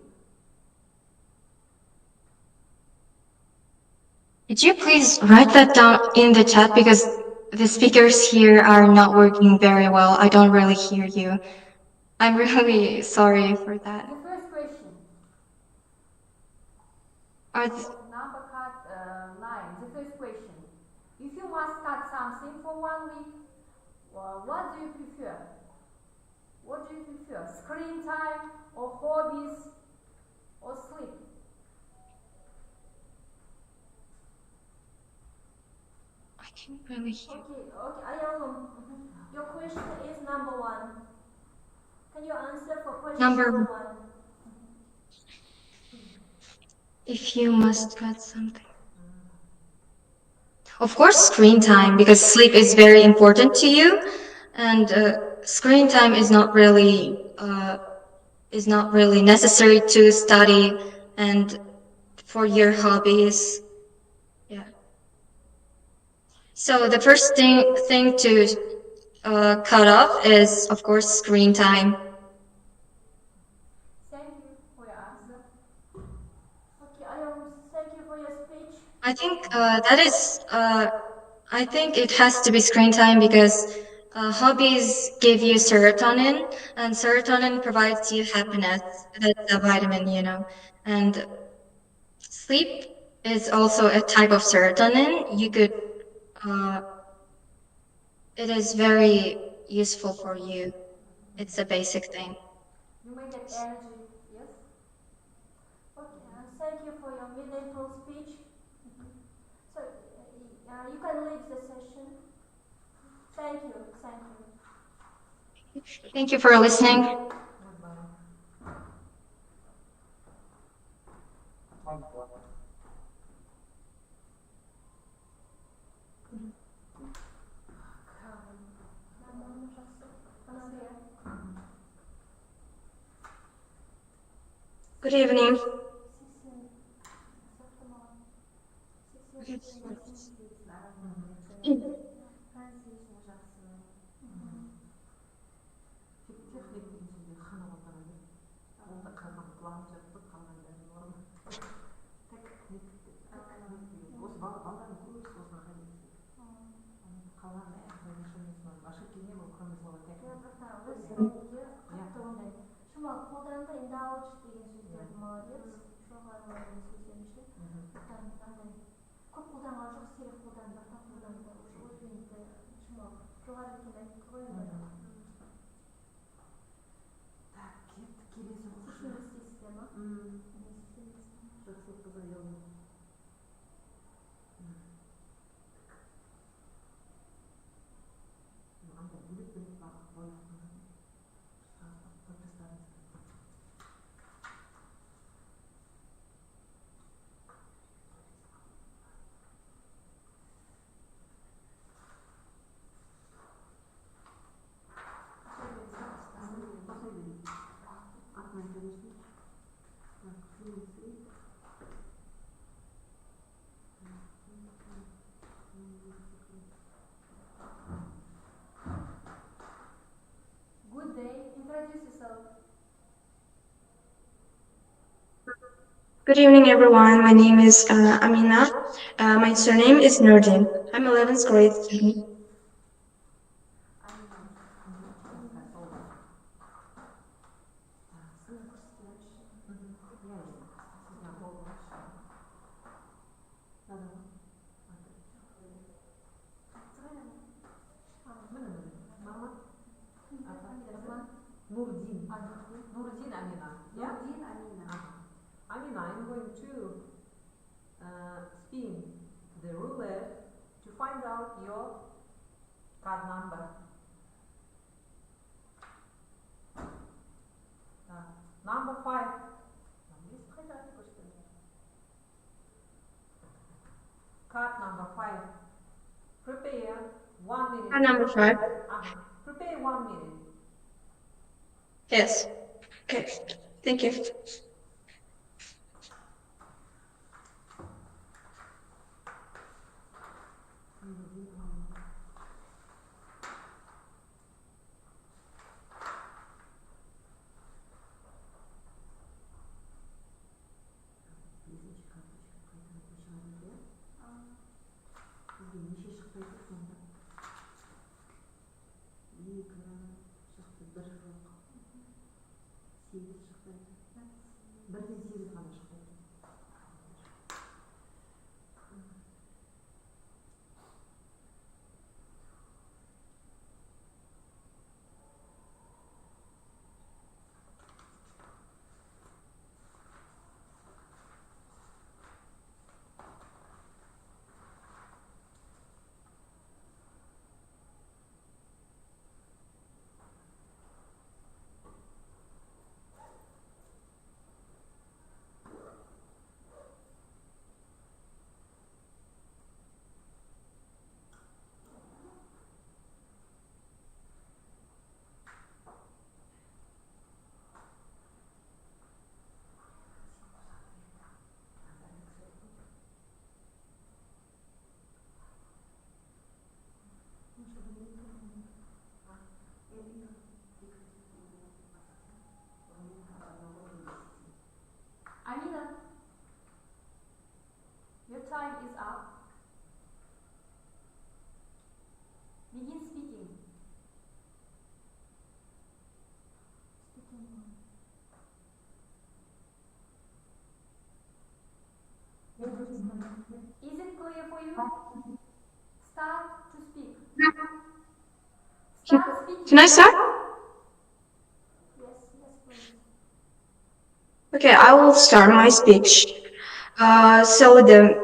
Could you please write that down in the chat because the speakers here are not working very well. I don't really hear you. I'm really sorry for that. The first question. Number cut 9. The first question. If you must cut something for 1 week, what do you prefer? What do you prefer? Screen time or hobbies or sleep? I can't really hear. Okay, Ayalum, your question is number 1. Can you answer for question Number number 1? If you must cut something. Of course, screen time, because sleep is very important to you, and screen time is not really necessary to study and for your hobbies. Yeah. So the first thing to cut off is, of course, screen time. Thank you for your answer. Okay, Ayalum, thank you for your speech. I think I think it has to be screen time because hobbies give you serotonin, and serotonin provides you happiness. That's a vitamin, you know. And sleep is also a type of serotonin. You could, it is very useful for you. It's a basic thing. You may get energy, yes? Okay, thank you for your meaningful speech. So, you can leave the session. Thank you, thank you. Thank you for listening. Good evening. Шумал қолданды indulge деген сөздерді молодец. Жоғарылаған сөздерінше. Андай көп қолданған жоқ, сирек қолданды, қолданды. Өзбекте шумал жоғары екен айтты ғой енді. Так, кеттік келесі оқушы. Не істейсіздер ма? Жақсы қызайылды. Андай бөлек бағып қойып. Good day. Introduce yourself. Good evening, everyone. My name is Amina. My surname is Nurdin. I'm 11th grade student. Nurdin. Nurdin Amina. Yeah? Nurdin Amina. Amina, I'm going to spin the roulette to find out your card number. Number 5. Card number 5. Prepare 1 minute. Card number 5. Prepare 1 minute. Yes. Okay. Thank you. Start to speak. Can I start? Yes, yes, please. Okay, I will start my speech. So the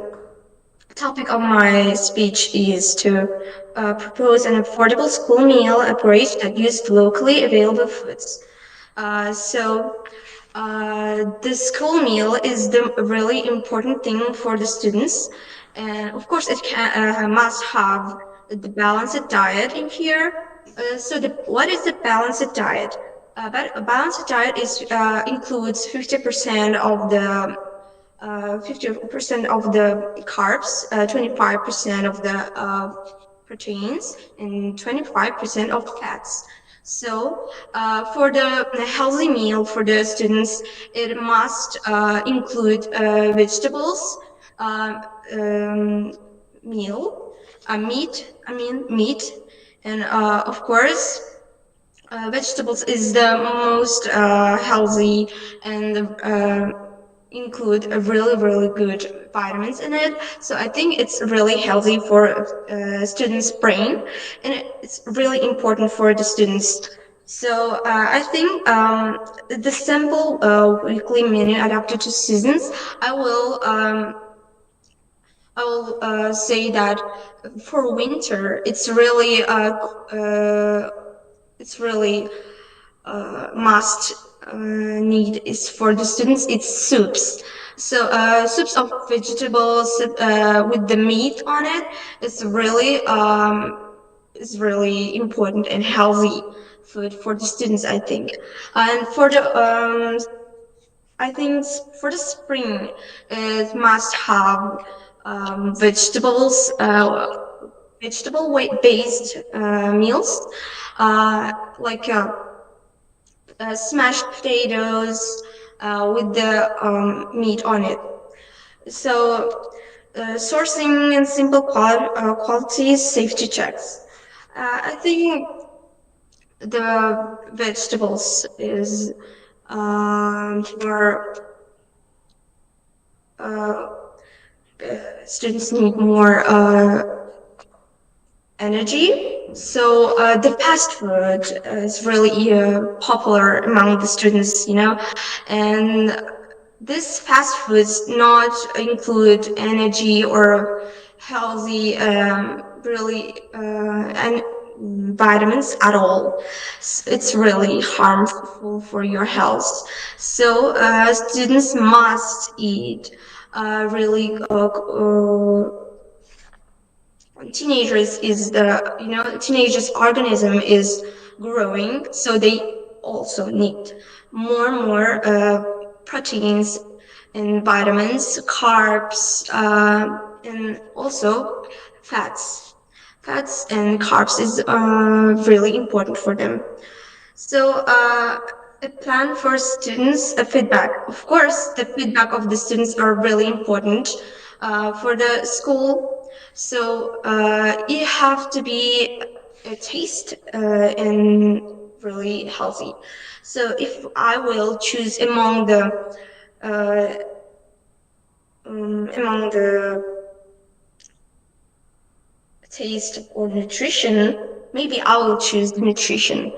topic of my speech is to propose an affordable school meal approach that uses locally available foods. The school meal is the really important thing for the students, and of course it must have the balanced diet in here. What is the balanced diet? But a balanced diet is includes 50% of the 50% of the carbs, 25% of the proteins, and 25% of fats. So for the healthy meal for the students, it must include vegetables, meat, and of course, vegetables is the most healthy and include a really good vitamins in it. So I think it's really healthy for students' brain, and it's really important for the students. So I think the simple weekly menu adapted to seasons. I will say that for winter, it's really must need is for the students. It's soups. So soups of vegetables with the meat on it is really important and healthy food for the students, I think. And for the I think for the spring, it must have vegetables, vegetable based meals, like smashed potatoes with the meat on it. So sourcing and simple quality safety checks. I think the vegetables is more students need more energy. So the fast food is really popular among the students, and this fast foods not include energy or healthy, really, and vitamins at all. It's really harmful for your health. So students must eat really teenagers organism is growing, so they also need more proteins and vitamins, carbs, and also fats and carbs is really important for them. So a plan for students, a feedback. Of course, the feedback of the students are really important for the school. So you have to be a taste and really healthy. So if I will choose among the taste or nutrition, maybe I will choose nutrition,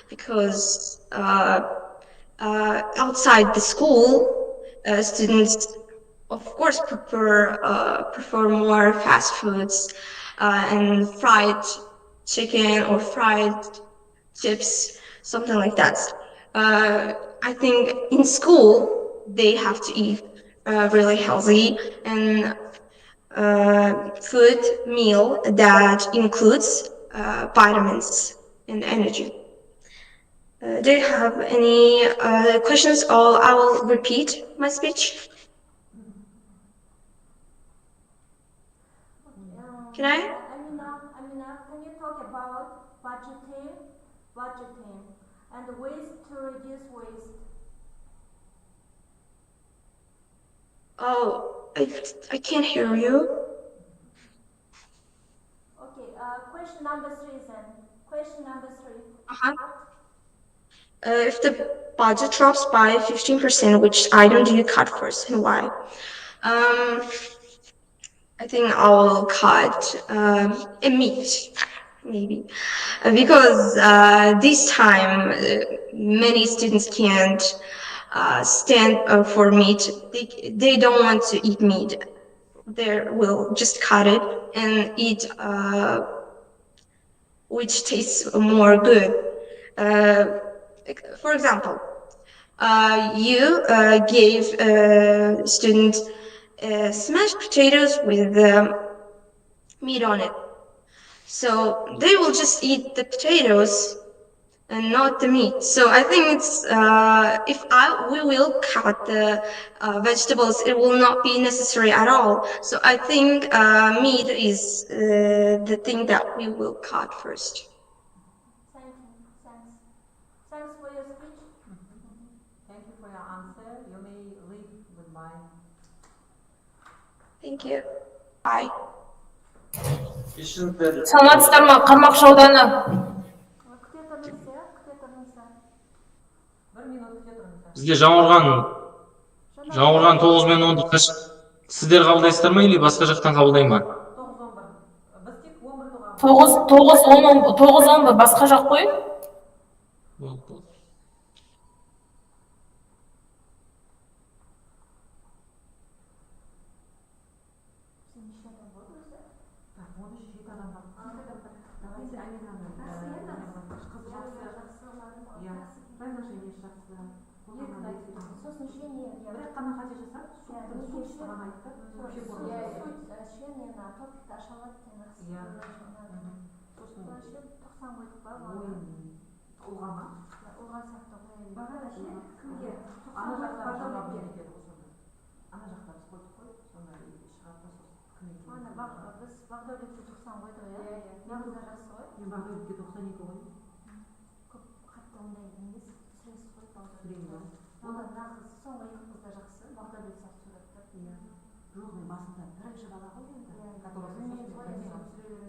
because outside the school, students of course prefer more fast foods and fried chicken or fried chips, something like that. I think in school they have to eat really healthy and food meal that includes vitamins and energy. Do you have any questions, or I will repeat my speech? Can I? Amina, can you talk about budgeting and ways to reduce waste? Oh, I can't hear you. Okay, question number 3 then. Question number 3. If the budget drops by 15%, which item do you cut first and why? I think I will cut a meat, maybe, because this time many students can't stand for meat. They don't want to eat meat. They will just cut it and eat, which tastes more good. For example, you gave students smashed potatoes with meat on it. So they will just eat the potatoes and not the meat. So I think it's if we will cut the vegetables, it will not be necessary at all. So I think meat is the thing that we will cut first. Thank you. Thanks. Thanks for your speech. Thank you for your answer. You may leave. Goodbye. Thank you. Bye. Саламатсыздар ма, Қармақшы ауданы? Күте тұрыңыздар, күте тұрыңыздар. 1 минут күте тұрыңыздар. Бізге жаңғырған 9 мен 10-ды сіздер қабылдайсыздар ма или басқа жақтан қабылдай ма? 9-10 басқа жақ қой? Бағдәулетке 90 қойдық, иә? Нағызда жақсы ғой? Мен Бағдәулетке 92 қойдым. Көп қатты ондай емес, стресс қой Бағдәулет. Онда нағыз соңғы 2 қыз да жақсы, Бағдәулет сияқты суреттер. Жоқ, мен басында бірінші бала ғой енді.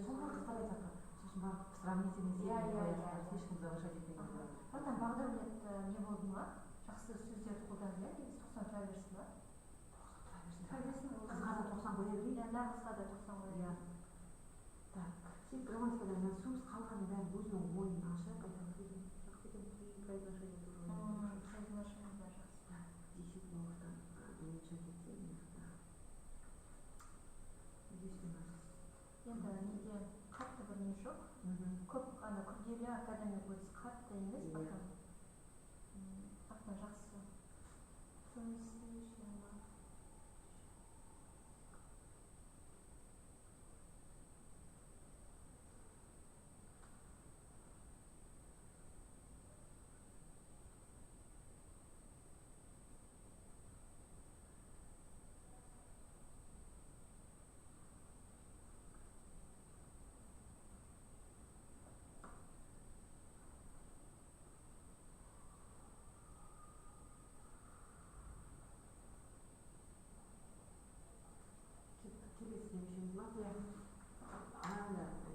Соңғы қыздар айтады. Сосын барып сравнительный слишком завышать еткен. Потом Бағдәулет не болды ма? Жақсы сөздерді қолданды, иә? 90 тұра берсін ба? Қызға да 90 қоя берейін. Нағызға да 90 қоя берейін. Так, сен грамматикадан сөз қалғанын бәрін өзінің ойын ашып айтады деген. Жақсы екен, произношение тоже. Произношение да жақсы. Десять новостан улучшать етсе, здесь у нас. Енді неде қатты бір не жоқ. Көп ана күрделі академик өтіс қатты емес, потом жақсы.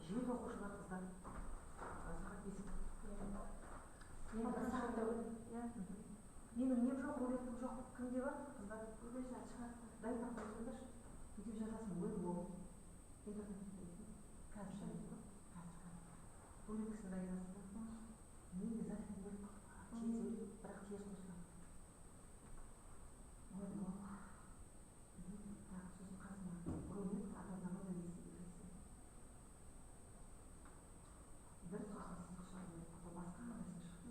Жүйет оқушылар қыздар сағат 5. Менің нем жоқ, рулетім жоқ. Кімде бар? Қыздар дайындап қойсаңдаршы. Бүйтіп жазасың, өлі бол. Қазір рулеткісін дайындасың. Неге запись бөліп тез өліп, бірақ тез қосылады. Өлі бол. Сосын қасына рулет, атаднама завести. Bir so'zsiz chiqadi, boshqa narsa chiqadi.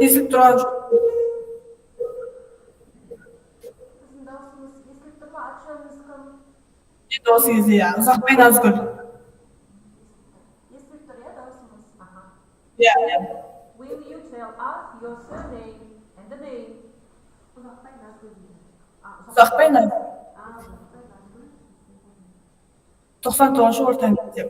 естіліп тұрған жоқ. Біздің дауысымыз естіліп тұр ма? аты жөніңіз кім? Досыңыз иә, Ұзақбай Назгүл. Естіліп тұр, иә, дауысымыз? Иә. Will you tell us your surname and the name? Ұзақбай Назгүл дейді. Ұзақбай Назгүл. Ұзақбай Назгүл. 99-шы орта мектеп.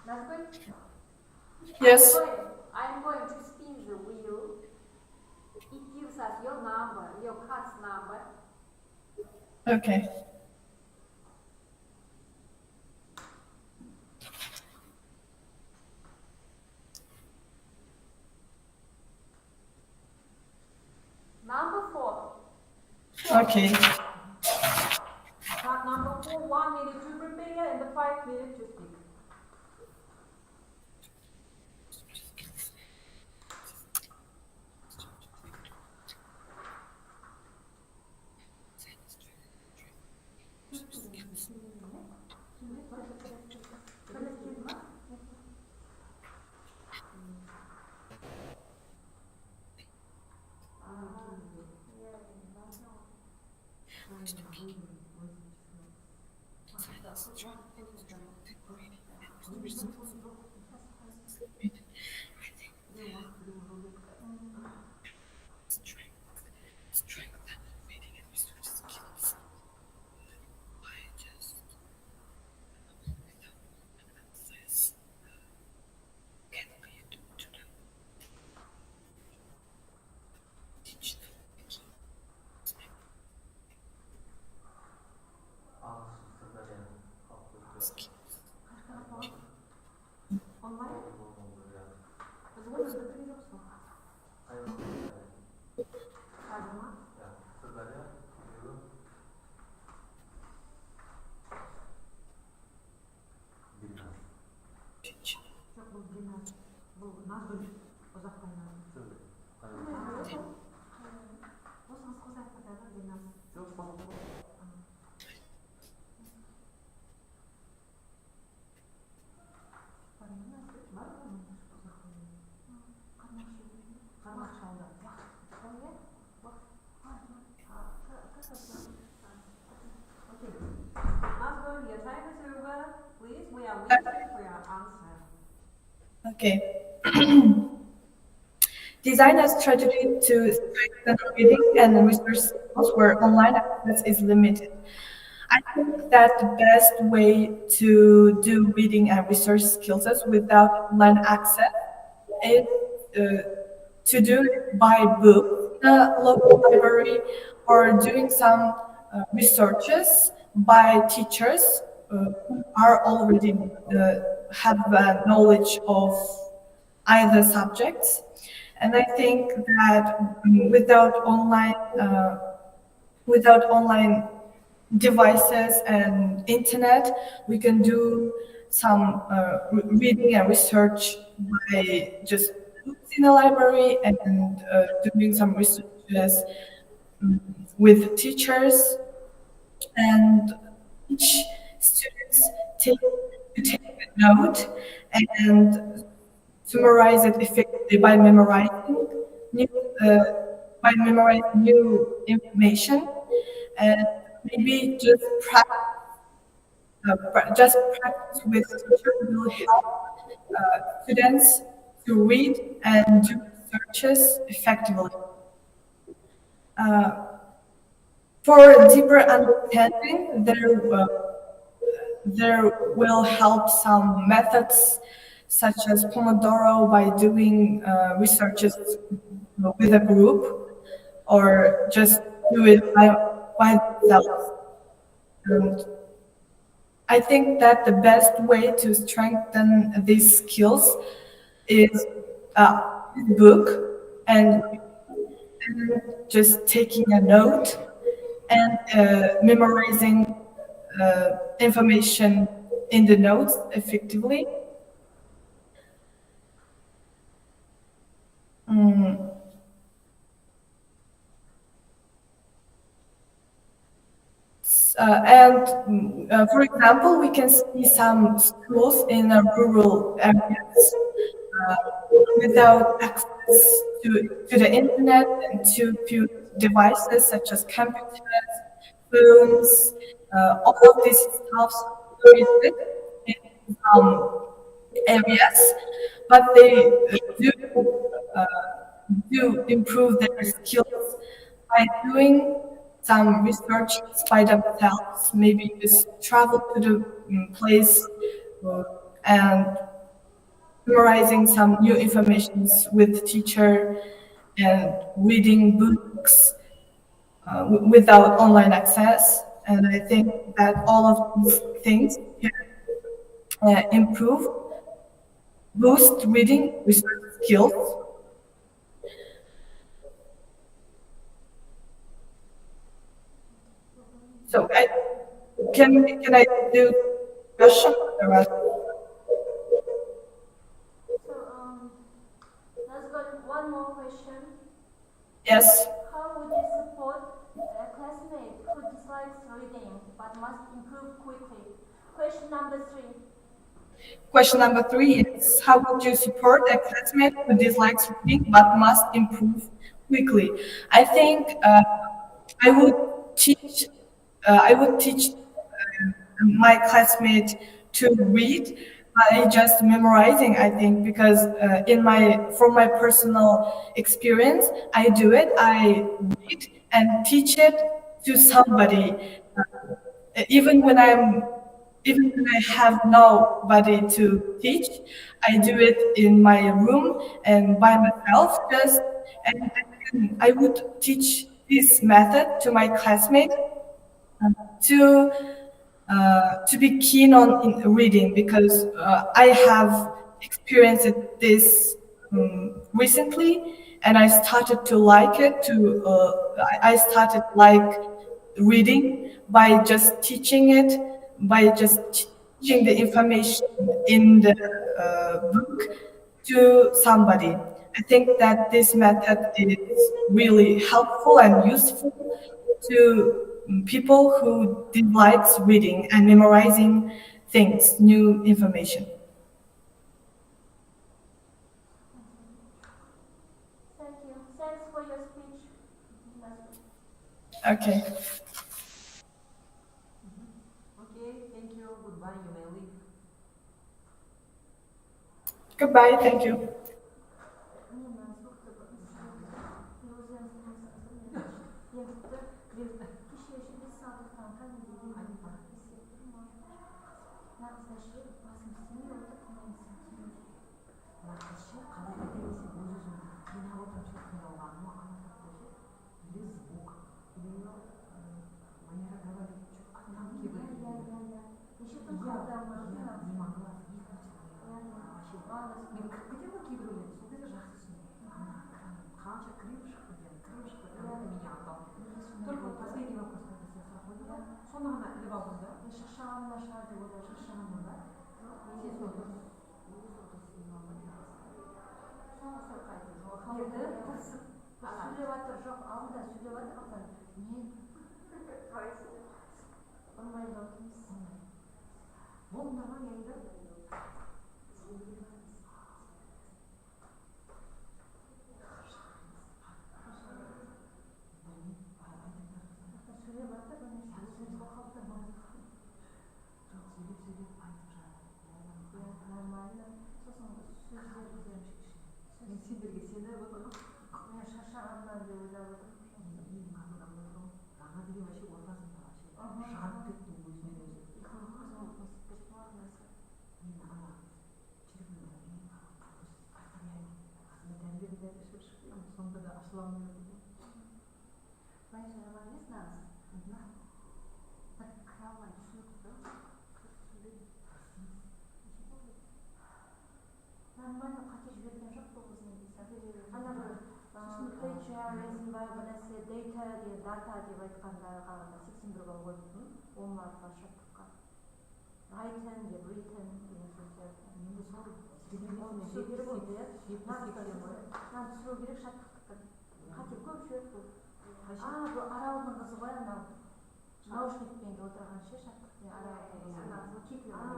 Nazgul? Yes. I'm going to spin the wheel. It gives us your number, your card's number. Okay. Number 4. Okay. Card number 4, 1 minute to prepare and 5 minutes to speak. Your time is over. Please, we are waiting for your answer. Okay. Designers strategy to strengthen reading and research skills where online access is limited. I think that the best way to do reading and research skills without online access is to do it by book in a local library or doing some researches by teachers who are already have knowledge of either subjects. And I think that without online devices and internet, we can do some reading and research by just books in a library and doing some researches with teachers, and each students take a note and summarize it effectively by memorizing new information, and maybe just practice with teachers will help students to read and do researches effectively. For deeper understanding, there will help some methods such as Pomodoro by doing researches with a group, or just do it by themselves. And I think that the best way to strengthen these skills is book and just taking a note and memorizing information in the notes effectively. For example, we can see some schools in rural areas without access to the internet and to devices such as computers, phones, all of these stuff limited in some areas, but they uh, do improve their skills by doing some research by themselves, maybe just travel to the place and memorizing some new informations with teacher and reading books without online access. And I think that all of these things can improve, boost reading research skills. So can I do question? So, let's go to one more question. Yes. How would you support a classmate who dislikes reading but must improve quickly? Question number 3. Question number 3 is, how would you support a classmate who dislikes reading but must improve quickly? I think I would teach my classmate to read by just memorizing, I think, because from my personal experience, I do it. I read and teach it to somebody, even when I have nobody to teach. I do it in my room and by myself, and I would teach this method to my classmate to be keen on reading, because I have experienced this recently, and I started to like it. I started like reading by just teaching it, by just teaching the information in the book to somebody. I think that this method is really helpful and useful to people who dislikes reading and memorizing things, new information. Thank you. Thanks for your speech. Okay. Okay, thank you. Goodbye. You may leave. Goodbye. Thank you. Только последний вопрос, когда я сразу поняла. Сонда ғана іліп алдым да. Шаршағанымда шығар деп ойлап Шаршағанмын да. Сіз отырсыз. соңғы сұрақ айтып сөйлеп жатыр, жоқ, алдында сөйлеп жатыр, асан мен ыңғайлы отырмыз. Болыңдар ма енді? сөйлеп жатыр, сөзге қалдырмайды. Жоқ, сөйлеп айтып жатыр. Нормально. Сосын сөздерді мен сендерге сеніп отырмын. мен шаршағаннан деп ойлап отырмын. Мен мағынап отырмын. Жаңа деген вообще ортасында вообще жанып кеттім өзімен өзі. Мен ана жүрегімнен дәндерді ішіп шықпаймын, сонда да ашыламын деп. Раньше жаман емес, нағыз. Так кіре алмай түсінікті. Нормально қате жіберген жоқ бұл қыз негізі. Ана бір plagiarism ба бір нәрсе data деп айтқанда қалғанда 81 бал қойыппын. 10 марқа шаттыққа. Written деп written деген сөздер. Менде сол түсіру керек онда, иә? Түсіру керек шаттықтыққа. Қате көп жіберіп бұл. Бұл аралдың қызы ғой анау. наушникпен отырған ше шаттықпен араласып кепілі ана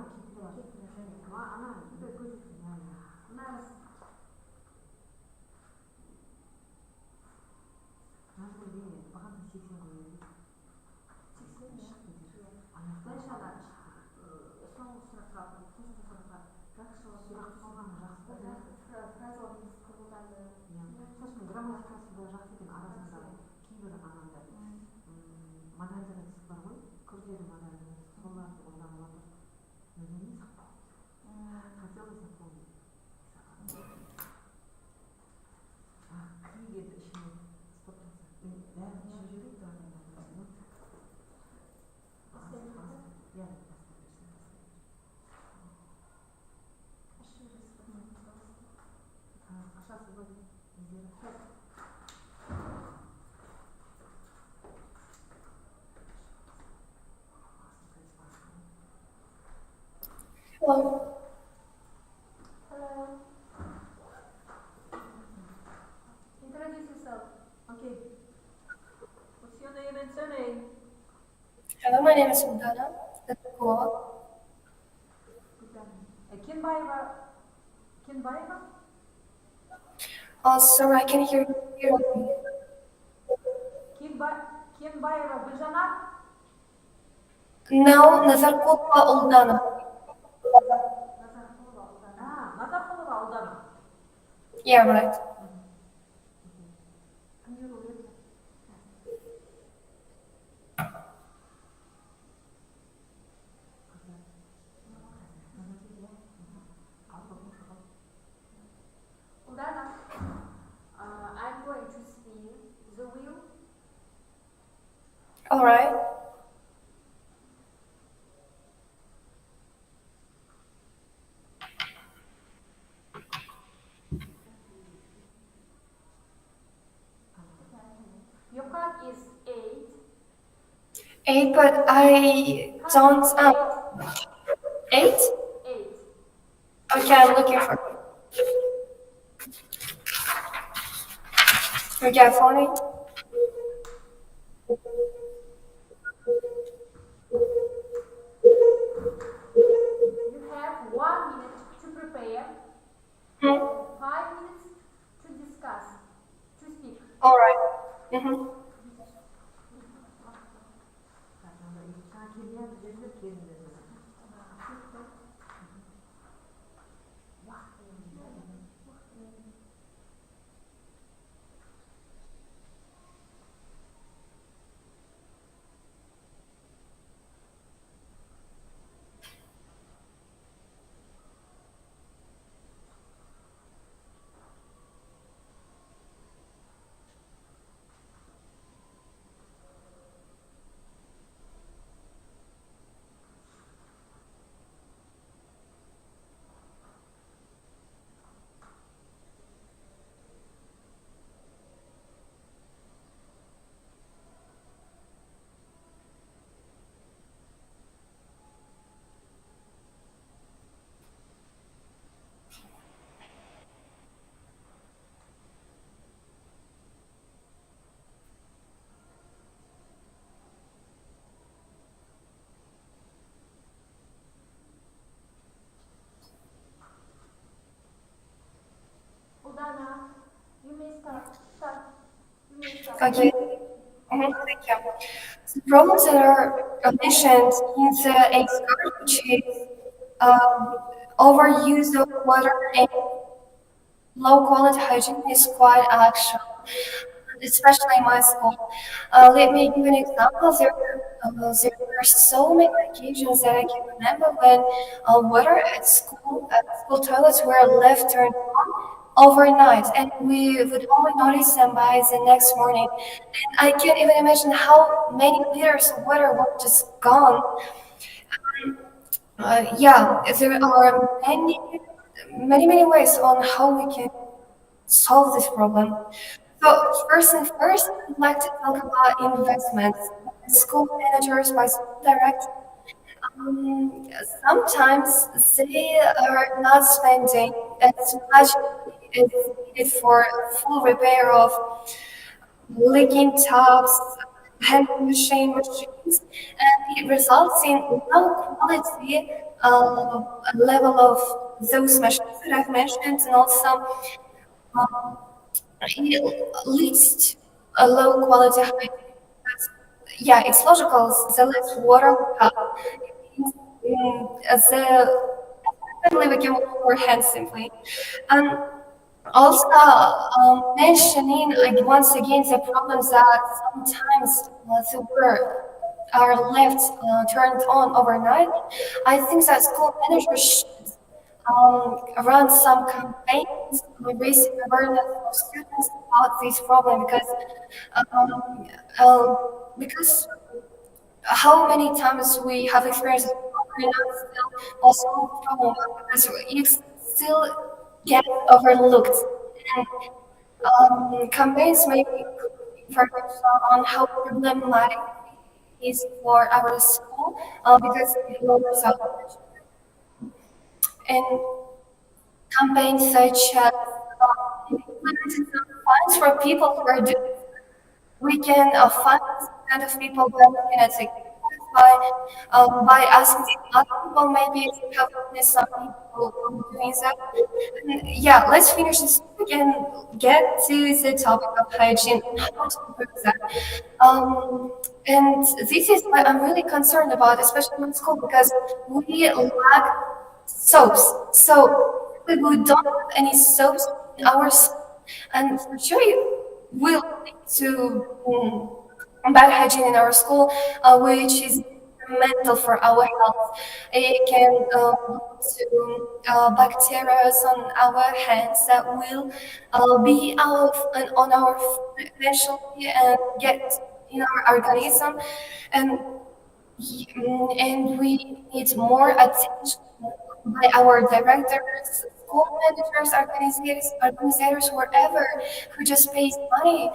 сосын грамматикасы да жақсы екен арасында кейбір анандай модальдер бар ғой күрделі модальдер соларды қолданып отыр неге хотела запомнить книги ішіне 100% бәрін ішіп жүрейді ақшасы бар Hello. Hello. Introduce yourself. Okay. What's your name and surname? Hello, my name is Udana. That's cool. Kenbayeva? Oh, sorry, I can hear you. Kenbayeva Guljanat? No, Nazarkova Uldana. Nazarkova Aldana. Yeah, right. Udana, I'm going to spin the wheel. All right. Your card is 8. 8, but I don't. 8? 8. Okay, I'm looking for. Okay, I found it. You have 1 minute to prepare. 5 minutes to discuss, to speak. All right. Mm-hmm. Udana, you may start. You may start. Okay. Thank you. The problems that are mentioned in the exam, which is overuse of water and low quality hygiene, is quite actual, especially in my school. Let me give an example. There were so many occasions that I can remember when water at school toilets were left turned on overnight, and we would only notice them by the next morning. And I can't even imagine how many liters of water were just gone. Yeah, there are many ways on how we can solve this problem. So first and first, I'd like to talk about investments. School managers by school directors. Sometimes they are not spending as much as needed for full repair of leaking taps, hand machines, and it results in low quality level of those machines that I've mentioned, and also um, it leads to a low quality hygiene. Yeah, it's logical. The less water we have, it means, the definitely we can wash our hands simply. And also, mentioning like once again the problems that sometimes the water are left turned on overnight. I think that school managers should run some campaigns raising awareness of students about this problem um, because how many times we have experienced still also a problem because it still gets overlooked. And campaigns may be information on how problematic it is for our school because it lowers our and campaigns such as implementing some funds for people who are doing we can fund this kind of people by looking at it by asking other people maybe if you have witnessed some people doing that. And yeah, let's finish this topic and get to the topic of hygiene and how to improve that. And this is what I'm really concerned about, especially in school, because we lack soaps. So we don't have any soaps in our school, and for sure will lead to bad hygiene in our school, which is detrimental for our health. It can lead to bacteria on our hands that will be out on our food eventually and get in our organism, and and we need more attention by our directors, school managers, organizers, wherever who just pays money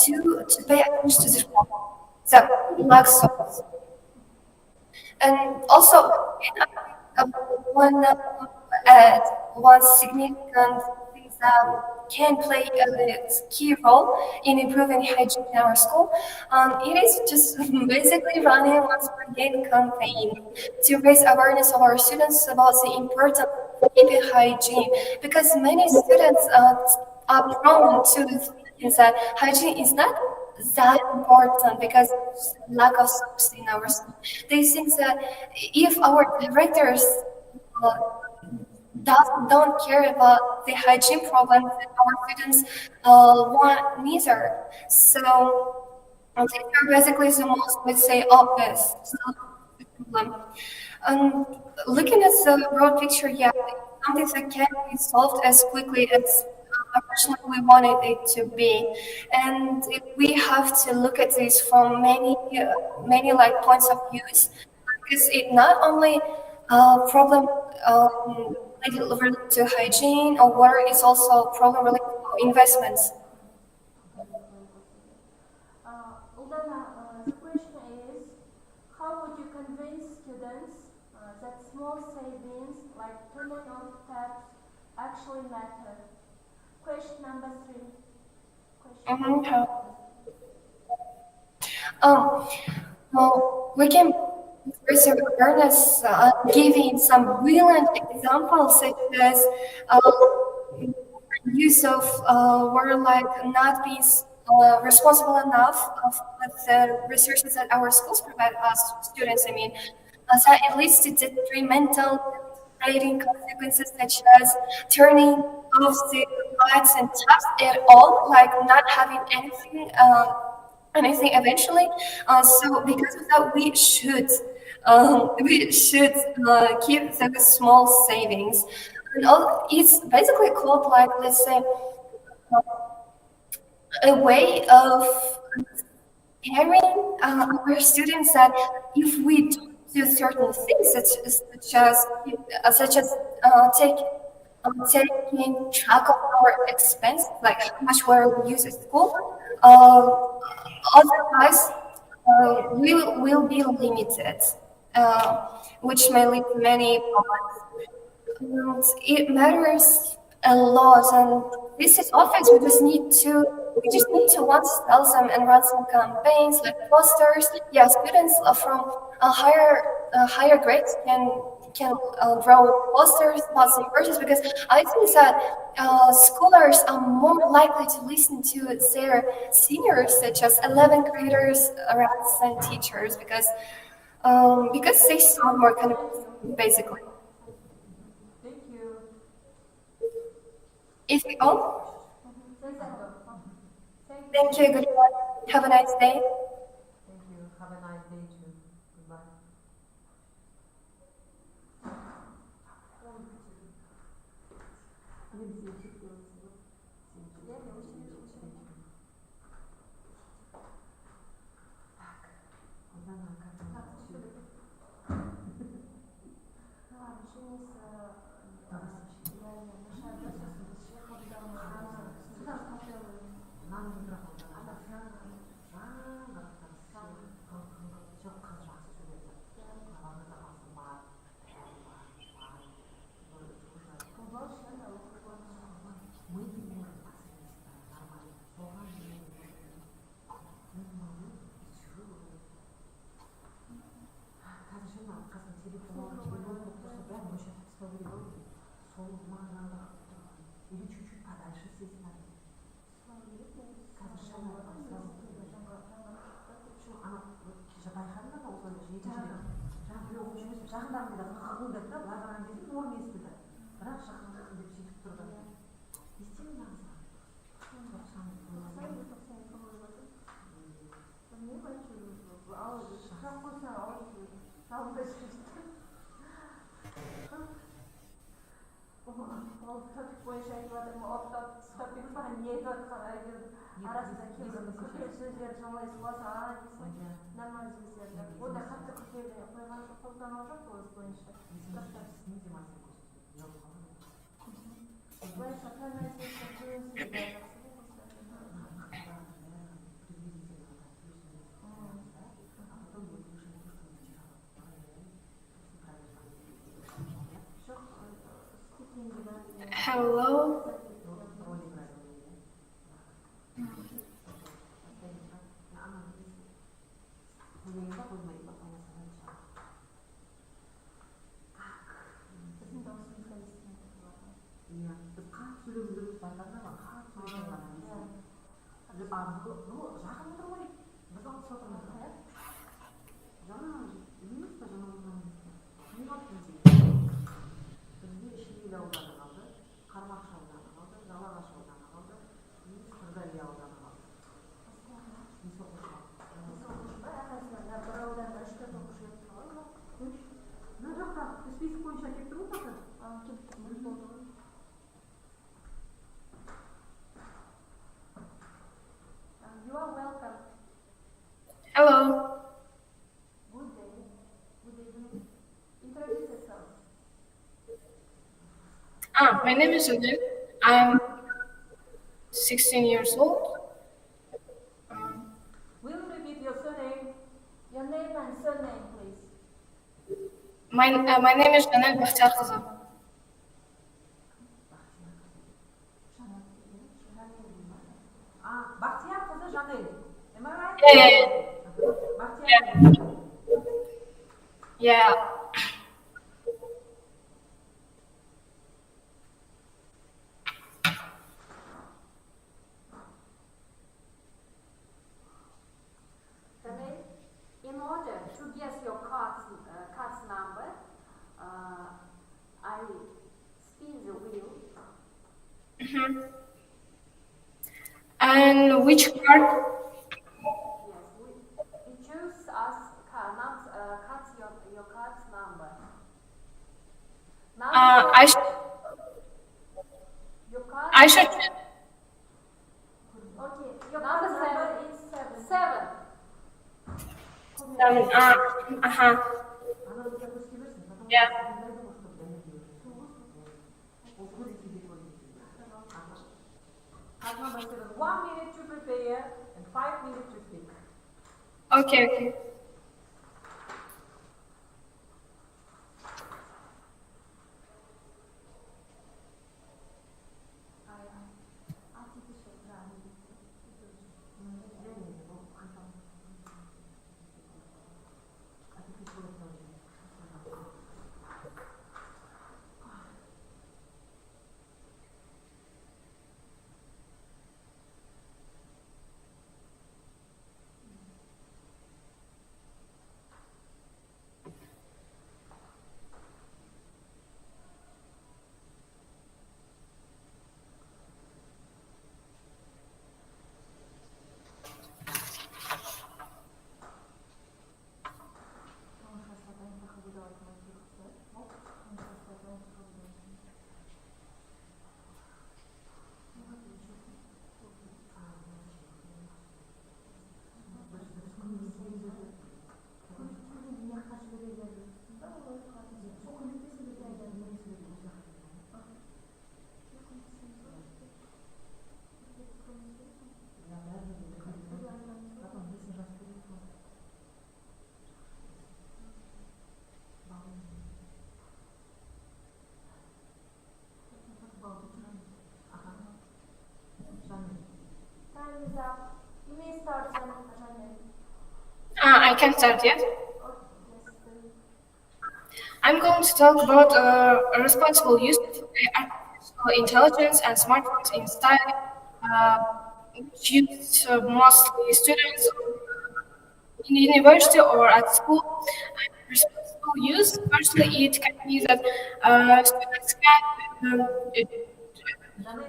to pay attention to this problem. So lacks souls. And also, uh, one uh, one significant thing that can play a key role in improving hygiene in our school. It is just basically running once again campaign to raise awareness of our students about the importance of keeping hygiene, because many students are prone to thinking that hygiene is not that important because of lack of soaps in our school. They think that if our directors uh, don't care about the hygiene problems that our students want neither. So these are basically the most, let's say, obvious problem. Looking at the broad picture, yeah, something that can be solved as quickly as unfortunately we wanted it to be, and we have to look at this from many like points of views, because it not only problem related to hygiene or water, is also a problem related to investments. Uldana, the question is, how would you convince students that small savings like turning off taps actually matter? Question number 3. Well, we can raise awareness giving some brilliant examples such as use of water like not being responsible enough of the resources that our schools provide us students. I mean, that it leads to detrimental rating consequences such as turning off the lights and taps at all, like not having anything eventually. So because of that, we should keep the small savings. And it's basically called like, let's say, a way of preparing our students that if we do certain things, such as taking track of our expense, like how much water we use at school, otherwise we will be limited, which may lead to many problems. And it matters a lot, and this is often we just need to we just need to once tell them and run some campaigns like posters. Yeah, students from higher grades can draw posters about some verses, because I think that scholars are more likely to listen to their seniors, such as 11th graders, rather than teachers, because they sound more kind of basically. Thank you. Is it all? Thank you. Goodbye. Have a nice day. Thank you. Have a nice day too. Goodbye. Жақындарында қылдырды да, былай қараған кезде норм естілді. Бірақ жақындық деп сөйтіп тұрды. Естимін нағыз. Бойынша айтып жатырмын, оптап топик бар, не айтып жатқан арасында кейбір күрделі сөздерді шамалай саласың, десең, нормально сөздерді. Ондай қатты күрделі қойған жоқ, қолданған жоқ өз бойынша. Бойынша pronunciation, fluency де Hello. You are welcome. Hello. Good day. Good evening. Introduce yourself. My name is Adil. I'm 16 years old. Will you repeat your surname? Your name and surname, please. My name is Janel Bakhtiarkızı. Бақтияр қызы Жанель. Am I right? Yeah. In order to guess your card's number, I spin the wheel. And which card? Yes, we choose as your card's number. I should. Okay, your number 7 is 7. 7. Yeah. Card number 7. 1 minute to prepare and 5 minutes to speak. Okay. You may start, Janet. I can start, yes? I'm going to talk about a responsible use of artificial intelligence and smartphones in study, which use mostly students in university or at school. Responsible use, firstly, it can be that students can Janet,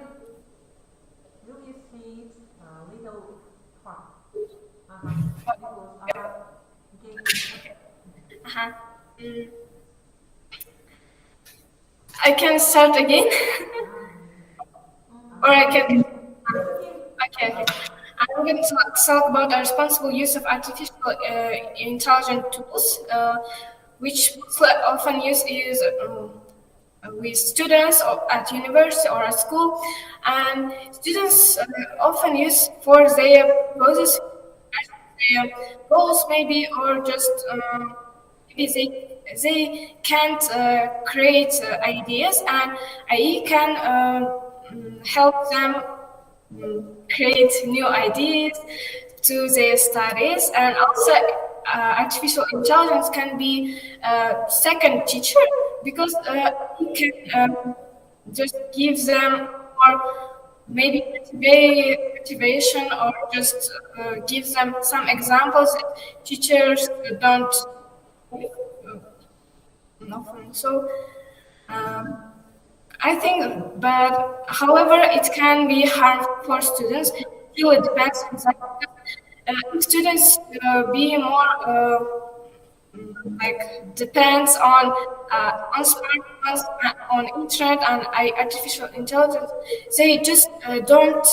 will you speak little fast? Because, okay. uh-huh. I can start again, or I can. Okay. I'm going to talk about the responsible use of artificial intelligence tools, which often use is with students or at university or at school, and students often use for their purposes, their goals maybe, or just maybe they can't create ideas, and AI can help them create new ideas to their studies, and also artificial intelligence can be a second teacher because it can just give them more maybe motivation or just give them some examples that teachers don't often. So I think, but however, it can be harmful for students. It really depends on that. If students be more like depends on smartphones, on internet and artificial intelligence, they just don't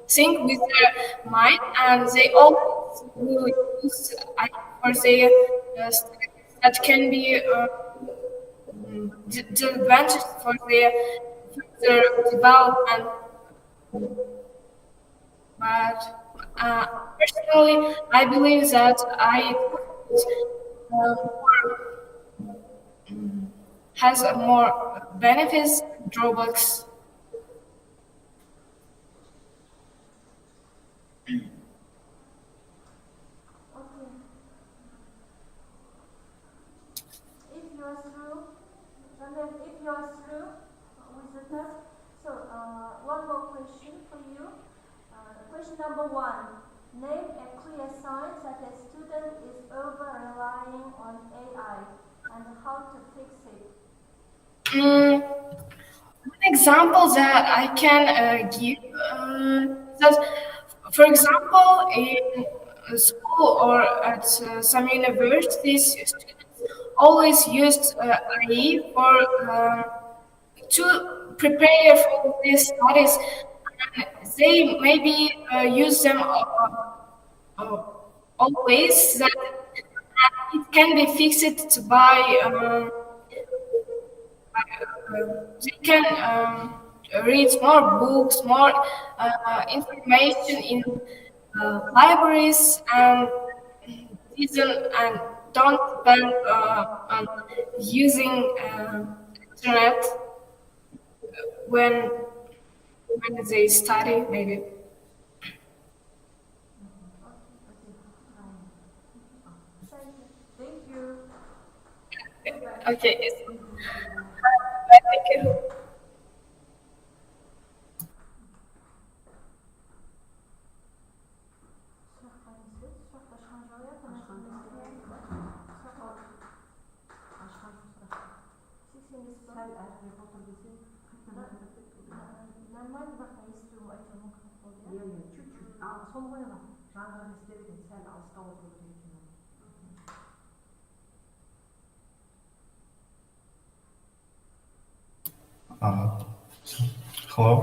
think with their mind, and they always will use for their studies that can be the advantage for their further development. But personally, I believe that has more benefits than drawbacks. If you are through, Janet, if you are through with the test, so one more question for you. Question number 1. Name a clear sign that a student is over-relying on AI and how to fix it. One example that I can give that, for example, in school or at some universities, students always used AI for to prepare for their studies. And they maybe use them always that it can be fixed by they can read more books, more information in libraries, and don't depend on using internet when they study, maybe. Thank you. Okay. Thank you. Нормально бақта естуім айтуы мүмкін болды, иә? Иә, чуть-чуть. Сол ғой ана жаңағы естелеген сәл алыстау отыру керек екен. Hello.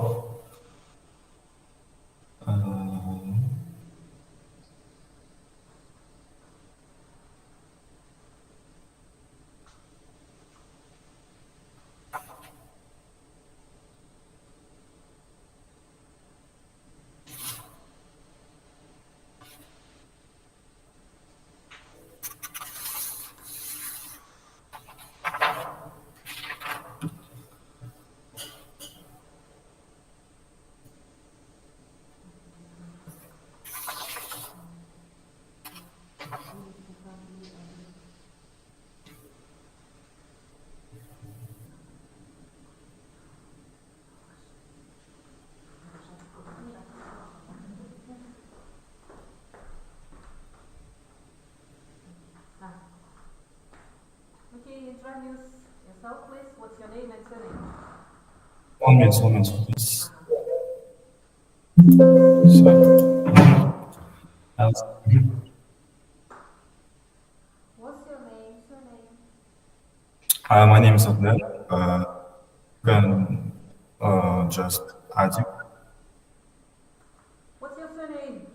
introduce yourself, please? What's your name and surname? 1 minute, please. What's your name, surname? My name is Abdel. You can just add it. What's your surname?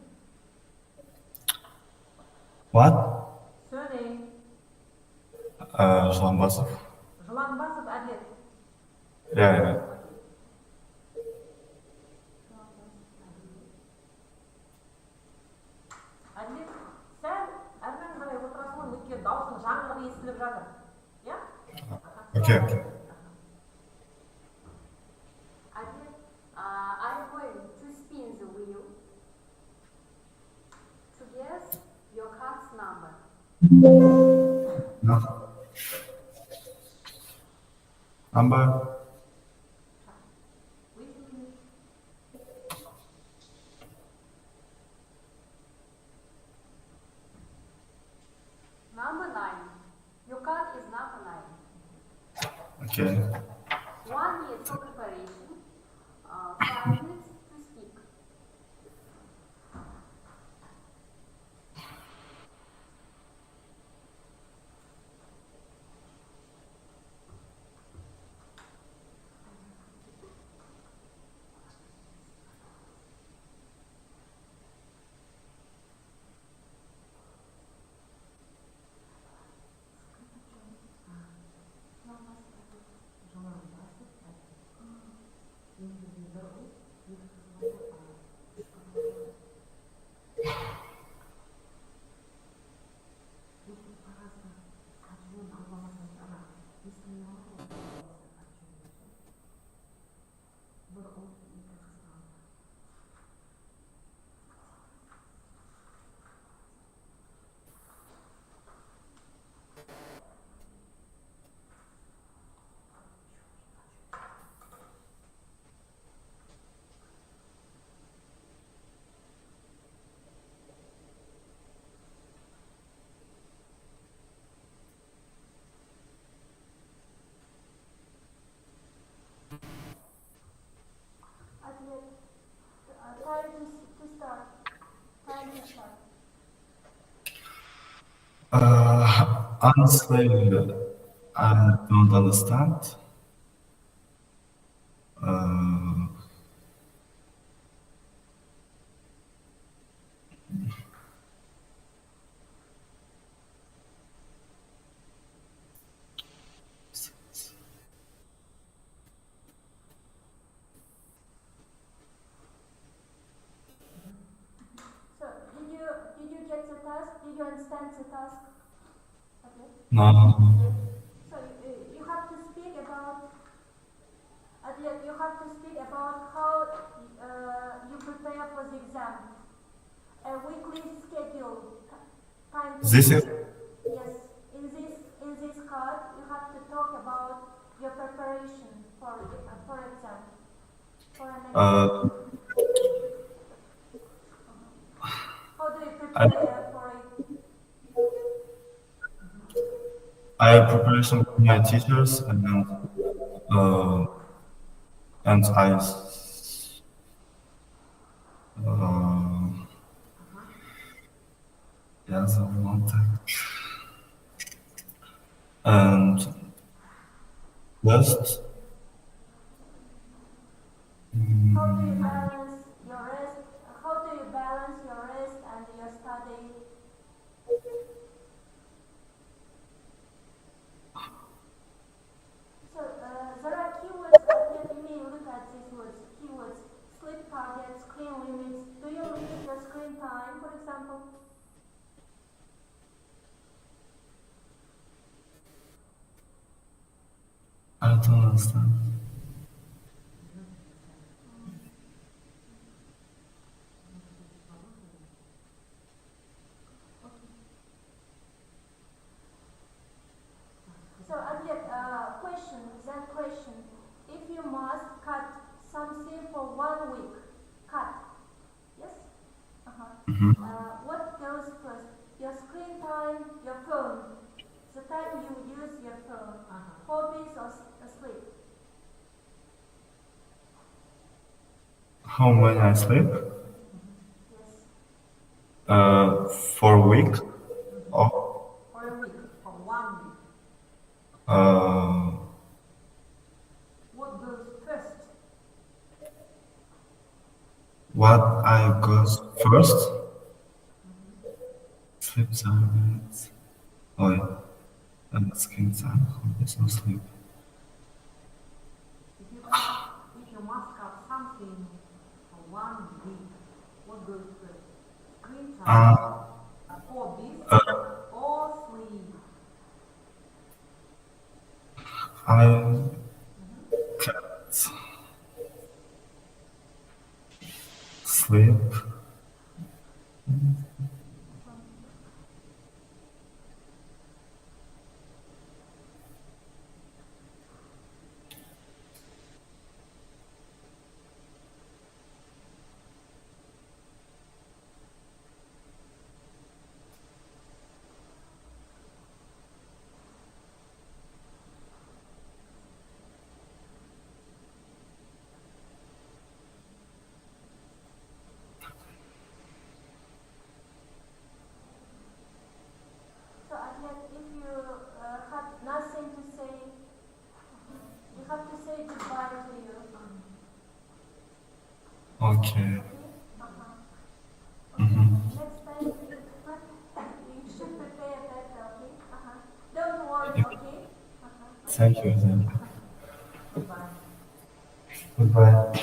What? Surname? Жыланбасов. Жыланбасов Әділет. Yeah. Әділет, сәл әрмен қарай отырасың, өйткені даусың жаңғырық естіліп жатыр. Иә? Okay. Әділет, I'm going to spin the wheel to guess your card's number. No. Number. Number 9. Your card is number 9. Okay. 1 minute for preparation. 5 minutes to speak. Honestly, I don't understand. So, did you get the task? Did you understand the task? Okay. No. So you have to speak about. You have to speak about how you prepare for the exam. A weekly schedule. Time. This is. Yes. In this card, you have to talk about your preparation for exam. For an exam. How do you prepare for it? I have preparation with my teachers and I yes, a long time. And just How do you balance your rest? How do you balance your rest and your study? So there are keywords. You may look at these words. Keywords: sleep targets, screen limits. Do you limit your screen time, for example? I don't understand. So question. If you must cut something for 1 week, cut. Yes? What goes first? Your screen time, your phone. The time you use your phone. How many I sleep? For a week. Oh, For a week, for 1 week. uh, What goes first? what I goes first? Sleep silence. Oh yeah. And skin time. There's no sleep. If you must have something for 1 week, what goes first? Screen time, hobbies, or sleep? I can't sleep. So Ahmed, if you have nothing to say, you have to say goodbye to you. Okay. Next time you should prepare better, okay? Don't worry, okay? Thank you then. Goodbye. Goodbye.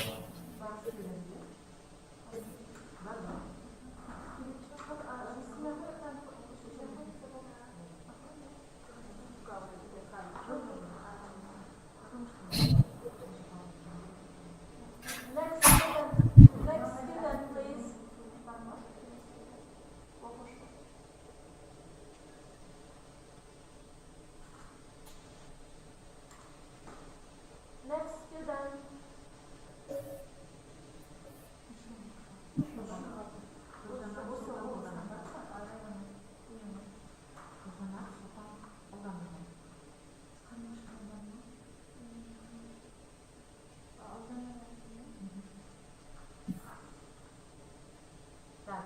Next student, please. Next student.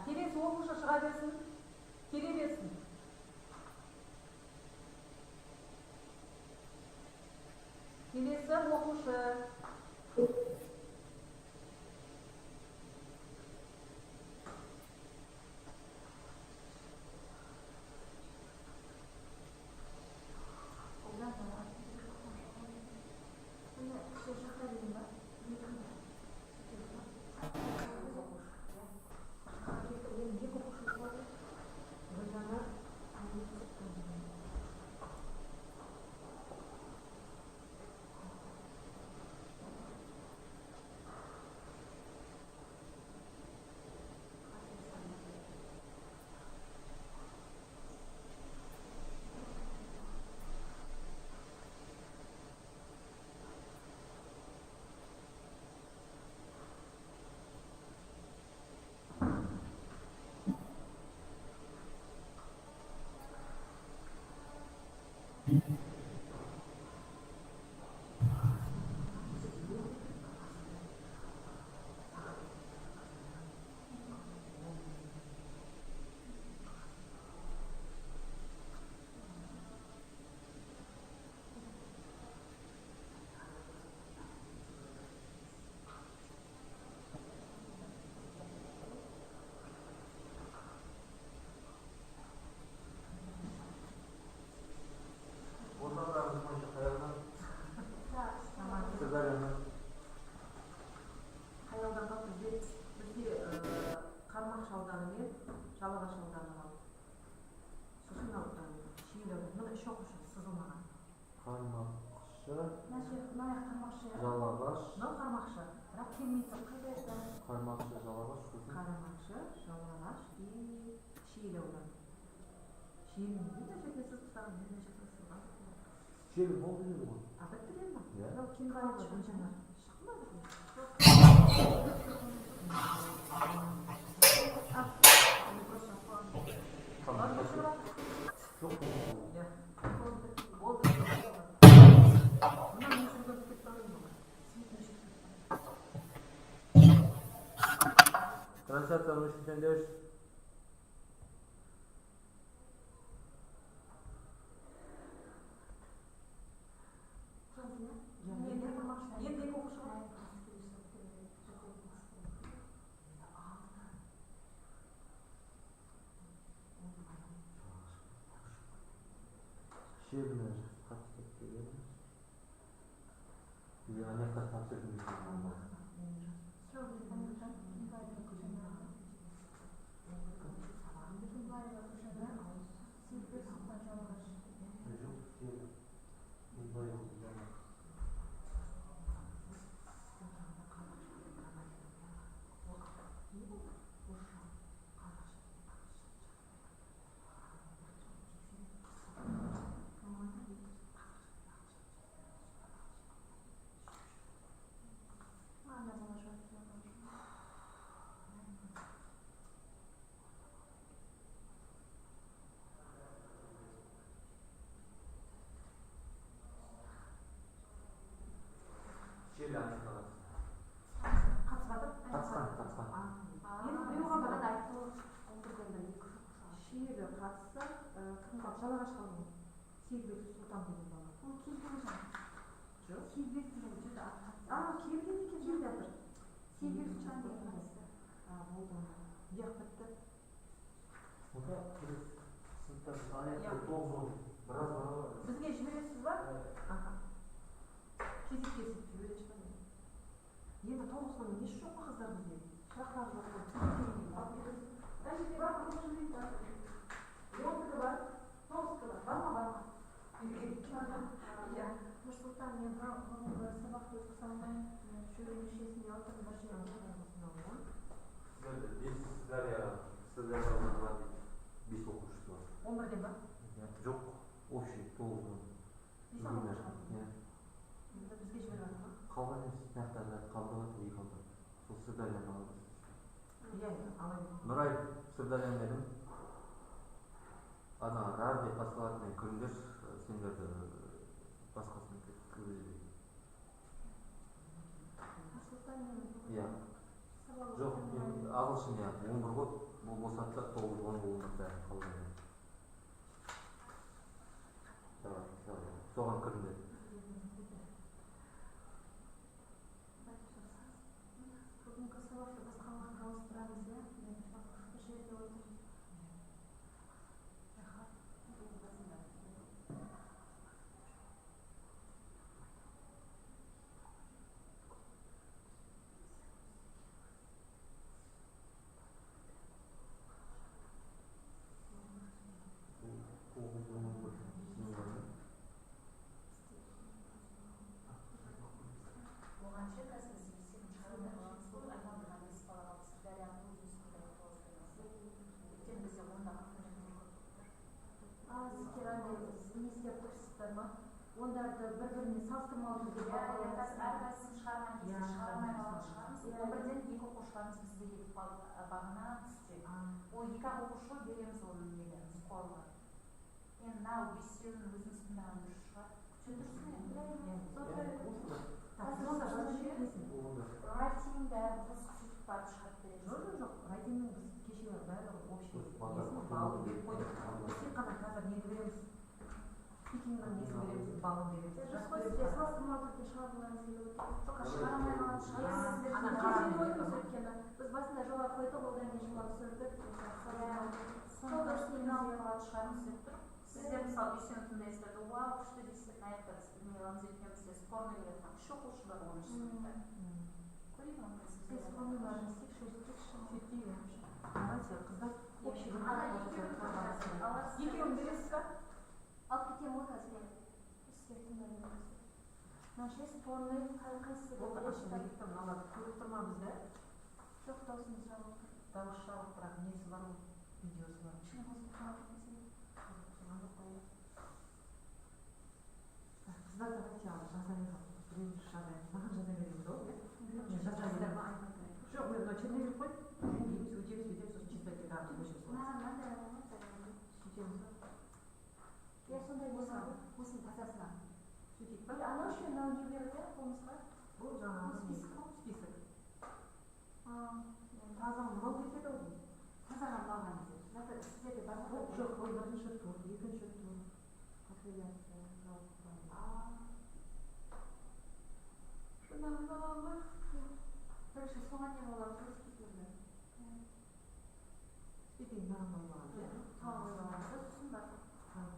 Келесі оқушы шыға берсін, келе берсін. Келесі оқушы. Қаялдарға бізде Қармақшы ауданы мен Жалағаш ауданы қалды. Сосын Шиелі ауданы 3 оқушы сызылмаған. Қармақшы, Жалағаш. Мынау Қармақшы. Бірақ келмейді. Қайда еді? Қармақшы, Жалағаш. Қармақшы, Жалағаш и Шиелі ауданы. Шиелінің не жерде сызылған, не жерде сызылған. Шиелі болды еді ғой. Бітті ме? Мынау кем қалды жаңа. Düşünsünler. Şiirler kattık diyor. Bir anne kattık diyor. Şiirге қатысса, кімге жалағаш қалың? Келбеті Сұлтан деген бала. Ол келген жан. Жоқ. Келбеті жүрді қатысса. Келген екен жүрді жатыр. Келбеті Сұлтан деген қатысты. Болды. Яқ бітті. Ода сыныптар аяқта 9 жол. Біраз бара. Бізге жібересіз ба? Кезек кесіп жібере шығады. Енді 9 күн еш жоқ па қыздар бізде? Сұрақтар жоқ қой. Значит, бар ма жіберейін ба? 10-кі бар, 9-кі бар. Бар ма? Нұрсұлтан, мен бұрынғы сабақты өткізе алмаймын. Жүйе мүшесіне отырып бір жерге алып. Сіздер алған 5 оқушы бар. 11-ден ба? Жоқ, общий 9-дан. 5 оқушы. Бізге жіберіп жатыр ма? Қалған емес, мақтарда қалдырады, үй қалды. Сол Сырдарияны алады. Нұрай, Сырдарияны едім. Ана рар деп басталатын күндер сендерді басқасын кіргізбейді. Иә. Жоқ, мен ағылшын иә, 11 ғой, бұл босатса 9-10 болмақта қалған. Соған кіріңдер. Бүгінгі сабақты біз қалғанға ауыстырамыз, иә? Бір жерде отырып. Ондарды бір-біріне салыстырмалы түрде әрқайсысын шығарған кезде шығармай қалған шығармыз. 11-ден 2 оқушыларымыз бізде кетіп бағана түсте. Ол 2 оқушы береміз оның нелерін, скорлы. Енді мынау бесеуінің өзіміз тыңдаған дұрыс шығар. Райтинг бәрі біз сөйтіп барып шығарып береміз. Жоқ, райтингнің біз кешегі барлығы общий балын беріп қойдық. Тек қана қазір нені береміз? Спикингнің несін береміз, балын береміз. Сізде салыстырмалы түрде шығарғыларыңыз келіп отыр. Жоқ, шығармай қалған шығармыз. Біз басында жоғары қойдық, одан кейін жылап сүрдік. Сол дұрысын алып қалатын шығармыз деп тұр. Сіздер мысалы бесеуін тыңдайсыздар да, уау, күшті дейсіздер, аяқтар білмей қаламыз өйткені бізде спорный келеді. 3 оқушы бар 10-шы сыныпта. Көрейін оны сіздер. Спорный бар, сөйтейін. Қыздар общий екеуін бересіз ба? Алып кетемін ғой қазір. Сіздер тыңдайын. Нашли спорный қайсысы бересіздер? Көріп тұрма бізді? Жоқ, даусымыз жабылып тұр. Дауыс жабылып, бірақ несі бар ол? Видеосы бар. Шын қосып қалып кетесің. Қыздар давайте жазайық. Біреуіміз жазайық. Маған жаза береміз ол, иә? Жазайсыздар ма? Жоқ, мен мына чернее беріп қой. Өтеміз, сосын чистайте карту көшеміз. Мынандай адамдар сөйтеміз ба? Я сондай осының тазасына сөйтейік па? Анау үшін мынау не берді, қолымызға? Бұл жаңағы список. Таза мынау кетеді ғой. жасаған бағаңыз. Сіздерде басқа жоқ, ол бірінші тур, екінші тур. Конференция, шынағы бағаға бірінші соған не болады спикерлер. Спикер бағам алған. Тағы бағаға сосын бар.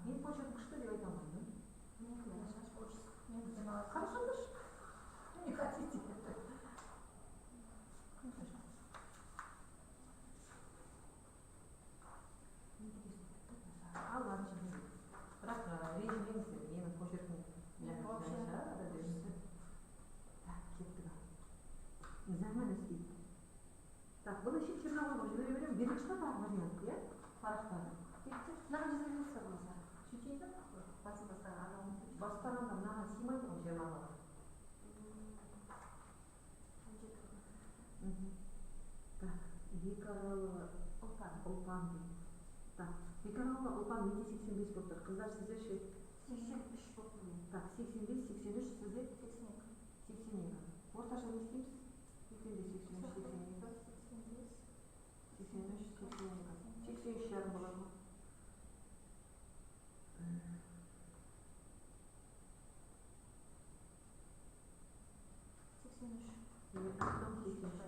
Мен почерк күшті деп айта алмаймын. Хорошо, не хотите. Алланың жіберді. Бірақ режимдеңіздер, менің почеркім кеттік. Заман істейді. Так, бұны шектерін алып жібере беремін. Беріп шығады вариант, иә? Парақтары. Мынаған жазылыңыздар болса. Шөкейді басын бастаған Бастағанда мынаған сыймайды ғой 20-ға. Так, бекаралы ұлпан дейді. Так, бекаралы ұлпан менде 85 болып тұр. Қыздар сіздер ше? 83 болып тұр. Так, 85, 83, сізде? 82. Орташа не істейміз? 85, 83, 82. 83 жарым болады ма?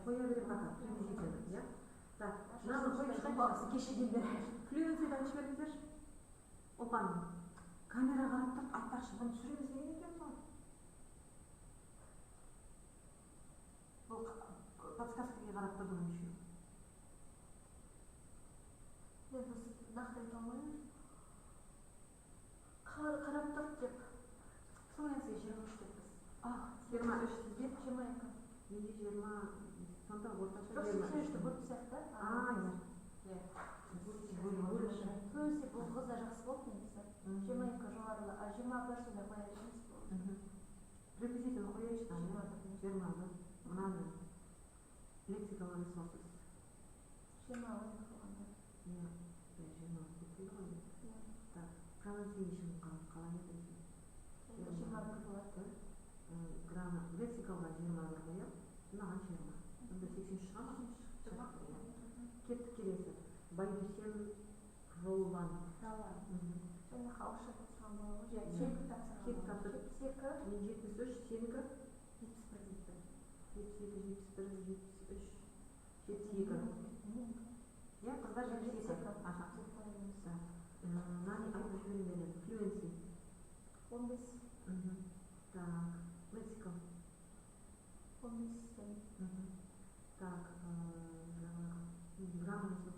Қоя берем пока, приблизительно, иә? Так, мынаны қойып шығайық, кешеден бері. Флюенциядан жіберіңіздер. Опаның. Камера қарап тұрып, айтпақшы, бұны түсіреміз деген екен соң. Бұл подсказкаға қарап тұрдым еще. Мен біз нақты айта алмаймын. Қарап тұрып деп. Флюенция 23 деп біз. 23 сізде? 22. Менде 20, сонда орташа 20. 83-ті бөліп сияқты. Иә. Флюенция бұл қызда жақсы болды негізі. 22 жоғарылы, 21 сонда қоя береміз болды. Приблизительно қояйыншы, 20-ды. Мынаны лексикалық ресурсыз. 20-ға қылғанда. Иә, 20 кетеді ғой. Так, pronunciation қалай еді? 21 болады. Граммар, лексикалға 21 қояп, мынаған 20. Сонда 83 шыға ма? Кеттік келесі. Байдусен Роллан. Және Ағылшын тапсырған болады ғой. Сенікі тапсырған болады. Кет тапсырып. Мен 73, сенікі? 71 дейді. 72, 71, 73, 72. Иә, қыздар 72. Аха. Нани айтып жіберген флюенси. 15. Так, лексика. 15. Так, грамматика.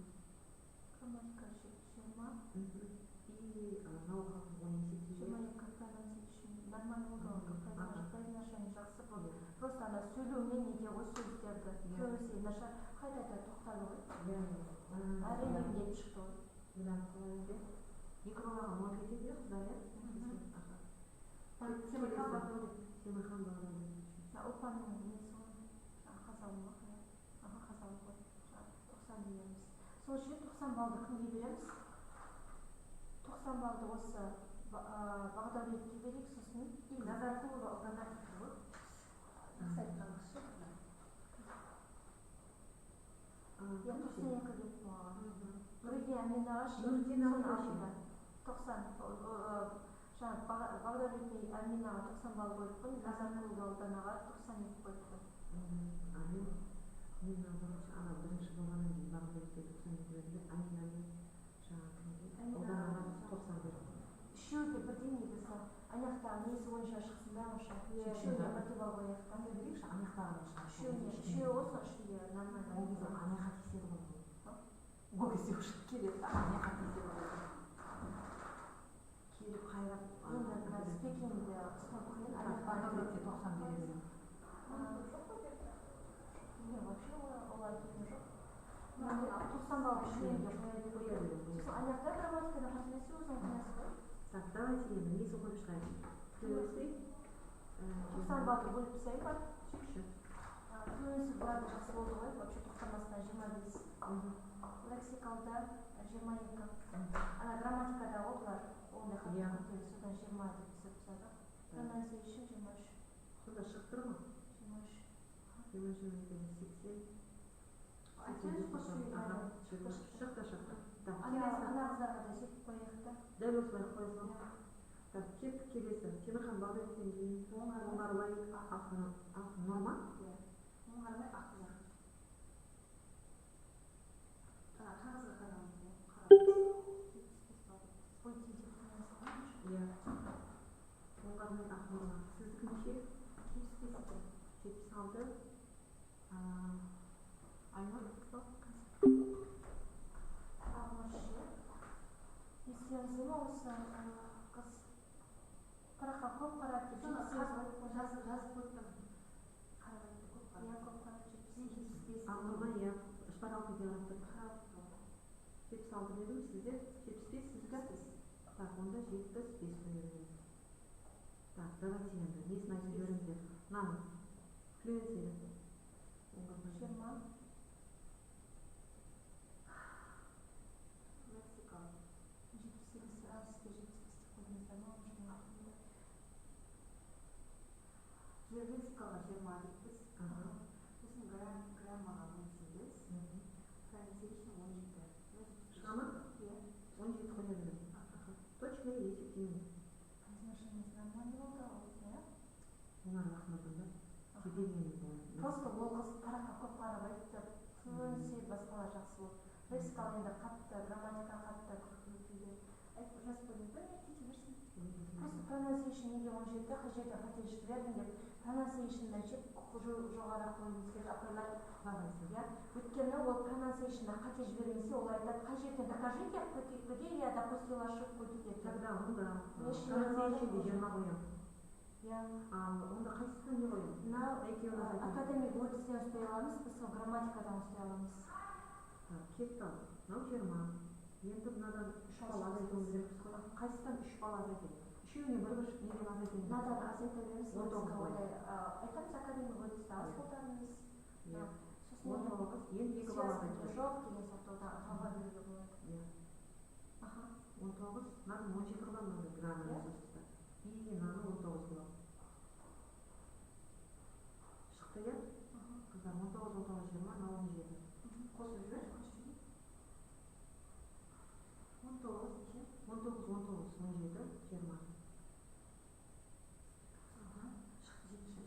Грамматика 20. И наука 17. 22 pronunciation. Нормально болды. Произношение жақсы болды. Просто ана сөйлеумен неге ғой сөздерді. Флюенси нашар. Қайда тоқтады ғой. Әрине деп шықты ғой. Білән қалай еді? Екі балаға мал кетеді, қыздар, иә? Темірхан бағдады. Темірхан бағдады. Ұлпанның несі ғой. Қазалы ма? Қазалы ғой. 90 береміз. Сол үшін 90 балды кімге береміз? 90 балды осы Бағдәулетке берейік, сосын Назарқұлова ұлдандар тұр ғой. Сайтқанғышы. 92 деп маған. Бірге әминаға Нұрден алдында 90. Бағдәулетке әминаға 90 бал қойып қой, Назарқұлова ұлданаға 92 қойып қой. Мен ана бірінші болғаннан кейін Бағдәулетке 92 берді, әминаға ұлданаға 90 берді. Үшеуі де бірдей негізі. Аяқтағы несі бойынша шықсын бәрінше. Үшеуіне бірдей бал қояйық. Қандай берейікші, аяқтағынан шығады. Үшеуі осы үшеуі нормально. Ол кезде аяққа тиіседі ғой. Ол кезде ұшып келеді, аяққа тиіседі ғой. Келіп қайрап. Енді спекингді ұстап қойын. Бағдәулетке 90 бере беремін. Не, вообще олай кеткен жоқ. 90 бал үшеуінде қоя беремін. Сосын аяқта грамматиканы қателесе өзің қоясыз ғой. Так, давайте енді несі қойып шығайық. Флюенси. 90 балды бөліп тастайық бар. Флюенси барды жақсы болды ғой. Вообще 90-астан 25. Лексикалда 22. Ана грамматикада олар ондай қатты көтерді. Содан 20 деп түсіп тастады. Pronunciation 23. Сонда шығып тұр ма? 23. 23, 80. Ана қыздарға да сөйтіп қояйық та. Дәл осылай қойылған. Так, кеттік келесі. Темірхан Бағдаевтен кейін оңғармай норма? Оңғармай ақылар. Қағазға қараңыз. Иә. Оңғармай ақылар. Сіздікі неше? 76. Айнұр? Естеріңізде ме осы қыз параққа көп қарап жазып қойыппын. Иә, көп қарап 75. Ағылма, иә, шпаралқы деп қарап 76 дедім, сізде 75, сізді? Так, онда 75 қойырыңыз. Так, давайте енді, несін айтып жіберіңіздер. Мынаны, флюенсиді. 20. Лексикаға 20 дейбіз. Сосын граммаға 18, pronunciation 17. Шығамы? 17 қойылды. Точно есептеймін. Произношение нормально болды, иә? Олар рахматын да. Просто ол қыз параққа көп қарап айтты. Fluency басқалар жақсы болды. Лексикаға енді қатты, грамматика қатты күркілді. Айтып жазып қойдым, бір ертеде берсін. Просто pronunciation неге 17, қай жерде қателештірердің деп pronunciation-да жеп жоғары қойыңыз керек апайлар бағайсыз, иә? Өйткені ол pronunciation-да қате жібермесе, ол айтады, қай жерден докажите, где я допустила ошибку дейді. Тогда онда pronunciation-де 20 қоям. Иә. Онда қайсысына не қоям? Академик өтістен ұстай аламыз, біз грамматикадан ұстай аламыз. Кетті ал. Мынау 20. Енді мынадан 3 бал азайтуымыз керек. Қайсыдан 3 бал азайтайын? Үшеуіне бір неден азайтайын? Мынадан азайта береміз. Айтамыз академик өтісті аз қолданыңыз. 19, енді 2 бал азайтайын. Жоқ деген сияқты талға беруге болады. 19, мынадан 17 қылған мынандай граммар өтісті. Биге мынаны 19 қылған. Шықты иә? Қыздар 19, 20, 17. Қосып жібер. 19, 17, 20. Шықты 70.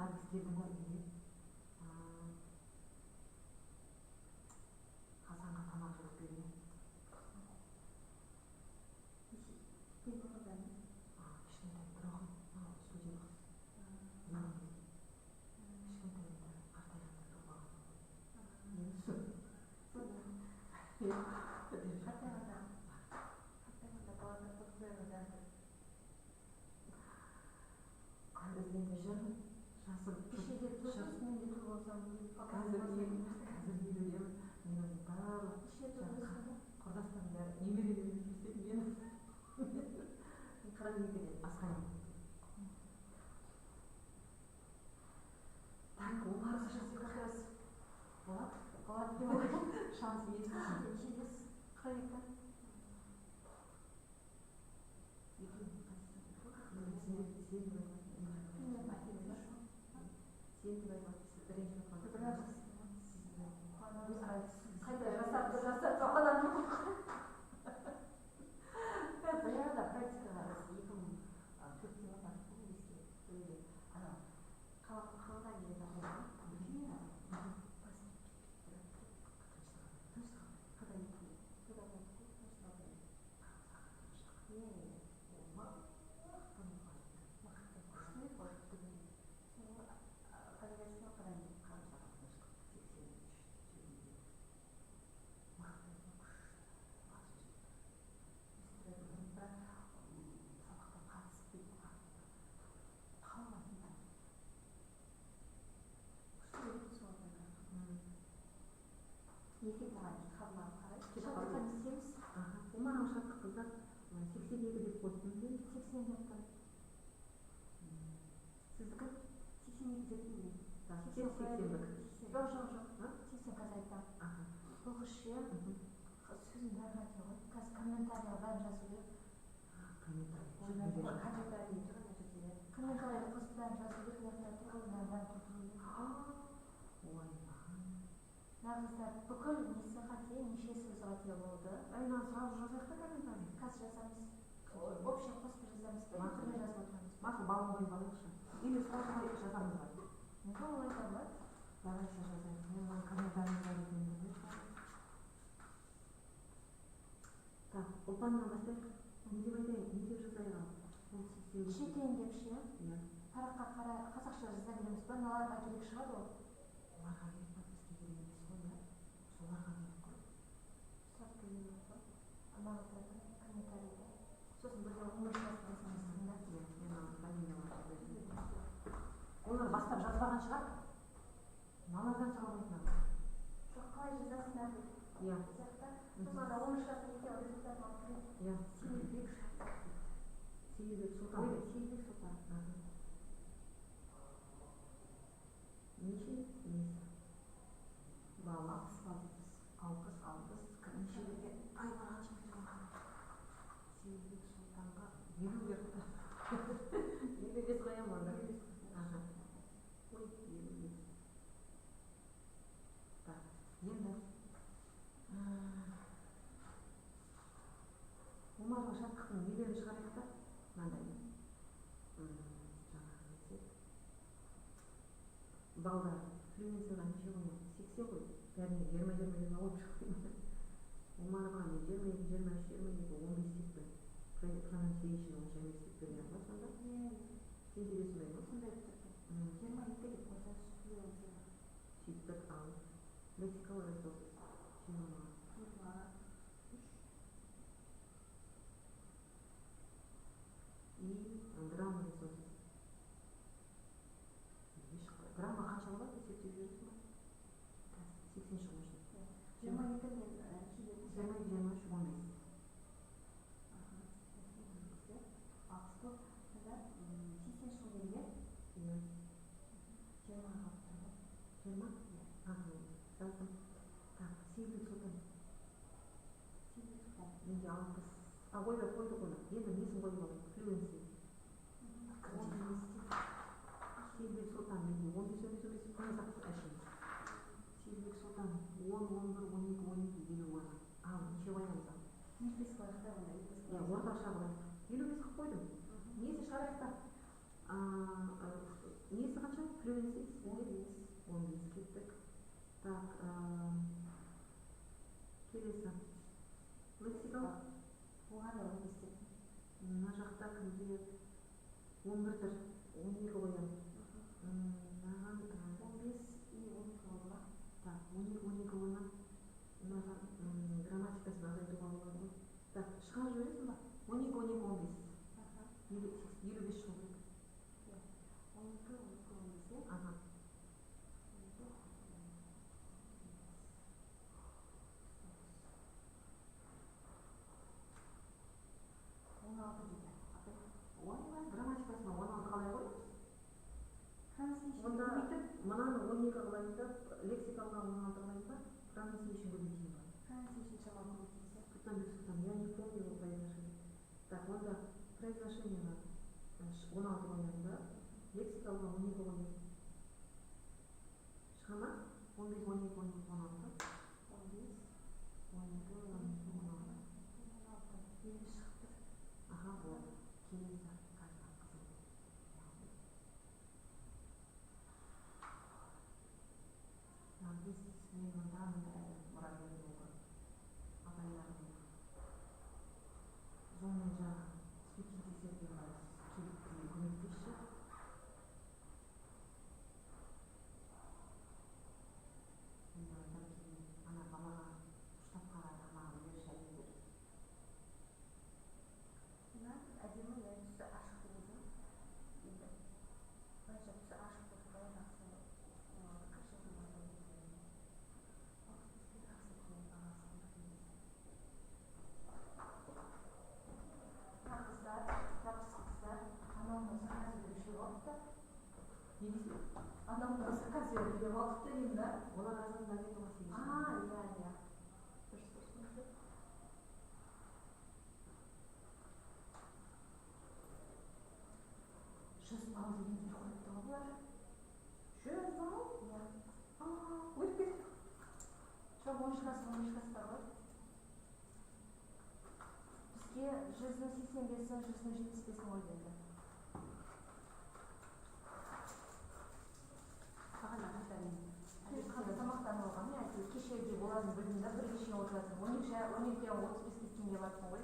Наргиз келдің ғой үйге. Хасанға тамақ жеп берген. Кішкентай бір оғын, студент қыз. Кішкентайында қартайғанда туылған. Енді сол. Қартайғанда балада қартайғанда қазірден жүрмін. Кешеде тұрсыз, мен де тұр болсам. Қазір елудемін. Менің барлық құрдастарым бәрі немерелерім жүрсе, мен 42-ден асқанмын. Так, оларға жазып қағаз. Болады? Болады деп ойлаймын. Шанс естісіз. Қайықта? Қайда жасап қаламын. Баяғыда практикаға 2004-те бардым, еске. Қалған елді алған. Маған шаттық қыздар 82 деп қойдым. 80 депті. Сіздікі? 82 депті ме? 81. Жоқ. 80 қазір айтам. Бұл ше, сөзін бәрін айта ғой. қазір комментарийға бәрін жазу керек. Комментарий қосып бәрін жазу керек, мына жақта тұр, мына бәрін толтыру керек. Мына қыздар бүкіл несі қате, неше сөз қате болды. Мына сразу жазайық та комментарий. Қазір жазамыз. Общий қосып жазамыз. Біріне жазып отырамыз. Мақұл, балын қойып алайықшы. Или сразу жазамыз ба? Неге олай да? Давайте жазайық. Мен оны комментарийға кетемін. Так, ұлпаннан бастайық. Не деп айтайын? Не деп жазайық? Шетен деп ше. Параққа қара қазақша жаза береміз ба? Мыналарға керек шығады ол. Оларға керек па, бізге керек емес қой, да? Соларға керек қой. Сұрап келеміз ба? Анағыздардың комментарийді. Сосын бірге университет жасамызсың да. Мен фамилиялар жазайын. Олар бастап жазбаған шығар? Мыналардан сұрамайтын. Жоқ, қалай жазасыңдар деп. Иә. Сияқты. Сосын ана 13 жасында екен результатын алып келеді. Иә. Сейілбек Сұлтан. Сейілбек Сұлтан. Неше? Несі? Бала. Алпыс. Неше берген? Ай, қанша берген? Сейілбек Сұлтанға 50 берді. 55 қоямын онда. Ой, 55. Так, енді Омарға шаттықтың нелерін шығарайық та? Мынандай. Жаңағы несі? Балдар, флюенцияға неше қоймайды? 80 қой. Бәріне 20 алып шығып. Омарға мен 22, 23, 22, 15 текпін. Pronunciation онша емес деп берген ба сонда? Сен келесің бе? Сондай бітірді. 22 деп қойса флюенция. Сөйттік ал. Лексикалық ресурсы. 20. И грамма ресурсы. Грамма қанша болады? Есептеп жүресің ба? 80 шығышы. 22 мен 20, 23, 15. Ағыстық, тогда 80 жыл берген. 20 қалып тұрды. 20? Жаздым. Так, Сейілбек Сұлтан. Менде 60. Ойбай қойдық оны. Енді несін қойып алайық? Флюенси. Сейілбек Сұлтан менде 15 қойсақ әшейін. Сейілбек Сұлтан 10, 11, 12, 12 елу қойған. Ал, неше қоямыз ал? 25 қойық та онда. Орташа қылайық. 55 қылып қойдым. Несі шығарайық та? Несі қанша? Флюенси? 15 кеттік. Так, келесі. Лексикалық? Оған да 15 деп. Мына жақта кімде 11-дір, 12 қоям. Мынаған 15 и 12 қойма. Так, 12 қойма. Мынаған грамматикасын азайтуға болады ғой. Так, шығарып жібересің ба? 12, 15. 55 жыл керек. 12, 15. Ага. Ойбай, грамматикасына 16 қалай қоямыз? Онда мынаны 12 қылайын да, лексикалға 16 қылайын ба? Pronunciation көбейтейін ба? Pronunciation жауабы көбейтейін. Сұлтанбек Сұлтан, я не помню его произношение. Так, онда произношениеға 16 қоямын да, лексикалға 12 қоямын. Шыға ма? 15, 12, 16. 15, 12, 16. 20 шықты. Аха, болды. Келесі қазір қызым. Біз мен мұндамын мұрагерлер болған. Апайларым. Сонымен жаңа спикинг тексерген бар. Келіп көмектесші. Ана балаға ұштап қарай тамағын берші әйелдер. Әдемі түсі ашық болсын. Енді қанша түсі ашық болсын, бәрі жақсы кіршетін болсын. Қыздар, анамның заказ беруші болыпты. Не дейсің? Анамның заказ беруші болыпты деймін да. Олар азан газетаға сегіз. Иә. Дұрыс. 100 балл деген қойыпты ғой бұлар. 100 балл? Иә. Өтіп кетті. Жоқ, 10 класстар ғой. Бізге 185-ін, 175-ін ой берді. Саған ағытайын. Қазір тамақтан алған, мен әйтеуір кешеге боларын білдім да, бір кешіне отыратын. 12-ден 35 кеткенге баттым ғой.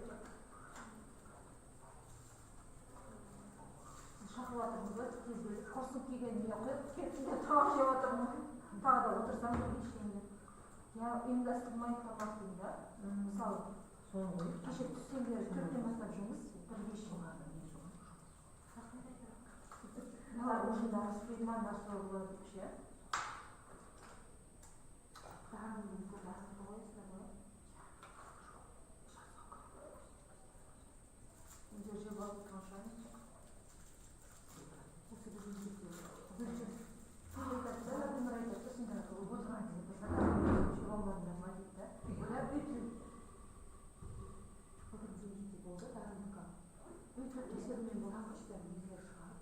Шақырып жатырмыз ғой, тез бөліп, курсын киген не қойып, кетінде тамақ жеп жатырмын. Тағы да отырсам бір кешенде. Я ұйымдастырмай тамақ деймін да. Мысалы, кеше түстен бері 4-тен бастап жұмыс, бір кешен. Уже дәріс бермей нашыл болады деп ше. Дәрімді көп ақылды қойсыздар ғой. Өздері жеп алып тұрған шығар. Осы біздің жетті. Біз айтады, Владимир айтады, осында отырған деп, жеп алмадыңдар ма дейді. Олар өйтіп болды, дәрімдікі. Өйтіп тексермен болған күштерін өздері шығарып.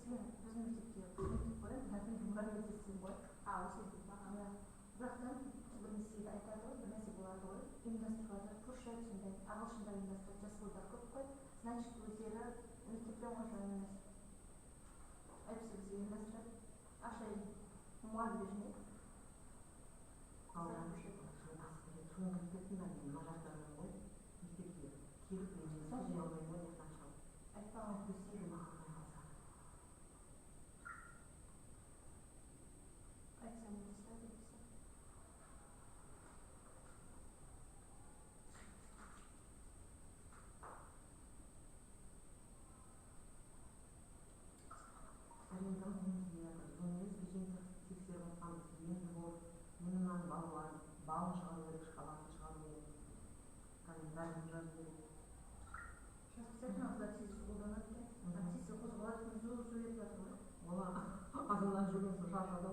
Біздің мектепте қояды, кәдімгі мұғалім етесің ғой. Осы мектеп бағана. Бірақтан бір нәрсе айтады ғой, бір нәрсе болады ғой. Ұйымдастырылады, пұршайды сондай. Ағылшында ұйымдастырады, жас қыздар көп қой. Значит, өздері мектеппен қойған емес. Әйтпесе бізге ұйымдастырады. Ақша мұғалім бермейді. Соңғы мектептің мен мажардарынан ғой. Мектепке келіп, мен жинамай ғой, ертаң шығып. Айтпаған көсері мақалмай қалса. Айтсам несі депсі. Аренда сонымен кешен тексеріп отқанбыз. Енді ол мұнынан балын шығару керек, шкаласын шығару керек. Бәрін жазу керек. Обязательно абсцисс қолданады екен. Абсцисс қозғалады, көзі етіп жатыр ғой. Олар азаннан жүрген соң шаршады.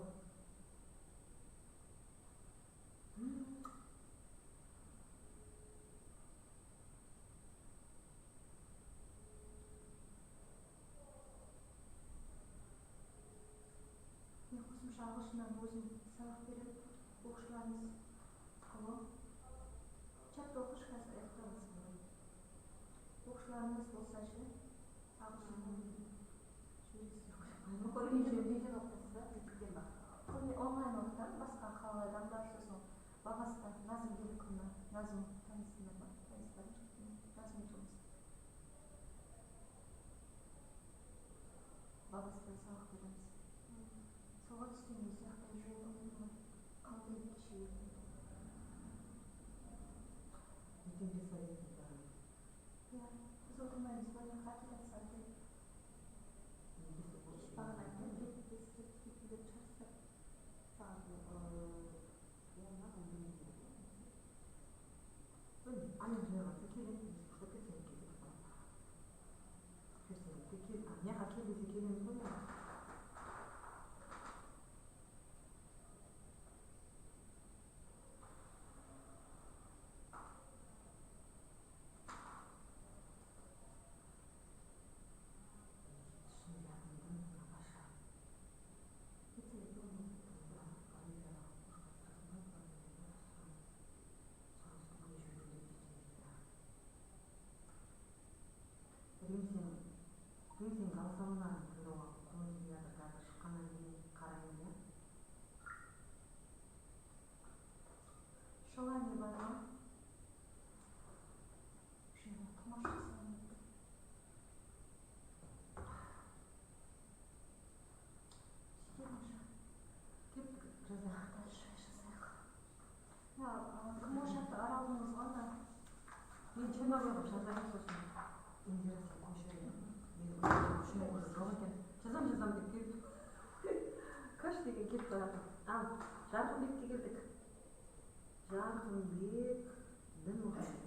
Мен қосымша ағылшыннан өзім сабақ беріп, оқушыларымыз қолы. Чатта оқыш қазір аяқтамыз болады. Оқушыларымыз болса ше, ағылшыннан жүйесіз оқыш. Неден оқытасыз ба? Мектептен ба? Онлайн оқытамын, басқа қалалардан бар, сосын бағасы да назым Гелікұлына, назым танисыңдар ма? Танисыңдар ма? Назым жұмыс. Бағасы да сабақ береміз. Соға түстен сияқты жол қандай кеше ертең жасайды екен. Иә, біз отырмаймыз ғой, қателік сәлде. Бағана айтты, бесте кетіліп шығарсыздар. Сағат 10-на 11-де. Анен жинаға келеміз, что кетсеніп кетіп барады. Кетсеніп кетіп, неға келдесе келеміз ғой. Сен голосовыйдан тыңдауға олимпиада қазір шыққаннан кейін қараймын, иә? Желание бар ма? Тамақ жасаймын. Кеп жазайық, жазайық. Кім ошақты аралығыңыз ғана? Мен 20 қылып жазайын сосын. Индира сен көшірейін. Жазам деп келіп. Каш деген келіп барады. Ал, Жарқынбекке келдік. Жарқынбек Дінмұхамед.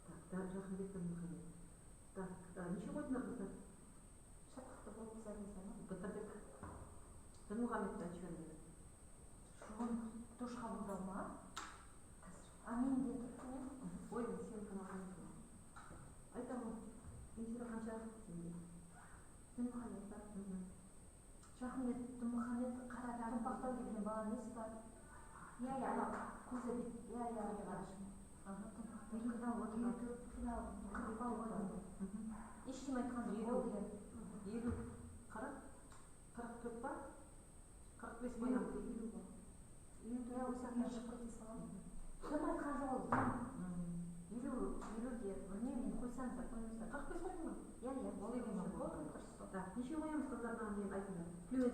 Так, Жарқынбек Дінмұхамед. Так, неше қойдыңдар қыздар? Шаттықты болып сәліңіздер ма? Бітірдік. Дінмұхамедті айтып жіберіңдер. Шоғын душ қабылдау ма? мен де тұрмын. Ой, сен қанағансың. Айтамын, Инсира қанша сенде? Дінмұхамед бар. Шахмет Дінмұхамед қара томпақтау келген бала несі бар? Иә, көзі бет. Иә, ештеме айтқан жоқ ол деген. 50, 40, 44 ба? 45 боям. 50 ба? 50 осыған шығып кете саламын. Кім айтқан жоқ ол? 50 де білмеймін, мен қойсаңыздар, қойыңыздар. 45 қойдың ба? Иә, Ол екен ба? Так, неше қоямыз қыздардан мен айтыңдар.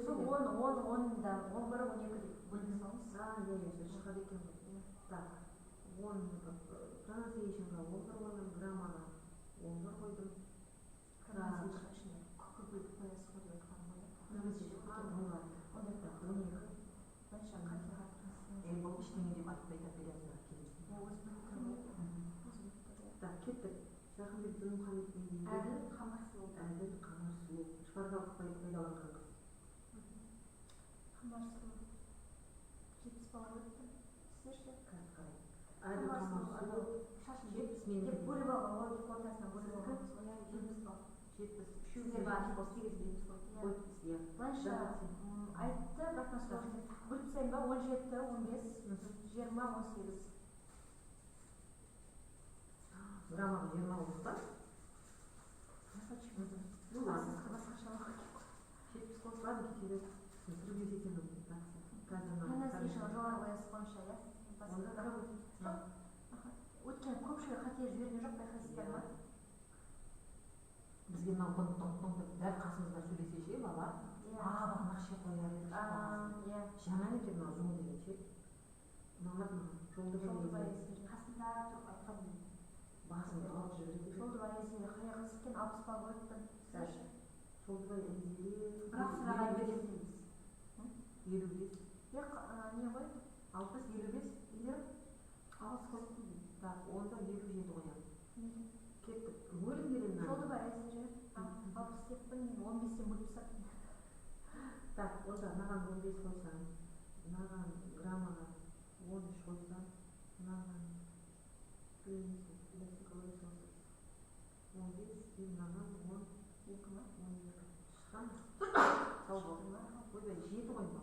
Сол 10, 10-да, 11, 12 деп бөліп саламыз. Иә, шығады екен ғой. Так, 10 pronunciationға 11 қойдым, граммаға 11 қойдым. Pronunciation ішіне көбірек қоясыз ғой деп айтқаным ғой. Бұл ештеңе деп айтпайды апелляцияға келесің. Так, кеттік. Шахмет Дінмұхамедтен кейін Әділ Қамарсұлу. Әділ Қамарсұлу. Шпаргалдық пайдаланған қыз. Қамарсұлу. 70 бала өтті. Сіздер ше? Қарай. Әділ Қамарсұлу. Шашын 70 мен деп бөліп алған ғой, екі ортасынан бөліп алған. 70 бала. 70. Сіздер бар, 8 береміз ғой. Былайша айтты, бірақ бөліп тастайын ба? 17, 15, 20, 18. Граммаға 20 болды ба? Басқаша 70 қосылады, кетеді. Приблизительно. Pronunciation жоғары қоясыз бойынша, иә? Өткен көпшілік қате жіберген жоқ, байқайсыздар ма? Бізге мынау дәл қасымызда сөйлесе ше, бала. Нақше қояр еді. Жаман екен мынау жол деген ше. Ұнамады маған. Жолдыбай есімде қасында тұрып айтқан басымды алып жібереді. Жолдыбай есімде қаяғы сіткен 60 бал өттім. Жолдыбай есімде бірақ сыраға бересіз. 55. Не ғой? 60, 55. Ауыз қойсын. Так, онда 57 қоямын. Кеттік. Өлім беремін. Жолдыбай есімде 60 кеттім, мен 15-тен бөліп саттым. Так, онда маған 15 қойсам, маған граммаға 13 қойсам, маған 15 и маған 12 ма? 12. Шыққан. Сау болдың ба? Ойбай, 7 қойма.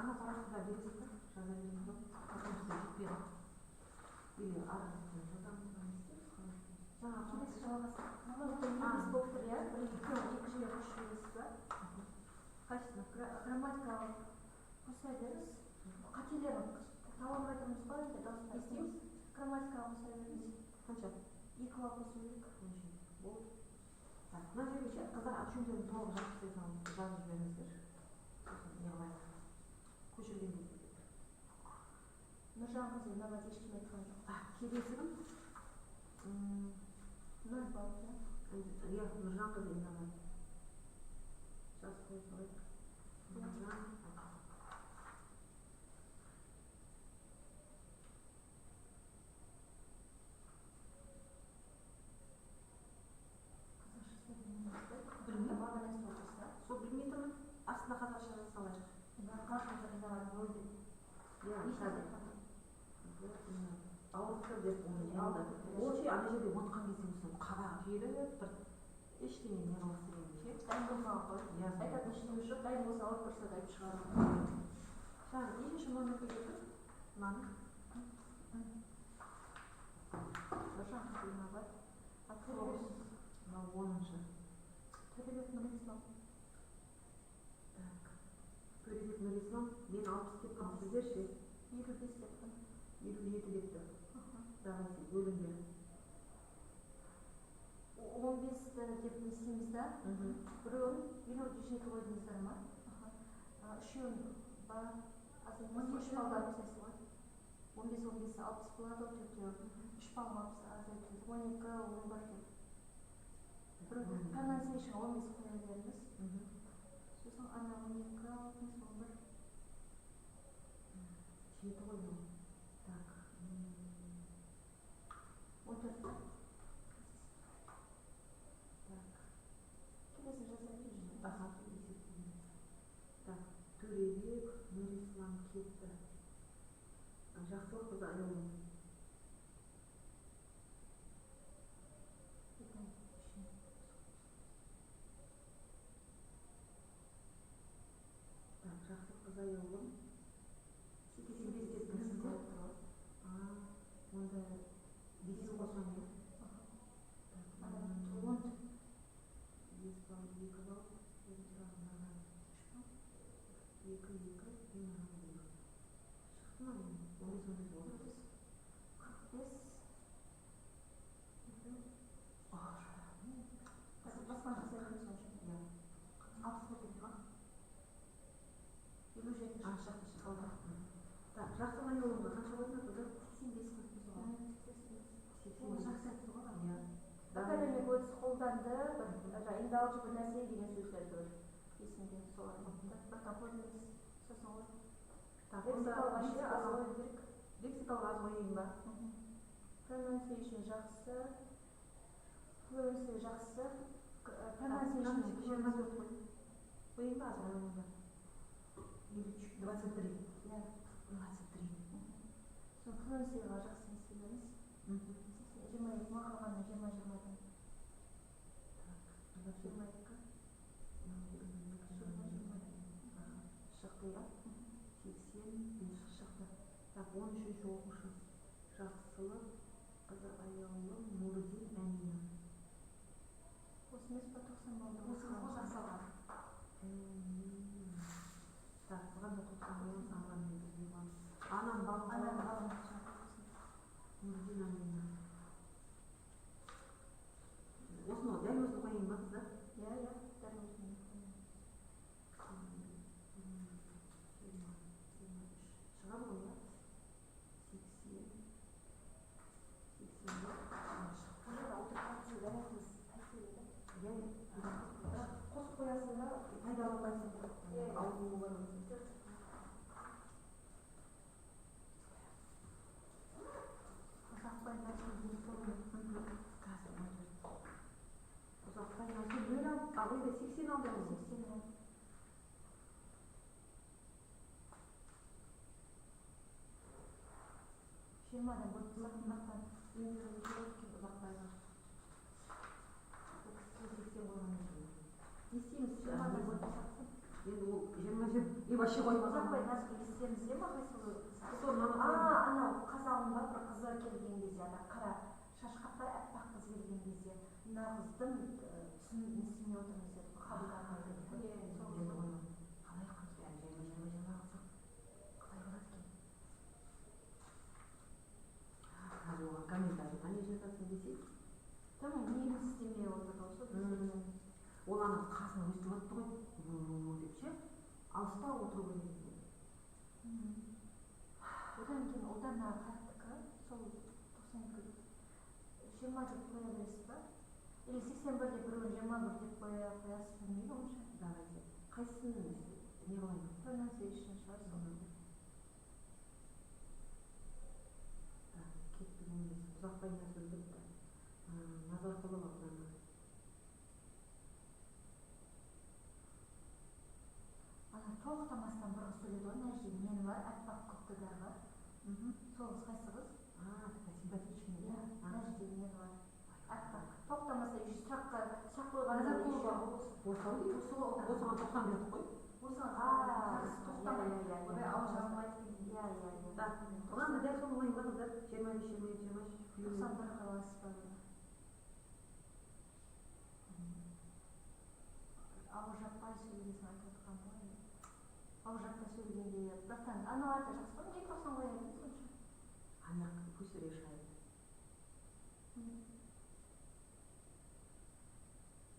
Ана парақтыға бересіз ба? Жаңа беремін ба? Қатымызда жетпеді. Или арасында жаңа келесі жалғасы. Негіз болып тұр, иә? Екі жүйе қосып жібересіз ба? Қайсысына? Грамматикалық қоса беріңіз. Қателерін таба алмай тұрмыз ба? Естейміз. Грамматикалық қоса беріңіз. Қанша? 2 бал қосу керек. Болды. Мына жерге қыздар отчеттерін толық жазып жіберіңіздер. Көшірген кезде. Нұржан қызы ұнамады, ешкім айтқан жоқ. Келесі кім? 0 бал, иә? Нұржан қызы ұнамады. Жазып қойып салайық. Нұржан. Білмеймін. Сол білмей тұрмын. Астына қазақша жаза салайық. Ауыртты деп оны алды. Ол ше ана жерде отқан кезде осының қабағы түйіліп бір ештеңе не қылғысы келмей ше. Дайын болмаған ғой. Айтатын ештеңе жоқ. Дайын болса алып тұрса да айтып шығармын. Жаңа нешінші номерге келді? Мынаны. Нұржан қызына бар. Мынау 10-шы. Төребек Нұрислам. Так. Төребек Нұрислам. Мен 60 кеттім. Сіздер ше? 55 кеттім. 57 кетті. Давайте, бөліңдер. 15-ті деп несейміз да? Біреуін 57 қойдыңыздар ма? Үшеуін бар. 13 балдар қосайсыз ғой. 15-15-60 болады, 3 бал азайтып, 12, 11 деп. Pronunciation 15 қоя беріңіз. Сосын ана 12, 11. 7 қойдым. Так. 14. Так. Келесін жасап беріңіз. Аха, есептеймін. кетті. Жақсылық қызы айолым. Жақсылық қызы айолым. 85 десіңіздер. Онда 5 қосам я. Туғын. 5 бал, 2 бал. 2 шықты ма мен? 15 болды. 45. Басқан жасайғанымыз ол үшін. 60 болды ма? 57 шықты. Жақсы айолымға қанша қойдыңыз бұда? 85 қойдыңыз оған. 85. Жақсы айтты ғой. Академия бойынша қолданды, енді алшы бір нәрсе деген сөздерді бір есімде соларды. Бақтан қойдыңыз, сосын ғой. Лексикалық аз қою керек. Лексикалық аз қойын ба? Pronunciation жақсы, fluency жақсы, pronunciation 24 қой. Қойын ба аз қойын ба? 23. 23. Сол fluency-ға жақсы естілеміз. 22 ма қалғаны 20-20-дан. 22. Шықты я? 85 шықты. 13-ші оқушы. Жақсылық қызы айолым Нұрдин Әмина. 85 па 90 болды. 90 жасалған. Бұған да 90 болған самған мен. Анам балым. Нұрдин Әмина. Осыны дәл өзін қойын ба қыздар? Дәл өзін қойын. Шығар ғой я? 80. 80. Қосып қоясың да пайдаланбайсың. Ауыл бар өзің. Ұзақпай нәрсе Ұзақпай нәрсе нөл алып, ойда 80 алдыңыз. 80 алып. Жиырмадан бөліп ұзақтан ұзақпайға. 80 қойған екен. Не істейміз? Жиырмадан бөліп ұзақтан. Енді ол 20 вообще қоймаса. Ұзақпай нәрсе естеріңізде ма қайсылы? Анау қазағым бар, бір қызы келген кезде, қара шаш қаппай әппақ қыз келген кезде, мына қыздың түсінісіне отырмыз еді, қабылданмайды еді. Қалай қыз бәрі 20 қылсақ, қалай болады екен? Қазір оған комментарий қане жазасың десек? Тым нені істемей отырды осы. Ол ана қасына өстіп отты ғой, деп ше, алыста отыру керек екен. Одан кейін одан қарттікі, сол 92 20 деп қоя бересіз ба? Или 81 деп біреуін 21 деп қоясыз білмейді онша? Давайте. Қайсысын не қылайын? Pronunciation шығар соны. Кеттік емес. Ұзақпай нәрсе бітті. Назар қылып алдыраны. Ана тоқтамастан бір қыз сөйледі ғой, мына жерде нені бар, әппақ көктілер бар. Сол қыз қайсы қыз? Симпатичный. Мына жерде нені бар, әппақ. Тоқтамастан сұрақ қойған. Назар қылып осыған 90 бердік қой. Осыған тоқтамайды. Одай ауыз жазылмайды. Оған дәл соны ойын ба қыздар? 25-23 91 қаласыз ба? Ауыз жаппай сөйлегесін айтып отырған ғой. Ауыз жаппай сөйлегенде, бірақтан аналарда жақсы ба? Не тоқсан қоя береміз сонша? Аяқ пусть решает.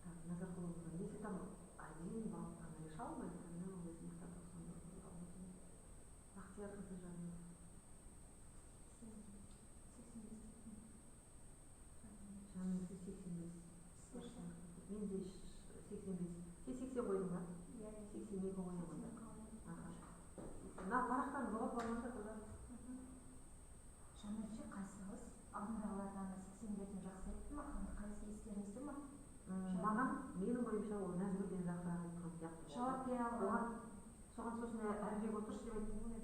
Так, назар қылуға. Если там 1 балл она решала бы, тогда мы возьмем 90 балл. Бақтияр қызы жаны. 85. Жаныңызды 85. Мен де 85. Сен 80 қойдың ба? 82 қойын қойды. Мына парақтан жауап болмаса тұрды. Жаныршы қайсы қыз? Алдындағылардан 80-ден жақсы айтты ма? Қайсы естеріңізде ма? Маған, менің ойымша ол нәзгүрден жақсырақ айтқан сияқты. Жауап бере алған. Соған сосын әрірек отыршы деп айттым ғой.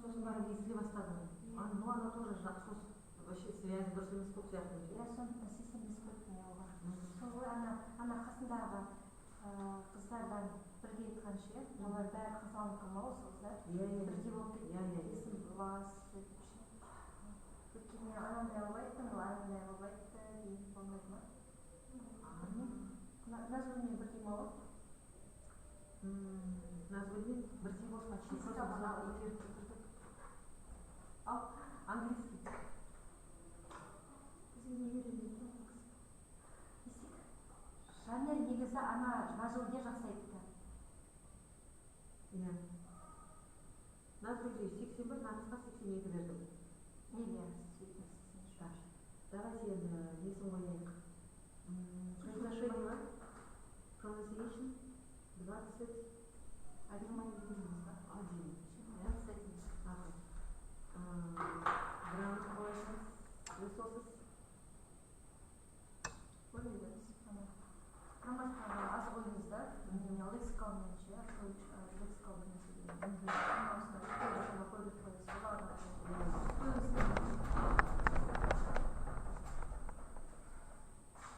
сосын барып естіле бастады. Ну ана тоже вообще связь дұрыс емес болып сияқты. Я сондықтан сесеміз көптің оған. Сол ана қасындағы қыздардан бірге айтқанша, олар бәрі қызғанып қалмау осы қыздар. Бірге болып кетті. Есім лас. Өйткені мен анандай алып айттым, ол анандай алып айтты, дейін болмайды ма? Назгүлмен бірге ма ол? Назгүлмен бірге болса, ал английский. Бізге не үйренеді? Жанер негізі ана Назгүлге жақсы айтты. Иә. Назгүлге 81, Намысқа 82 бердім. Неге? Давай сен несін қояйық. Произношение, pronunciation 20.